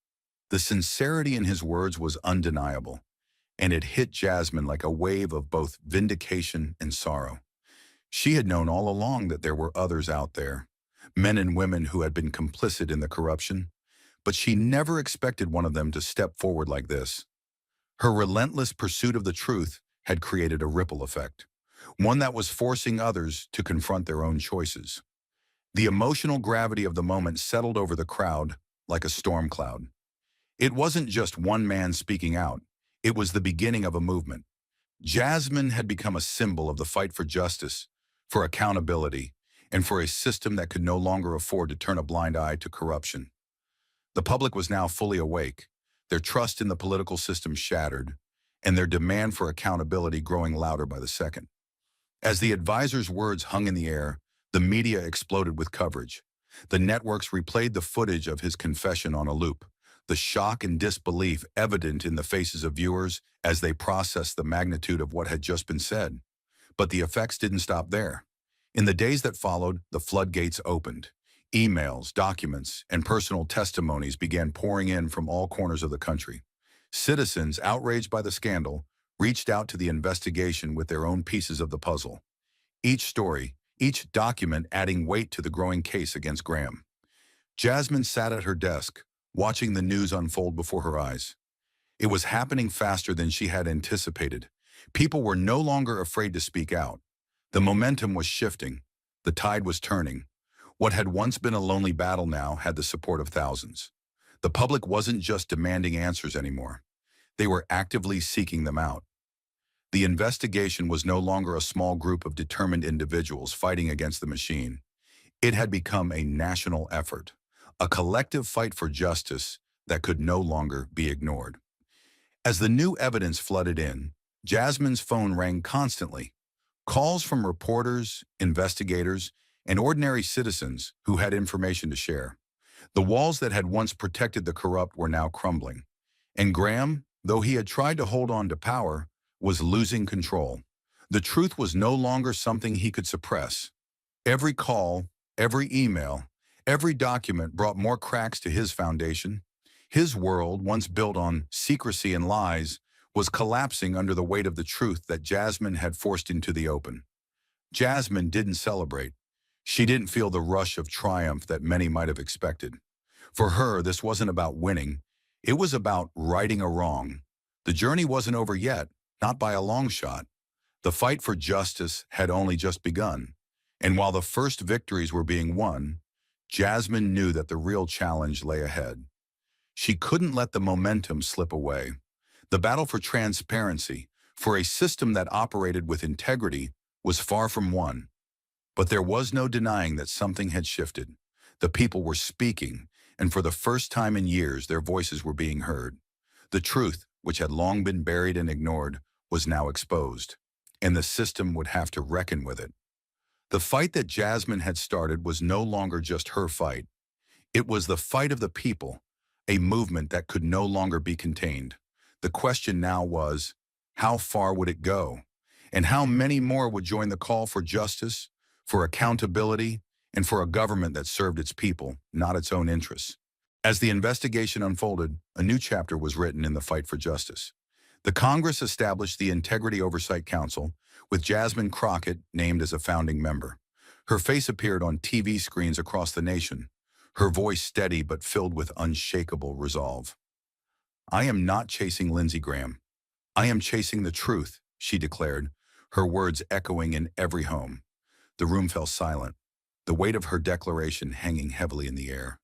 The sincerity in his words was undeniable, and it hit Jasmine like a wave of both vindication and sorrow. She had known all along that there were others out there, men and women who had been complicit in the corruption, but she never expected one of them to step forward like this. Her relentless pursuit of the truth had created a ripple effect, one that was forcing others to confront their own choices. The emotional gravity of the moment settled over the crowd like a storm cloud. It wasn't just one man speaking out. It was the beginning of a movement. Jasmine had become a symbol of the fight for justice, for accountability, and for a system that could no longer afford to turn a blind eye to corruption. The public was now fully awake, their trust in the political system shattered, and their demand for accountability growing louder by the second. As the advisor's words hung in the air, the media exploded with coverage. The networks replayed the footage of his confession on a loop, the shock and disbelief evident in the faces of viewers as they processed the magnitude of what had just been said. But the effects didn't stop there. In the days that followed, the floodgates opened. Emails, documents, and personal testimonies began pouring in from all corners of the country. Citizens, outraged by the scandal, reached out to the investigation with their own pieces of the puzzle. Each story, each document adding weight to the growing case against Graham. Jasmine sat at her desk, watching the news unfold before her eyes. It was happening faster than she had anticipated. People were no longer afraid to speak out. The momentum was shifting. The tide was turning. What had once been a lonely battle now had the support of thousands. The public wasn't just demanding answers anymore. They were actively seeking them out. The investigation was no longer a small group of determined individuals fighting against the machine. It had become a national effort, a collective fight for justice that could no longer be ignored. As the new evidence flooded in, Jasmine's phone rang constantly. Calls from reporters, investigators, and ordinary citizens who had information to share. The walls that had once protected the corrupt were now crumbling. And Graham, though he had tried to hold on to power, was losing control. The truth was no longer something he could suppress. Every call, every email, every document brought more cracks to his foundation. His world, once built on secrecy and lies, was collapsing under the weight of the truth that Jasmine had forced into the open. Jasmine didn't celebrate. She didn't feel the rush of triumph that many might have expected. For her, this wasn't about winning. It was about righting a wrong. The journey wasn't over yet, not by a long shot. The fight for justice had only just begun. And while the first victories were being won, Jasmine knew that the real challenge lay ahead. She couldn't let the momentum slip away. The battle for transparency, for a system that operated with integrity, was far from won. But there was no denying that something had shifted. The people were speaking, and for the first time in years, their voices were being heard. The truth, which had long been buried and ignored, was now exposed, and the system would have to reckon with it. The fight that Jasmine had started was no longer just her fight. It was the fight of the people, a movement that could no longer be contained. The question now was, how far would it go? And how many more would join the call for justice, for accountability, and for a government that served its people, not its own interests? As the investigation unfolded, a new chapter was written in the fight for justice. The Congress established the Integrity Oversight Council, with Jasmine Crockett named as a founding member. Her face appeared on TV screens across the nation, her voice steady but filled with unshakable resolve. "I am not chasing Lindsey Graham. I am chasing the truth," she declared, her words echoing in every home. The room fell silent, the weight of her declaration hanging heavily in the air.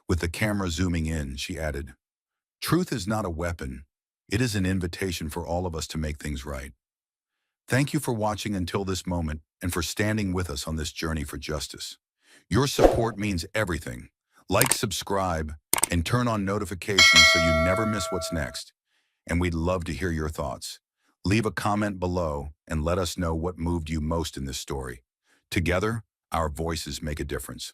With the camera zooming in, she added, "Truth is not a weapon. It is an invitation for all of us to make things right." Thank you for watching until this moment and for standing with us on this journey for justice. Your support means everything. Like, subscribe, and turn on notifications so you never miss what's next. And we'd love to hear your thoughts. Leave a comment below and let us know what moved you most in this story. Together, our voices make a difference.